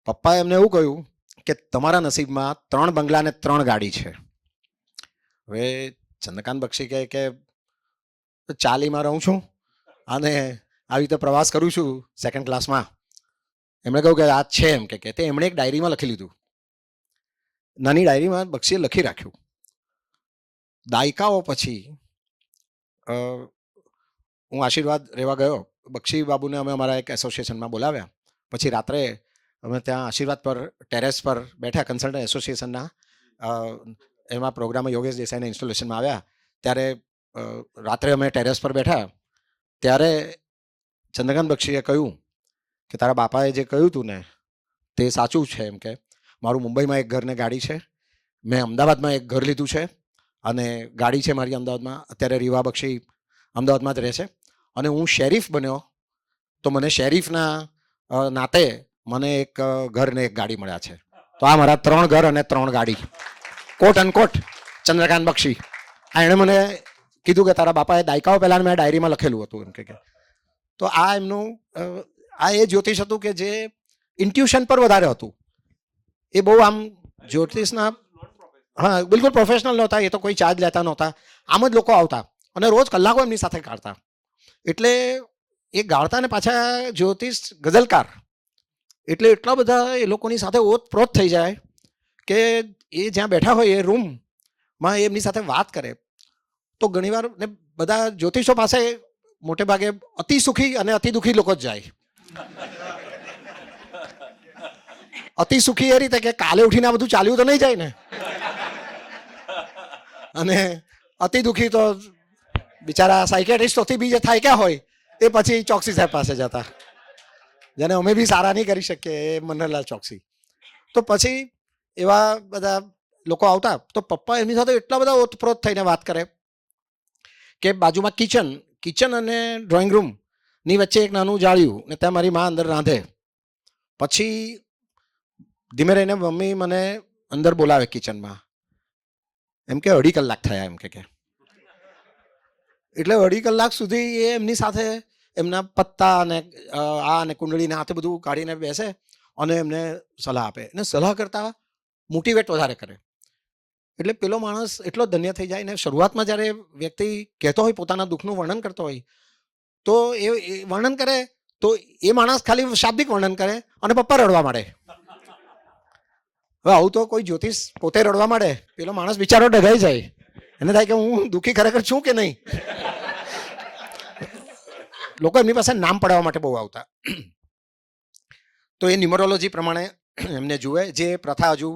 પપ્પાએ એમને એવું કહ્યું કે તમારા નસીબમાં 3 બંગલા ને 3 ગાડી છે. હવે ચંદ્રકાંત બક્ષી કહે કે ચાલીમાં રહું છું અને આવી રીતે પ્રવાસ કરું છું 2nd ક્લાસમાં. એમણે કહ્યું કે આ છે એમ કે તે એમણે એક ડાયરીમાં લખી લીધું. નાની ડાયરીમાં બક્ષીએ લખી રાખ્યું. દાયકાઓ પછી હું આશીર્વાદ રહેવા ગયો. બક્ષી બાબુને અમે અમારા એક એસોસિએશનમાં બોલાવ્યા. પછી રાત્રે અમે ત્યાં આશીર્વાદ પર ટેરેસ પર બેઠા. કન્સલ્ટન્ટ એસોસિએશનના એમાં પ્રોગ્રામ યોગેશ દેસાઈના ઇન્સ્ટોલેશનમાં આવ્યા. ત્યારે રાત્રે અમે ટેરેસ પર બેઠા ત્યારે ચંદ્રકાંત બક્ષીએ કહ્યું કે તારા બાપાએ જે કહ્યું હતું ને તે સાચું છે. એમ કે મારું મુંબઈમાં એક ઘર ને ગાડી છે, મેં અમદાવાદમાં એક ઘર લીધું છે અને ગાડી છે મારી અમદાવાદમાં. અત્યારે રીવા બક્ષી અમદાવાદમાં જ રહે છે અને હું શેરીફ બન્યો તો મને શેરીફના નાતે મને એક ઘર ને એક ગાડી મળ્યા છે. તો આ મારા 3 ઘર અને 3 ગાડી, કોટ અનકોટ ચંદ્રકાંત બક્ષી. આ એણે મને કીધું કે તારા બાપાએ દાયકાઓ પહેલાં મેં ડાયરીમાં લખેલું હતું એમ કે. તો આ એમનું આ એ જ્યોતિષ હતું કે જે ઇન્ટ્યુશન પર વધારે હતું. એ બહુ આમ જ્યોતિષના, હા બિલકુલ પ્રોફેશનલ નહોતા, એ તો કોઈ ચાર્જ લેતા નહોતા. આમ જ લોકો આવતા અને રોજ કલાકો એમની સાથે કાઢતા. એટલે એ ગાળતા ને પાછા જ્યોતિષ ગઝલકાર, એટલે એટલા બધા એ લોકોની સાથે ઓતપ્રોત થઈ જાય કે એ જ્યાં બેઠા હોય એ રૂમમાં એ એમની સાથે વાત કરે તો ઘણીવાર ને બધા જ્યોતિષો પાસે મોટે ભાગે અતિ સુખી અને અતિ દુઃખી લોકો જ જાય. અતિ સુખી એ રીતે કે કાલે ઉઠીને આ બધું ચાલ્યું તો નહીં જાય ને, અને અતિ દુઃખી તો બિચારા સાયકેટ્રિસ્ટોથી બી જે થાય ક્યાં હોય એ પછી ચોકસી સાહેબ પાસે જતા, જેને અમે બી સારા નહીં કરી શકીએ, એ મનહરલાલ ચોકસી. તો પછી એવા બધા લોકો આવતા તો પપ્પા એમની સાથે એટલા બધા ઓતપ્રોત થઈને વાત કરે કે બાજુમાં કિચન અને ડ્રોઈંગ રૂમની વચ્ચે એક નાનું જાળ્યું ને ત્યાં મારી મા અંદર રાંધે. પછી ધીમે રહીને મમ્મી મને અંદર બોલાવે કિચનમાં, એમ કે 2.5 કલાક થયા એમ કે. એટલે 2.5 કલાક સુધી એ એમની સાથે એમના પત્તા અને આ અને કુંડળીને હાથે બધું કાઢીને બેસે અને એમને સલાહ આપે અને સલાહ કરતા મોટિવેટ વધારે કરે. એટલે પેલો માણસ એટલો ધન્ય થઈ જાય ને શરૂઆતમાં જ્યારે વ્યક્તિ કહેતો હોય પોતાના દુઃખનું વર્ણન કરતો હોય તો એ વર્ણન કરે તો એ માણસ ખાલી શાબ્દિક વર્ણન કરે અને પપ્પા રડવા માંડે. હવે આવું તો કોઈ જ્યોતિષ પોતે રડવા માંડે, પેલો માણસ બિચારો ડઘાઈ જાય, એને થાય કે હું દુઃખી ખરેખર છું કે નહીં. લોકો એમની પાસે નામ પડાવવા માટે બહુ આવતા. તો એ ન્યુમરોલોજી પ્રમાણે એમને જુએ, જે પ્રથા હજુ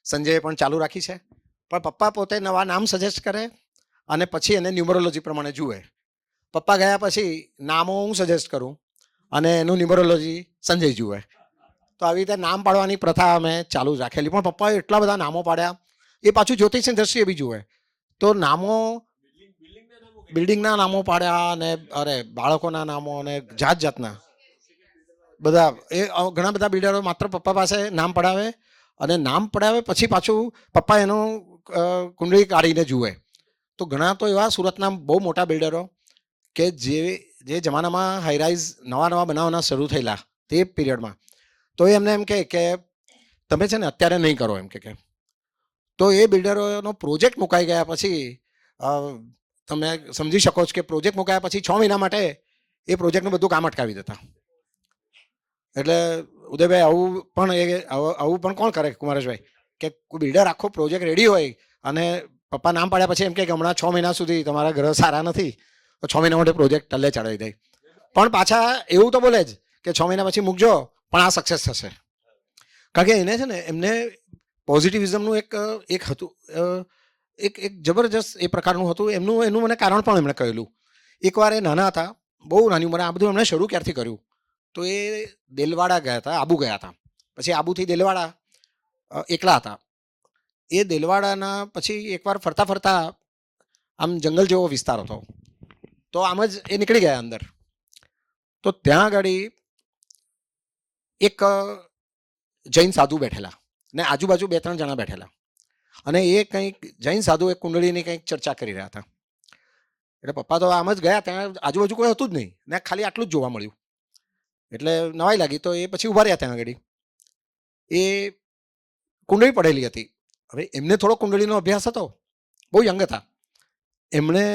સંજયે પણ ચાલુ રાખી છે. પણ પપ્પા પોતે નવા નામ સજેસ્ટ કરે અને પછી એને ન્યુમરોલોજી પ્રમાણે જુએ. પપ્પા ગયા પછી નામો હું સજેસ્ટ કરું અને એનું ન્યુમરોલોજી સંજય જુએ. તો આવી રીતે નામ પાડવાની પ્રથા અમે ચાલુ જ રાખેલી. પણ પપ્પાએ એટલા બધા નામો પાડ્યા, એ પાછું જ્યોતિષની દ્રષ્ટિએ બી જુએ. તો નામો, બિલ્ડિંગના નામો પાડ્યા અને અરે બાળકોના નામો અને જાત જાતના બધા. એ ઘણા બધા બિલ્ડરો માત્ર પપ્પા પાસે નામ પડાવે અને નામ પડાવે પછી પાછું પપ્પા એનું કુંડળી કાઢીને જુએ. તો ઘણા તો એવા સુરતના બહુ મોટા બિલ્ડરો કે જે જમાનામાં હાઈરાઇઝ નવા બનાવવાના શરૂ થયેલા તે પીરિયડમાં, તો એ એમને એમ કહે કે તમે છે ને અત્યારે નહીં કરો એમ કે. તો એ બિલ્ડરોનો પ્રોજેક્ટ મુકાઈ ગયા પછી તમે સમજી શકો છો કે પ્રોજેક્ટ મુકાયા પછી 6 મહિના માટે એ પ્રોજેક્ટનું બધું કામ અટકાવી દેતા. એટલે ઉદયભાઈ આવું પણ કોણ કરે કુમારેશભાઈ, કે બિલ્ડર આખો પ્રોજેક્ટ રેડી હોય અને પપ્પા નામ પાડ્યા પછી એમ કે હમણાં 6 મહિના સુધી તમારા ઘર સારા નથી તો 6 મહિના માટે પ્રોજેક્ટ ટલ્લે ચડાવી દે. પણ પાછા એવું તો બોલે જ કે 6 મહિના પછી મૂકજો પણ આ સક્સેસ થશે. કારણ કે એને છે ને એમને પોઝિટિવિઝમનું એક હતું, એક જબરજસ્ત એ પ્રકારનું હતું એનું મને કારણ પણ એમણે કહેલું. એકવાર એ નાના હતા, બહુ નાની ઉંમરે, આ બધું એમણે શરૂ ક્યારથી કર્યું તો એ દેલવાડા ગયા હતા, આબુ ગયા હતા. પછી આબુથી દેલવાડા એકલા હતા. એ દેલવાડાના પછી એકવાર ફરતા ફરતા આમ જંગલ જેવો વિસ્તાર હતો તો આમ જ એ નીકળી ગયા અંદર. તો ત્યાં આગળ એક જૈન સાધુ બેઠેલા ને આજુબાજુ 2-3 જણા બેઠેલા અને એ કંઈક જૈન સાધુ એક કુંડળીની કંઈક ચર્ચા કરી રહ્યા હતા. એટલે પપ્પા તો આમ જ ગયા, ત્યાં આજુબાજુ કોઈ હતું જ નહીં ને ખાલી આટલું જ જોવા મળ્યું. એટલે નવાઈ લાગી તો એ પછી ઉભા રહ્યા ત્યાં આગળ. એ કુંડળી પડેલી હતી. હવે એમને થોડો કુંડળીનો અભ્યાસ હતો, બહુ યંગ હતા. એમણે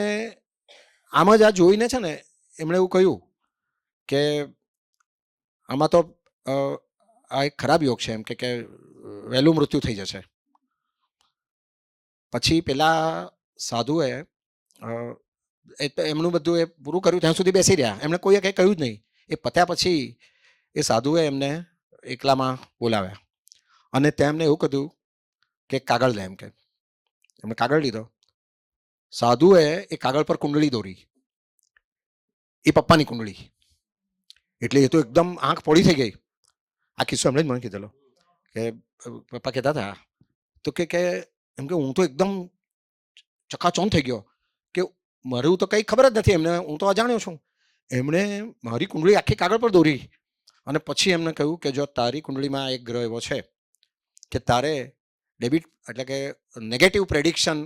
આમ જ આ જોઈને છે ને એમણે એવું કહ્યું કે આમાં તો આ એક ખરાબ યોગ છે એમ કે વહેલું મૃત્યુ થઈ જશે. પછી પેલા સાધુએ એમનું બધું એ પૂરું કર્યું ત્યાં સુધી બેસી રહ્યા. એમણે કોઈએ કંઈ કહ્યું જ નહીં. એ પત્યા પછી એ સાધુએ એમને એકલામાં બોલાવ્યા અને તેમને એવું કીધું કે કાગળ લે એમ કે. એમણે કાગળ લીધો સાધુએ એ કાગળ પર કુંડળી દોરી, એ પપ્પાની કુંડળી. એટલે એ તો એકદમ આંખ પોળી થઈ ગઈ. આ કિસ્સો એમણે જ મને કીધેલો કે પપ્પા કહેતા હતા તો કે એમ કે હું તો એકદમ ચકાચોંધ થઈ ગયો કે મારું તો કંઈ ખબર જ નથી એમને, હું તો અજાણ્યો છું. એમણે મારી કુંડળી આખી કાગળ પર દોરી અને પછી એમને કહ્યું કે જો તારી કુંડળીમાં એક ગ્રહ એવો છે કે તારે ડેબિટ એટલે કે નેગેટિવ પ્રેડિક્શન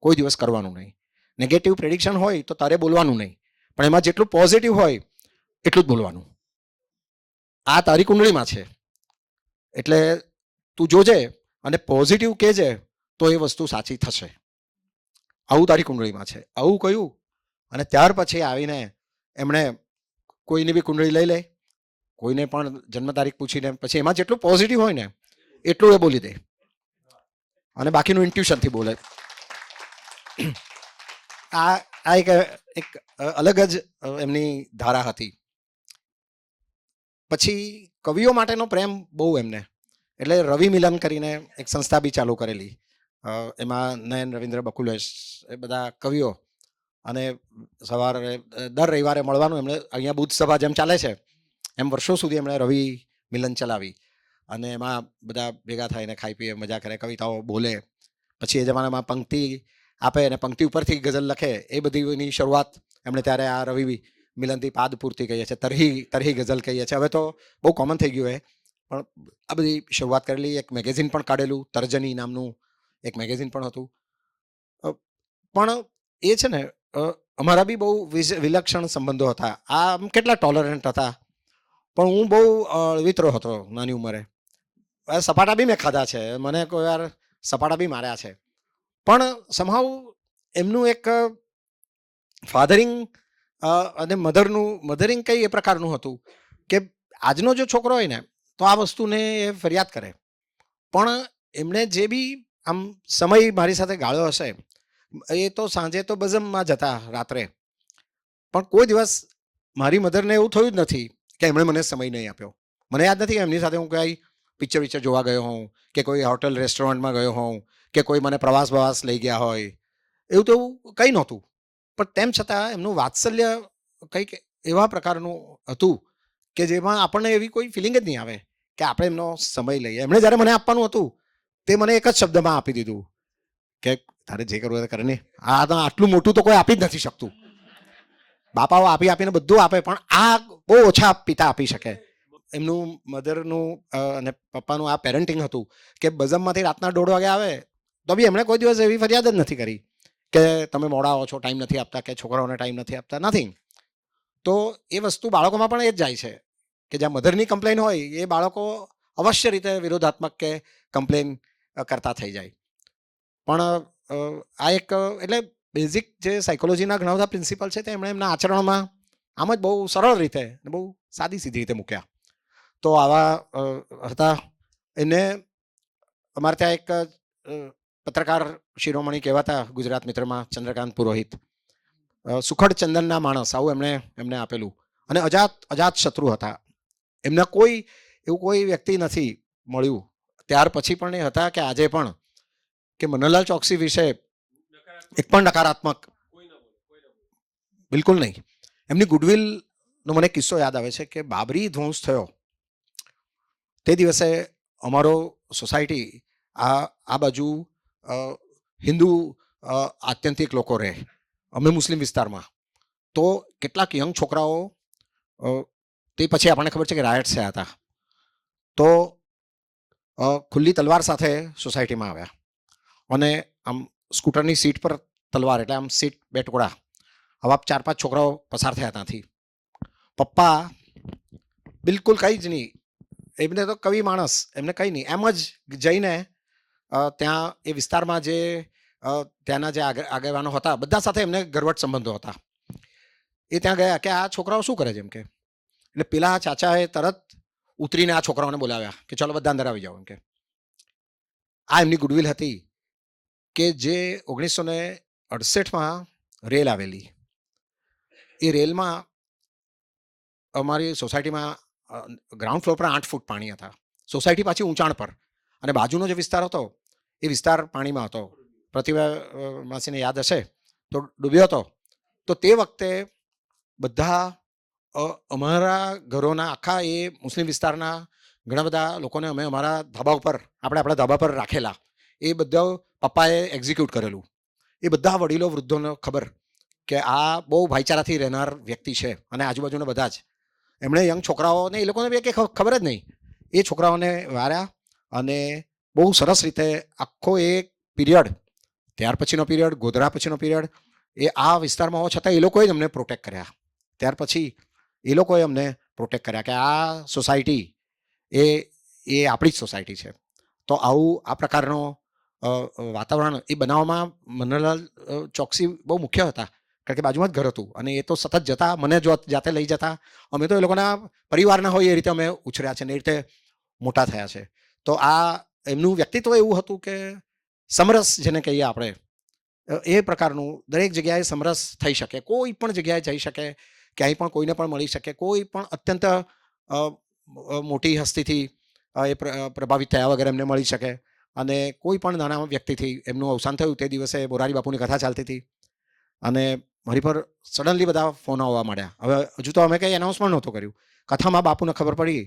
કોઈ દિવસ કરવાનું નહીં. નેગેટિવ પ્રેડિક્શન હોય તો તારે બોલવાનું નહીં, પણ એમાં જેટલું પોઝિટિવ હોય એટલું જ બોલવાનું. આ તારી કુંડળીમાં છે એટલે તું જોજે અને પોઝિટિવ કહેજે તો એ વસ્તુ સાચી થશે. આવું તારી કુંડળીમાં છે, આવું કહ્યું. અને ત્યાર પછી આવીને એમણે કોઈની બી કુંડળી લઈ લે, કોઈને પણ જન્મ તારીખ પૂછીને પછી એમાં જેટલું પોઝિટિવ હોય ને એટલું એ બોલી દે અને બાકીનું ઇન્ટ્યુશનથી બોલે. આ એક અલગ જ એમની ધારા હતી. પછી કવિઓ માટેનો પ્રેમ બહુ એમને, એટલે રવિ મિલન કરીને એક સંસ્થા બી ચાલુ કરેલી. એમાં નયન, રવિન્દ્ર, બકુલેશ એ બધા કવિઓ, અને સવારે દર રવિવારે મળવાનું. એમણે અહીંયા બુદ્ધ સભા જેમ ચાલે છે એમ વર્ષો સુધી એમણે રવિ મિલન ચલાવી અને એમાં બધા ભેગા થઈને ખાઈ પીએ, મજા કરે, કવિતાઓ બોલે. પછી એ જમાનામાં પંક્તિ આપે અને પંક્તિ ઉપરથી ગઝલ લખે. એ બધીની શરૂઆત એમણે ત્યારે આ રવિ મિલનથી પાદ પૂર્તિ કહીએ છીએ, તરહી ગઝલ કહીએ છીએ. હવે તો બહુ કોમન થઈ ગયું. પણ આ બધી શરૂઆત કરેલી. એક મેગેઝિન પણ કાઢેલું, તર્જની નામનું એક મેગેઝિન પણ હતું. પણ એ છે ને અમારા બી બહુ વિલક્ષણ સંબંધો હતા. આમ કેટલા ટોલરન્ટ હતા, પણ હું બહુ અળવિતરો હતો નાની ઉંમરે. સપાટા બી મેં ખાધા છે, મને કોઈ વાર સપાટા બી માર્યા છે. પણ સમહાવ એમનું એક ફાધરિંગ અને મધરિંગ કઈ એ પ્રકારનું હતું કે આજનો જો છોકરો હોય ને તો આ વસ્તુને એ ફરિયાદ કરે, પણ એમણે જે બી આમ સમય મારી સાથે ગાળ્યો હશે એ તો સાંજે તો બઝમમાં જતા રાત્રે, પણ કોઈ દિવસ મારી મધરને એવું થયું જ નથી કે એમણે મને સમય નહીં આપ્યો. મને યાદ નથી કે એમની સાથે હું કંઈ પિક્ચર જોવા ગયો હોઉં કે કોઈ હોટલ રેસ્ટોરન્ટમાં ગયો હોઉં કે કોઈ મને પ્રવાસ લઈ ગયા હોય, એવું તો કંઈ નહોતું. પણ તેમ છતાં એમનું વાત્સલ્ય કંઈક એવા પ્રકારનું હતું કે જેમાં આપણને એવી કોઈ ફિલિંગ જ નહીં આવે કે આપણે એમનો સમય લઈએ. એમણે જ્યારે મને આપવાનું હતું તે મને એક જ શબ્દમાં આપી દીધું કે તારે જે કરવું એ કરે ને. આ તો આટલું મોટું તો કોઈ આપી જ નથી શકતું. બાપાઓ આપીને બધું આપે, પણ આ બહુ ઓછા પિતા આપી શકે. એમનું મધરનું અને પપ્પાનું આ પેરેન્ટિંગ હતું કે બઝમમાંથી રાતના 1:30 વાગે આવે તો બી એમણે કોઈ દિવસ એવી ફરિયાદ જ નથી કરી કે તમે મોડા આવો છો, ટાઈમ નથી આપતા, કે છોકરાઓને ટાઈમ નથી આપતા, નથી. તો એ વસ્તુ બાળકોમાં પણ એ જ જાય છે કે જ્યાં મધરની કમ્પ્લેન હોય એ બાળકો અવશ્ય રીતે વિરોધાત્મક કે કમ્પ્લેન કરતા થઈ જાય. પણ આ એક એટલે બેઝિક જે સાયકોલોજીના ઘણા બધા પ્રિન્સિપલ છે તે એમણે એમના આચરણમાં આમ જ બહુ સરળ રીતે, બહુ સાદી સીધી રીતે મૂક્યા. તો આવા હતા. એને અમારે ત્યાં એક પત્રકાર શિરોમણી કહેવાતા ગુજરાત મિત્રમાં ચંદ્રકાંત પુરોહિત, સુખડ ચંદનના માણસ, આવું એમને આપેલું. અને અજાત શત્રુ હતા. એમના એવું કોઈ વ્યક્તિ નથી મળ્યું ત્યાર પછી પણ એ હતા કે આજે પણ કે મનહરલાલ ચોકસી વિશે એક પણ નકારાત્મક બિલકુલ નહીં. એમની ગુડવિલનો મને કિસ્સો યાદ આવે છે કે બાબરી ધ્વંસ થયો તે દિવસે અમારો સોસાયટી આ બાજુ હિન્દુ આત્યંતિક લોકો રહે, અમે મુસ્લિમ વિસ્તારમાં. તો કેટલાક યંગ છોકરાઓ તે પછી આપણને ખબર છે કે રાયટ્સ થયા હતા, તો ખુલ્લી તલવાર સાથે સોસાયટીમાં આવ્યા અને આમ સ્કૂટરની સીટ પર તલવાર, એટલે આમ સીટ 2 ટુકડા, આવા 4-5 છોકરાઓ પસાર થયા ત્યાંથી. પપ્પા બિલકુલ કંઈ જ નહીં, એમને તો કવિ માણસ, એમને કંઈ નહીં, એમ જ જઈને ત્યાં એ વિસ્તારમાં જે ત્યાંના જે આગેવાનો હતા બધા સાથે એમને ગરવટ સંબંધો હતા. એ ત્યાં ગયા કે આ છોકરાઓ શું કરે છે એમ કે. એટલે પેલા ચાચાએ તરત ઉતરીને આ છોકરાઓને બોલાવ્યા કે ચાલો બધા અંદર આવી જાઓ એમ કે. આ એમની ગુડવિલ હતી કે જે 1968માં રેલ આવેલી. એ રેલમાં અમારી સોસાયટીમાં ગ્રાઉન્ડ ફ્લોર પર 8 ફૂટ પાણી હતા, સોસાયટી પાછી ઊંચાણ પર, અને બાજુનો જે વિસ્તાર હતો એ વિસ્તાર પાણીમાં હતો. પ્રતિભા માસીને યાદ હશે તો ડૂબ્યો હતો. તો તે વખતે બધા અમારા ઘરોના આખા એ મુસ્લિમ વિસ્તારના ઘણા બધા લોકોને અમે અમારા ધાબા ઉપર આપણા ધાબા પર રાખેલા. એ બધા પપ્પાએ એક્ઝિક્યુટ કરેલું. એ બધા વડીલો વૃદ્ધોને ખબર કે આ બહુ ભાઈચારાથી રહેનાર વ્યક્તિ છે, અને આજુબાજુના બધા જ એમણે યંગ છોકરાઓને એ લોકોને બી કંઈ ખબર જ નહીં. એ છોકરાઓને વાર્યા અને બહુ સરસ રીતે આખો એ પીરિયડ, ત્યાર પછીનો પીરિયડ, ગોધરા પછીનો પીરિયડ, એ આ વિસ્તારમાં હોવા છતાં એ લોકોએ જ અમને પ્રોટેક્ટ કર્યા. ત્યાર પછી એ લોકોએ અમને પ્રોટેક્ટ કર્યા કે આ સોસાયટી એ આપણી જ સોસાયટી છે. તો આવું આ પ્રકારનો વાતાવરણ એ બનાવવામાં મનહરલાલ ચોકસી બહુ મુખ્ય હતા, કારણ કે બાજુમાં જ ઘર હતું અને એ તો સતત જતા, મને જાતે લઈ જતા. અમે તો એ લોકોના પરિવારના હોય એ રીતે અમે ઉછર્યા છે ને એ રીતે મોટા થયા છે. તો આ એમનું વ્યક્તિત્વ એવું હતું કે સમરસ જેને કહીએ આપણે, એ પ્રકારનું દરેક જગ્યાએ સમરસ થઈ શકે, કોઈ પણ જગ્યાએ જઈ શકે, ક્યાંય પણ કોઈને પણ મળી શકે, કોઈ પણ અત્યંત મોટી હસ્તીથી એ પ્રભાવિત થયા વગર એમને મળી શકે, અને કોઈ પણ નાના વ્યક્તિથી એમનું અવસાન થયું તે દિવસે મોરારી બાપુની કથા ચાલતી હતી અને મારી પર સડનલી બધા ફોન આવવા માંડ્યા. હવે હજુ તો અમે કંઈ એનાઉન્સ પણ નહોતું કર્યું. કથામાં બાપુને ખબર પડી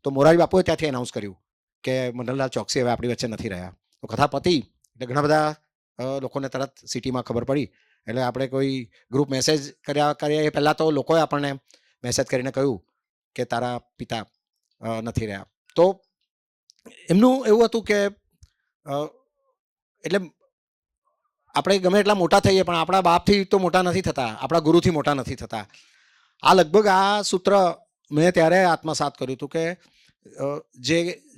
તો મોરારી બાપુએ ત્યાંથી એનાઉન્સ કર્યું કે મનહરલાલ ચોકસી હવે આપણી વચ્ચે નથી રહ્યા. તો કથા પતી એટલે ઘણા બધા લોકોને તરત સિટીમાં ખબર પડી. એટલે આપણે કોઈ ગ્રુપ મેસેજ કર્યા એ પહેલાં તો લોકોએ આપણને મેસેજ કરીને કહ્યું કે તારા પિતા નથી રહ્યા. તો એમનું એવું હતું કે એટલે આપણે ગમે એટલા મોટા થઈએ પણ આપણા બાપથી તો મોટા નથી થતા, આપણા ગુરુથી મોટા નથી થતા. આ લગભગ આ સૂત્ર મેં ત્યારે આત્મસાત કર્યું હતું કે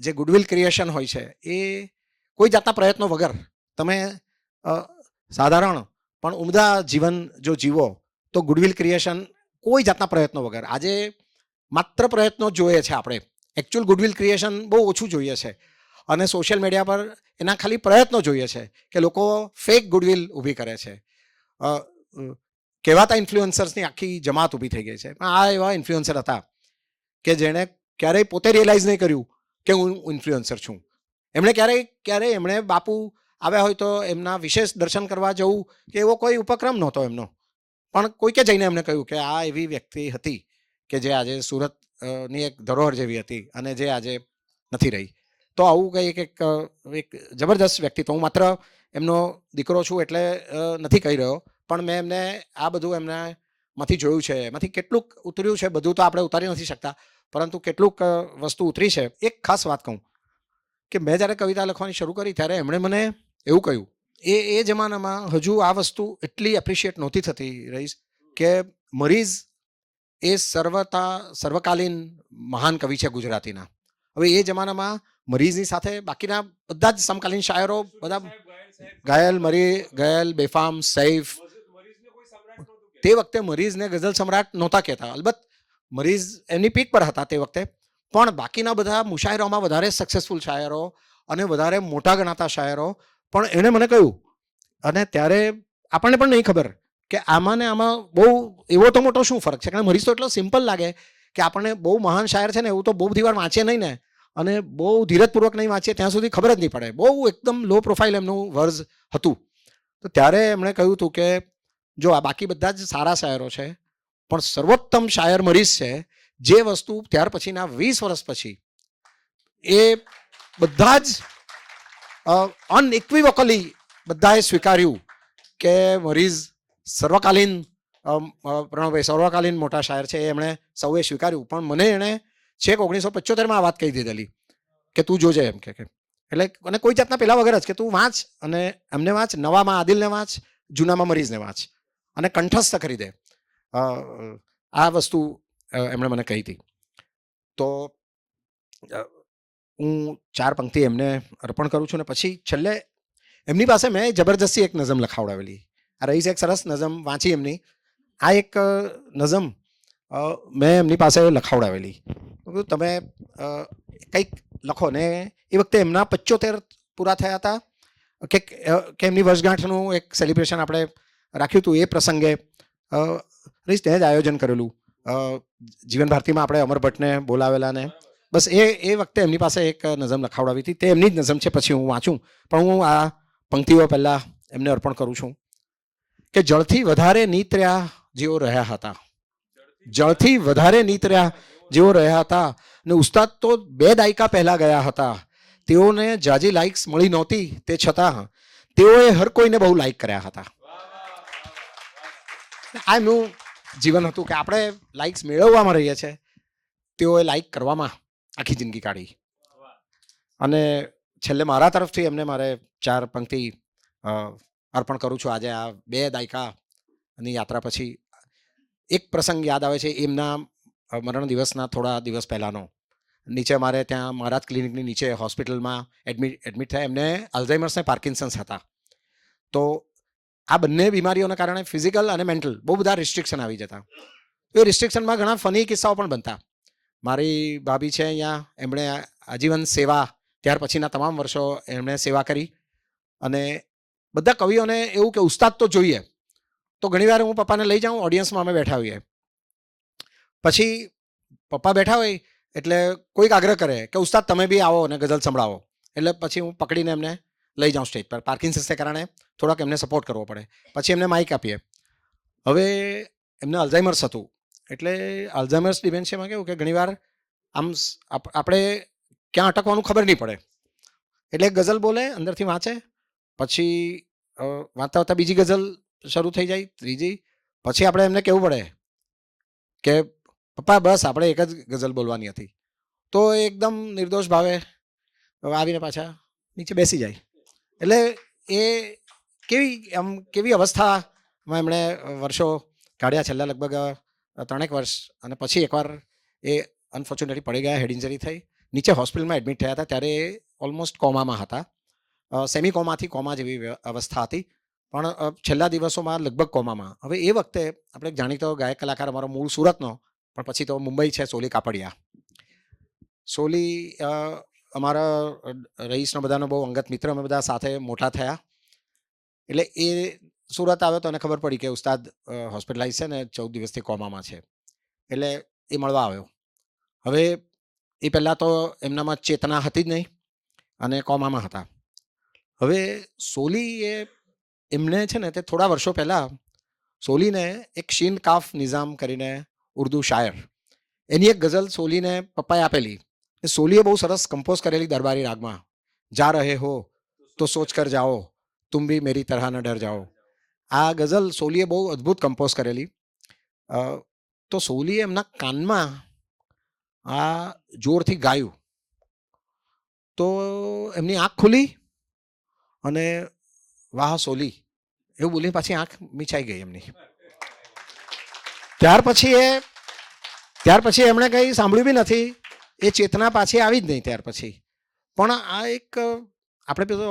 જે ગુડવિલ ક્રિએશન હોય છે એ કોઈ જાતના પ્રયત્નો વગર તમે સાધારણ પણ ઉમદા જીવન જો જીવો તો ગુડવિલ ક્રિએશન કોઈ જાતના પ્રયત્નો વગર. આજે માત્ર પ્રયત્નો જોઈએ છે આપણે, એકચ્યુઅલ ગુડવિલ ક્રિએશન બહુ ઓછું જોઈએ છે, અને સોશિયલ મીડિયા પર એના ખાલી પ્રયત્નો જોઈએ છે કે લોકો ફેક ગુડવિલ ઊભી કરે છે. કહેવાતા ઇન્ફ્લુએન્સર્સની આખી જમાત ઊભી થઈ ગઈ છે. આ એવા ઇન્ફ્લુએન્સર હતા કે જેણે ક્યારેય પોતે રિયલાઇઝ નહીં કર્યું કે હું ઇન્ફ્લુએન્સર છું. એમણે ક્યારેય એમણે બાપુ આવ્યા હોય તો એમના વિશેષ દર્શન કરવા જવું કે એવો કોઈ ઉપક્રમ નહોતો એમનો, પણ કોઈકે જઈને એમને કહ્યું કે આ એવી વ્યક્તિ હતી કે જે આજે સુરતની એક ધરોહર જેવી હતી અને જે આજે નથી રહી. તો આવું કંઈક એક જબરદસ્ત વ્યક્તિત્વ. હું માત્ર એમનો દીકરો છું એટલે નથી કહી રહ્યો, પણ મેં એમને આ બધું એમનામાંથી જોયું છે. એમાંથી કેટલુંક ઉતર્યું છે, બધું તો આપણે ઉતારી નથી શકતા, પરંતુ કેટલુંક વસ્તુ ઉતરી છે. એક ખાસ વાત કહું કે મેં જ્યારે કવિતા લખવાની શરૂ કરી ત્યારે એમણે મને એવું કહ્યું, એ જમાનામાં હજુ આ વસ્તુ એટલી એપ્રિશિએટ નહોતી થતી રહીશ કે મરીઝ એ સર્વકાલીન મહાન કવિ છે ગુજરાતીના. હવે એ જમાનામાં મરીઝની સાથે બાકીના બધા જ સમકાલીન શાયરો, બધા ઘાયલ, ઘાયલ, બેફામ, સૈફ, તે વખતે મરીઝને ગઝલ સમ્રાટ નહોતા કહેતા. અલબત્ત મરીઝ એમની પીક પર હતા તે વખતે, પણ બાકીના બધા મુશાયરોમાં વધારે સક્સેસફુલ શાયરો અને વધારે મોટા ગણાતા શાયરો. પણ એણે મને કહ્યું, અને ત્યારે આપણને પણ નહીં ખબર કે આમાં ને આમાં બહુ એવો તો મોટો શું ફરક છે, કારણ કે મરીઝ તો એટલો સિમ્પલ લાગે કે આપણને બહુ મહાન શાયર છે ને એવું તો બહુ બધી વાર વાંચીએ નહીં ને, અને બહુ ધીરજપૂર્વક નહીં વાંચીએ ત્યાં સુધી ખબર જ નહીં પડે. બહુ એકદમ લો પ્રોફાઇલ એમનું વર્ઝ હતું. તો ત્યારે એમણે કહ્યું હતું કે જો આ બાકી બધા જ સારા શાયરો છે, પણ સર્વોત્તમ શાયર મરીઝ છે. જે વસ્તુ ત્યાર પછીના 20 વર્ષ પછી એ બધા જ અનઇક્વિવોકલી બધાએ સ્વીકાર્યું કે મરીઝ સર્વકાલીન પ્રણવભાઈ સર્વકાલીન મોટા શાયર છે. એમણે સૌએ સ્વીકાર્યું. પણ મને એણે છેક 1975માં આ વાત કહી દીધેલી કે તું જોજે એમ કે એટલે, અને કોઈ જાતના પેલા વગર જ કે તું વાંચ, અને એમને વાંચ, નવામાં આદિલને વાંચ, જૂનામાં મરીઝને વાંચ, અને કંઠસ્થ કરી દે. આ વસ્તુ એમણે મને કહી હતી. તો હું 4 પંક્તિ એમને અર્પણ કરું છું, ને પછી છેલ્લે એમની પાસે મેં જબરજસ્તી એક નઝમ લખાવડાવેલી. આ રહીશ એક સરસ નઝમ વાંચી એમની. આ એક નઝમ મેં એમની પાસે લખાવડાવેલી. તમે કંઈક લખો. ને એ વખતે એમના 75 પૂરા થયા હતા કે એમની વર્ષગાંઠનું એક સેલિબ્રેશન આપણે રાખ્યું હતું. એ પ્રસંગે રહીશ તેને જ આયોજન કરેલું. જીવન ભારતીમાં આપણે અમર ભટ્ટને બોલાવેલા, ને બસ એ વખતે એમની પાસે એક નઝમ લખાવડાવી હતી. તે એમની જ નઝમ છે, પછી હું વાંચું, પણ હું આ પંક્તિઓ પહેલાં એમને અર્પણ કરું છું કે જળથી વધારે નીતર્યા જેઓ રહ્યા હતા, જળથી વધારે નીતર્યા જેઓ રહ્યા હતા. ને ઉસ્તાદ તો 2 દાયકા પહેલા ગયા હતા. તેઓને જાજી લાઇક્સ મળી નહોતી, તે છતાં તેઓએ હર કોઈને બહુ લાઈક કર્યા હતા. આ એમનું જીવન હતું કે આપણે લાઇક્સ મેળવવામાં રહીએ છીએ, તેઓએ લાઈક કરવામાં આખી જિંદગી કાઢી. અને છેલ્લે મારા તરફથી એમને મારે 4 પંક્તિ અર્પણ કરું છું. આજે આ 2 દાયકાની યાત્રા પછી એક પ્રસંગ યાદ આવે છે, એમના મરણ દિવસના થોડા દિવસ પહેલાંનો. નીચે મારે ત્યાં મહારાજ ક્લિનિકની નીચે હોસ્પિટલમાં એડમિટ થયા. એમને અલ્ઝાઇમર્સ ને પાર્કિન્સન્સ હતા. તો આ બંને બીમારીઓના કારણે ફિઝિકલ અને મેન્ટલ બહુ બધા રિસ્ટ્રિક્શન આવી જતા. એ રિસ્ટ્રિક્શનમાં ઘણા ફની કિસ્સાઓ પણ બનતા. મારી ભાભી છે અહીંયા, એમણે આજીવન સેવા, ત્યાર પછીના તમામ વર્ષો એમણે સેવા કરી. અને બધા કવિઓને એવું કે ઉસ્તાદ તો જોઈએ. તો ઘણીવાર હું પપ્પાને લઈ જાઉં, ઓડિયન્સમાં અમે બેઠા હોઈએ. પછી પપ્પા બેઠા હોય એટલે કોઈક આગ્રહ કરે કે ઉસ્તાદ તમે બી આવો અને ગઝલ સંભળાવો. એટલે પછી હું પકડીને એમને લઈ જાઉં સ્ટેજ પર. પાર્કિન્સન્સને કારણે થોડાક એમને સપોર્ટ કરવો પડે. પછી એમને માઇક આપીએ. હવે એમને અલ્ઝાઇમર્સ હતું, એટલે અલ્ઝાઇમર્સ ડિમેન્શિયામાં કેવું કે ઘણીવાર આમ આપણે ક્યાં અટકવાનું ખબર નહીં પડે. એટલે એક ગઝલ બોલે, અંદરથી વાંચે, પછી વાંચતા વાંચતા બીજી ગઝલ શરૂ થઈ જાય, ત્રીજી. પછી આપણે એમને કહેવું પડે કે પપ્પા બસ આપણે એક જ ગઝલ બોલવાની હતી. તો એકદમ નિર્દોષ ભાવે આવીને પાછા નીચે બેસી જાય. એટલે એ કેવી અવસ્થામાં એમણે વર્ષો કાઢ્યા, છેલ્લા લગભગ 3 વર્ષ. અને પછી એકવાર એ અનફોર્ચ્યુનેટલી પડી ગયા, હેડ ઇન્જરી થઈ, નીચે હોસ્પિટલમાં એડમિટ થયા હતા. ત્યારે ઓલમોસ્ટ કોમામાં હતા, સેમી કોમાથી કોમા જેવી અવસ્થા હતી, પણ છેલ્લા દિવસોમાં લગભગ કોમામાં. હવે એ વખતે આપણે જાણીતો ગાયક કલાકાર, અમારો મૂળ સુરતનો, પણ પછી તો મુંબઈ છે, સોલી કાપડિયા. સોલી અમારા રહીશનો બધાનો બહુ અંગત મિત્ર, અમે બધા સાથે મોટા થયા. એટલે એ સુરત આવ્યો તો એને ખબર પડી કે ઉસ્તાદ હોસ્પિટલાઇઝ છે ને 14 દિવસથી કોમામાં છે. એટલે એ મળવા આવ્યો. હવે એ પહેલાં તો એમનામાં ચેતના હતી જ નહીં અને કોમામાં હતા. હવે સોલી એમને છે ને તે થોડા વર્ષો પહેલાં સોલીને એક શીન કાફ નિઝામ કરીને ઉર્દુ શાયર, એની એક ગઝલ સોલીને પપ્પાએ આપેલી. સોલીએ બહુ સરસ કમ્પોઝ કરેલી દરબારી રાગમાં, જા રહે હો તો સોચ કર જાઓ તુમ ભી મેરી તરહ ન ડર જાઓ. આ ગઝલ સોલીએ બહુ અદ્ભુત કમ્પોઝ કરેલી. તો સોલીએ એમના કાનમાં આ જોરથી ગાયું તો એમની આંખ ખુલી અને વાહ સોલી એવું બોલી પાછી આંખ મીચાઈ ગઈ એમની. ત્યાર પછી એમણે કંઈ સાંભળ્યું બી નથી, એ ચેતના પાછી આવી જ નહીં ત્યાર પછી. પણ આ એક આપણે પેલો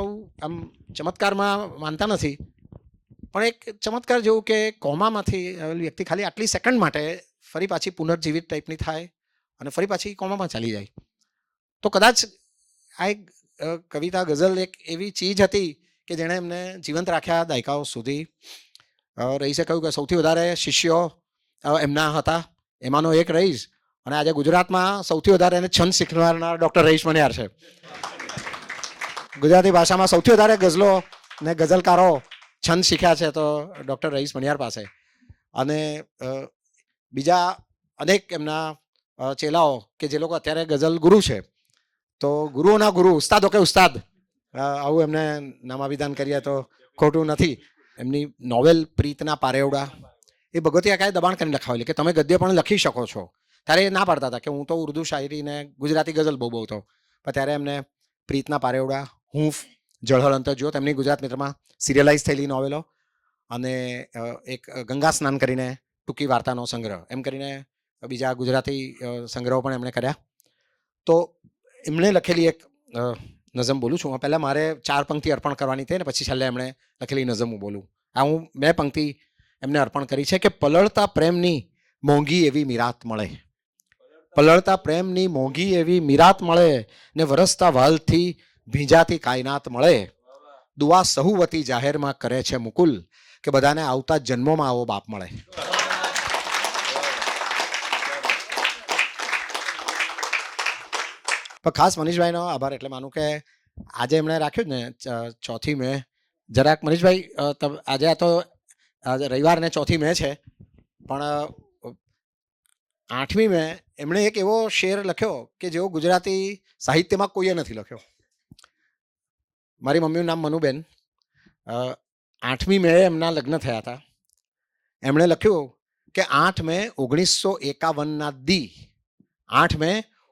આમ ચમત્કારમાં માનતા નથી, પણ એક ચમત્કાર જેવું કે કોમામાંથી વ્યક્તિ ખાલી આટલી સેકન્ડ માટે ફરી પાછી પુનર્જીવિત ટાઈપની થાય અને ફરી પાછી કોમામાં ચાલી જાય. તો કદાચ આ એક કવિતા ગઝલ એક એવી ચીજ હતી કે જેણે એમને જીવંત રાખ્યા દાયકાઓ સુધી. રહીશે કહ્યું કે સૌથી વધારે શિષ્યો એમના હતા, એમાંનો એક રહીશ. અને આજે ગુજરાતમાં સૌથી વધારે એને છંદ શીખવાડનાર ડૉક્ટર રહીશ મણિયાર છે. ગુજરાતી ભાષામાં સૌથી વધારે ગઝલો ને ગઝલકારો છંદ શીખ્યા છે તો ડૉક્ટર રહીશ મણિયાર પાસે. અને બીજા અનેક એમના ચેલાઓ કે જે લોકો અત્યારે ગઝલ ગુરુ છે. તો ગુરુઓના ગુરુ, ઉસ્તાદો કે ઉસ્તાદ, આવું એમને નામાભિધાન કરીએ તો ખોટું નથી. એમની નોવેલ પ્રીતના પારેવડા એ ભગવતી કાંઈ દબાણ કરીને લખાવેલી કે તમે ગદ્ય પણ લખી શકો છો. ત્યારે એ ના પાડતા હતા કે હું તો ઉર્દુ શાયરી ને ગુજરાતી ગઝલ બહુ હતો. પણ ત્યારે એમને પ્રીતના પારેવડા, હૂંફ, જળહળ અંતરજ્યોત, એમની ગુજરાત મિત્રમાં સિરિયલાઇઝ થયેલી નોવેલો, અને એક ગંગા સ્નાન કરીને ટૂંકી વાર્તાનો સંગ્રહ, એમ કરીને બીજા ગુજરાતી સંગ્રહો પણ એમણે કર્યા. તો એમણે લખેલી એક નઝમ બોલું છું. પહેલાં મારે 4 પંક્તિ અર્પણ કરવાની થઈ ને પછી છેલ્લે એમણે લખેલી નઝમ હું બોલું. આ હું 2 પંક્તિ એમને અર્પણ કરી છે કે પલળતા પ્રેમની મોંઘી એવી મીરાત મળે, પલળતા પ્રેમની મોંઘી એવી મીરાત મળે ને વરસતા વાલથી ભીંજાતી કાયનાત મળે. દુઆ સહુવતી જાહેરમાં કરે છે મુકુલ કે બધાને આવતા જન્મોમાં આવો બાપ મળે. પણ ખાસ મનીષભાઈનો આભાર એટલે માનું કે આજે એમણે રાખ્યું જ ને 4મી મે. જરાક મનીષભાઈ આજે આ તો આજે રવિવારને ચોથી મે છે, પણ 8મી મે એમણે એક એવો શેર લખ્યો કે જેવો ગુજરાતી સાહિત્યમાં કોઈએ નથી લખ્યો. મારી મમ્મીનું નામ મનુબેન. 8મી મે એમના લગ્ન થયા હતા. એમણે લખ્યું કે 8 મે 1951ના દી 8 મે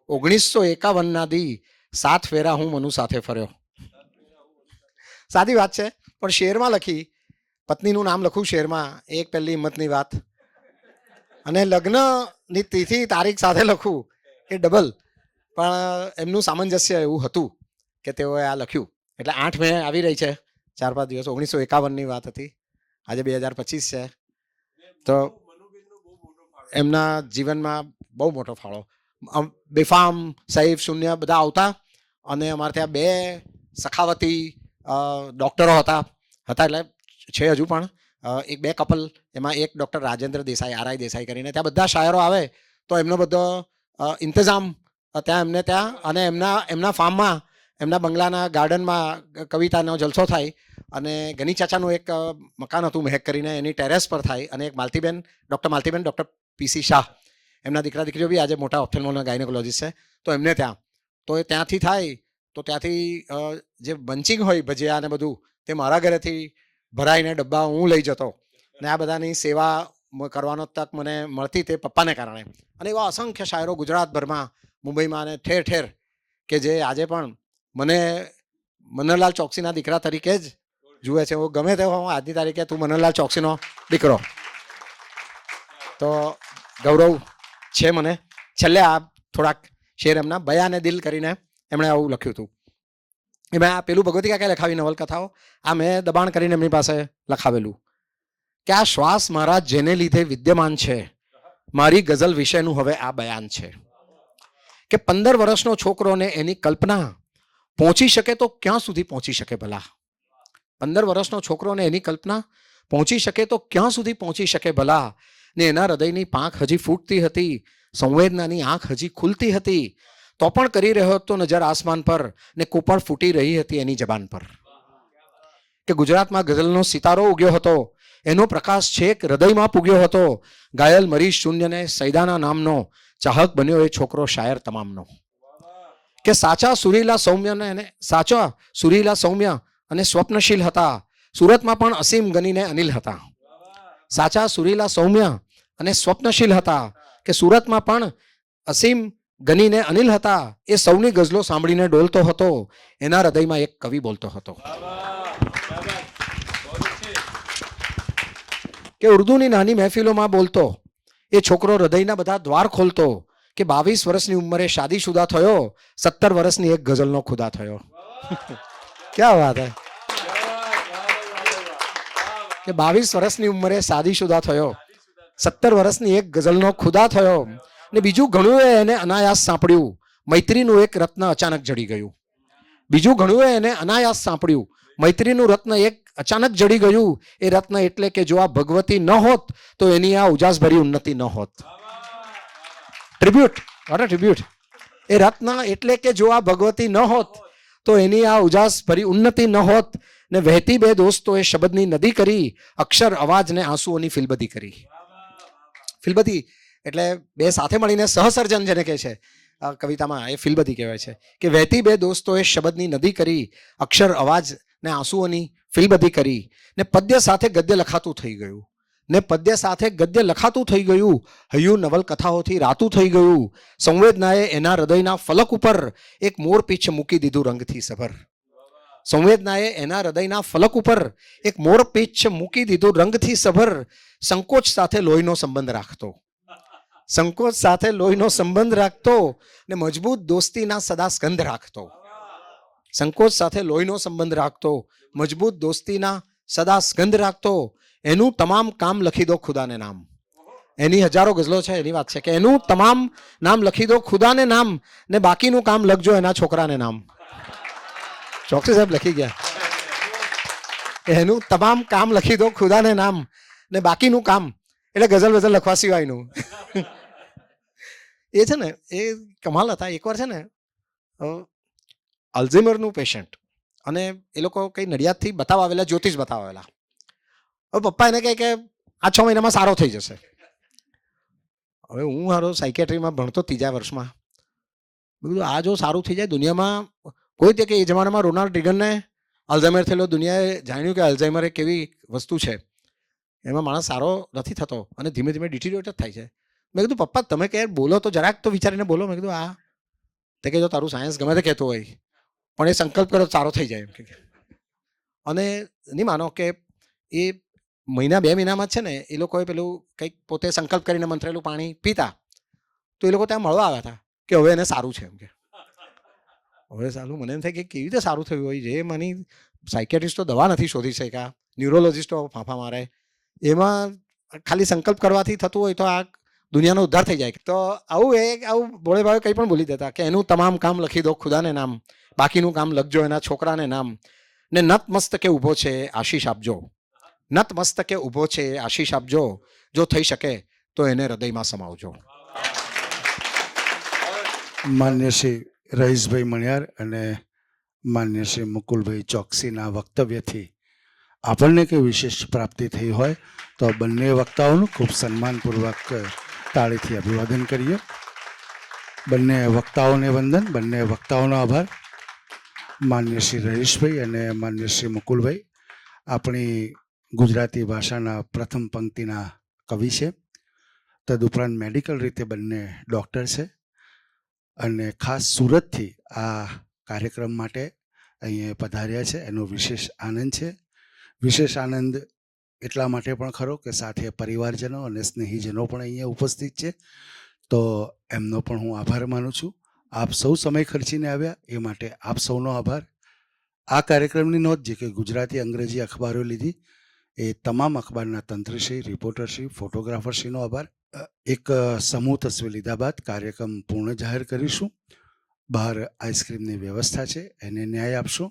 1951ના દી 7 ફેરા હું મનુ સાથે ફર્યો. સાદી વાત છે, પણ શેરમાં લખી, પત્નીનું નામ લખું શેરમાં, એક પહેલી હિંમતની વાત, અને લગ્નની તિથિ તારીખ સાથે લખું એ ડબલ. પણ એમનું સામંજસ્ય એવું હતું કે તેઓએ આ લખ્યું. એટલે 8 મે આવી રહી છે, 4-5 દિવસ. 1951ની વાત હતી, આજે 2025 છે. તો એમના જીવનમાં બહુ મોટો ફાળો. બેફામ, સૈફ, શૂન્ય બધા આવતા, અને અમારે ત્યાં 2 સખાવતી ડૉક્ટરો હતા એટલે છે હજુ પણ. 2 કપલ, એમાં એક ડૉક્ટર રાજેન્દ્ર દેસાઈ, આરઆઈ દેસાઈ કરીને. ત્યાં બધા શાયરો આવે તો એમનો બધો ઇંતજામ ત્યાં એમને ત્યાં, અને એમના ફાર્મમાં, એમના બંગલાના ગાર્ડનમાં કવિતાનો જલસો થાય. અને ગની ચાચાનું એક મકાન હતું મહેક કરીને, એની ટેરેસ પર થાય. અને એક માલતીબેન, ડૉક્ટર પીસી શાહ, એમના દીકરા દીકરીઓ બી આજે મોટા ઓપ્થેલ્મોના ગાયનેકોલોજીસ્ટ છે. તો એમને ત્યાં, તો એ ત્યાંથી થાય, તો ત્યાંથી જે બંચિંગ હોય ભજીયા અને બધું, તે મારા ઘરેથી ભરાઈને ડબ્બા હું લઈ જતો. ને આ બધાની સેવા કરવાનો તક મને મળતી તે પપ્પાને કારણે. અને એવા અસંખ્ય શાયરો ગુજરાતભરમાં, મુંબઈમાં અને ઠેર ઠેર, કે જે આજે પણ મને મનહરલાલ ચોકસીના દીકરા તરીકે જ જુએ છે. હું ગમે તે હું આજની તારીખે તું મનહરલાલ ચોકસીનો દીકરો, તો ગૌરવ છે મને. છેલ્લે આ થોડાક શેર એમના બયાને દિલ કરીને એમણે આવું લખ્યું હતું. એમાં આ પેલું ભગવતી કાકાએ લખાવી નવલકથાઓ, આ મેં દબાણ કરીને એમની પાસે લખાવેલું કે આ શ્વાસ મારા જેને લીધે વિદ્યમાન છે, મારી ગઝલ વિશેનું હવે આ બયાન છે. કે 15 વર્ષનો છોકરોને એની કલ્પના પહોંચી શકે તો ક્યાં સુધી પહોંચી શકે ભલા? 15 વર્ષનો છોકરોને એની કલ્પના પહોંચી શકે તો ક્યાં સુધી પહોંચી શકે ભલા? ને એના હૃદયની પાંખ હજી ફૂટતી હતી, સંવેદનાની આંખ હજી ખુલતી હતી, તો પણ કરી રહ્યો હતો નજર આસમાન પર, ને કોપણ ફૂટી રહી હતી એની જબાન પર. કે ગુજરાતમાં ગઝલનો સિતારો ઉગ્યો હતો, એનો પ્રકાશ છેક હૃદયમાં પૂગ્યો હતો. ઘાયલ મરી શૂન્યને સૈદાના નામનો ચાહક બન્યો એ છોકરો શાયર તમામનો. કે સાચા સુરીલા સૌમ્ય અને સ્વપ્નશીલ હતા, સુરતમાં પણ અસીમ ગનીને અનિલ હતા. સાચા સુરીલા સૌમ્ય અને સ્વપ્નશીલ હતા, કે સુરતમાં પણ અસીમ ગનીને અનિલ હતા. એ સૌની ગઝલો સાંભળીને ડોલતો હતો, એના હૃદયમાં એક કવિ બોલતો હતો. કે ઉર્દુની નાની મહેફિલોમાં બોલતો એ છોકરો હૃદયના બધા દ્વાર ખોલતો. કે 22 વર્ષની ઉંમરે શાદીશુદા થયો, 17 વર્ષની એક ગઝલનો ખુદા થયો. ક્યાં વાત હે! કે 22 વર્ષની ઉંમરે શાદીશુદા થયો, 17 વર્ષની એક ગઝલનો ખુદા થયો. ને બીજું ઘણું એને અનાયાસ સાંપડ્યું, મૈત્રીનું એક રત્ન અચાનક જડી ગયું. બીજું ઘણું એને અનાયાસ સાંપડ્યું, મૈત્રીનું રત્ન એક અચાનક જડી ગયું. એ રત્ન એટલે કે જો આ ભગવતી ન હોત તો એની આ ઉજાસભરી ઉન્નતિ ન હોત. Tribute, what a tribute. એ રત્ન એટલે કે જો આ ભગવતી ન હોત તો એની આ ઉજાસભરી ઉન્નતિ ન હોત. ને વહેતી 2 દોસ્તોએ શબ્દની નદી કરી, અક્ષર અવાજને આંસુઓની ફિલબદી કરી. ફિલબદી એટલે 2 સાથે મળીને સહસર્જન જેને કહે છે કવિતામાં, એ ફિલબદી કહેવાય છે. કે વહેતી 2 દોસ્તોએ શબ્દની નદી કરી, અક્ષર અવાજ ને આંસુઓની ફિલબદી કરી. ને પદ્ય સાથે ગદ્ય લખાતું થઈ ગયું, હૈયું નવલકથાઓથી રાતું થઈ ગયું. સંવેદનાએ એના હૃદયના ફલક ઉપર એક મોરપીંછ મૂકી દીધું રંગથી સભર. સંવેદનાએ એના હૃદયના ફલક ઉપર એક મોરપીંછ મૂકી દીધું રંગથી સભર. સંકોચ સાથે લોહીનો સંબંધ રાખતો, ને મજબૂત દોસ્તીના સદા સ્કંધ રાખતો. સંકોચ સાથે લોહીનો સંબંધ રાખતો, મજબૂત દોસ્તીના સદા સ્કંધ રાખતો. એનું તમામ કામ લખી દો ખુદાને નામ. એની હજારો ગઝલો છે, એની વાત છે કે એનું તમામ નામ લખી દો ખુદાને નામ, ને બાકીનું કામ લખજો એના છોકરાને નામ. ચોકસી સાહેબ લખી ગયા. એનું તમામ કામ લખી દો ખુદાને નામ, ને બાકીનું કામ એટલે ગઝલ લખવા સિવાયનું. એ છે ને, એ કમાલ હતા. એકવાર છે ને અલ્ઝીમરનું પેશન્ટ, અને એ લોકો કઈ નડિયાદથી બતાવવા આવેલા, જ્યોતિષ બતાવવા આવેલા. હવે પપ્પા એને કહે કે આ 6 મહિનામાં સારો થઈ જશે. હવે હું મારો સાયકેટ્રીમાં ભણતો 3જા વર્ષમાં, મેં કીધું આ જો સારું થઈ જાય દુનિયામાં, કોઈ તે કે એ જમાનામાં રોનાલ્ડ રીગનને અલ્ઝાઇમર થયેલો, દુનિયાએ જાણ્યું કે અલ્ઝાઇમર એ કેવી વસ્તુ છે, એમાં માણસ સારો નથી થતો અને ધીમે ધીમે ડિટીરિયોટ જ થાય છે. મેં કીધું પપ્પા તમે કે બોલો તો જરાક તો વિચારીને બોલો. મેં કીધું આ તે કે જો તારું સાયન્સ ગમે તે કહેતો હોય પણ એ સંકલ્પ કરો સારો થઈ જાય એમ કે. અને નહીં માનો કે એ મહિના 2 મહિનામાં જ છે ને એ લોકોએ પેલું કંઈક પોતે સંકલ્પ કરીને મંત્રેલું પાણી પીતા, તો એ લોકો ત્યાં મળવા આવ્યા હતા કે હવે એને સારું છે એમ કે. હવે સારું મને એમ થાય કે કેવી રીતે સારું થયું હોય, જે માની સાયકેટ્રિસ્ટો દવા નથી શોધી શક્યા, ન્યુરોલોજિસ્ટો ફાંફા મારે, એમાં ખાલી સંકલ્પ કરવાથી થતું હોય તો આ દુનિયાનો ઉદ્ધાર થઈ જાય. તો આવું ભોળે ભાવે કંઈ પણ બોલી દેતા કે એનું તમામ કામ લખી દો ખુદાને નામ, બાકીનું કામ લખજો એના છોકરાને નામ, ને નત મસ્તકે ઊભો છે આશીષ આપજો, નત મસ્તકે ઊભો છે આશીષ આપજો, જો થઈ શકે તો એને હૃદયમાં સમાવજો. માન્ય શ્રી રહીશભાઈ મણિયાર અને માન્ય શ્રી મુકુલભાઈ ચોકસીના વક્તવ્યથી આપણને કે વિશેષ પ્રાપ્તિ થઈ હોય તો બંને વક્તાઓનું ખૂબ સન્માનપૂર્વક તાળીથી અભિવાદન કરીએ. બંને વક્તાઓને વંદન, બંને વક્તાઓનો આભાર. માન્ય શ્રી રહીશભાઈ અને માન્ય શ્રી મુકુલભાઈ આપણી ગુજરાતી ભાષાના પ્રથમ પંક્તિના કવિ છે, તદુપરાંત મેડિકલ રીતે બંને ડૉક્ટર છે અને ખાસ સુરતથી આ કાર્યક્રમ માટે અહીંયા પધાર્યા છે. એનો વિશેષ આનંદ છે. વિશેષ આનંદ એટલા માટે પણ ખરો કે સાથે પરિવારજનો અને સ્નેહીજનો પણ અહીંયા ઉપસ્થિત છે, તો એમનો પણ હું આભાર માનું છું. આપ સૌ સમય ખર્ચીને આવ્યા એ માટે આપ સૌનો આભાર. આ કાર્યક્રમની નોંધ જે કે ગુજરાતી અંગ્રેજી અખબારો લીધી એ તમામ અખબારના તંત્રશ્રી, રિપોર્ટરશ્રી, ફોટોગ્રાફરશ્રીનો આભાર. એક સમૂહ તસવીર લીધા બાદ કાર્યક્રમ પૂર્ણ જાહેર કરીશું. બહાર આઈસ્ક્રીમની વ્યવસ્થા છે, એને ન્યાય આપશો.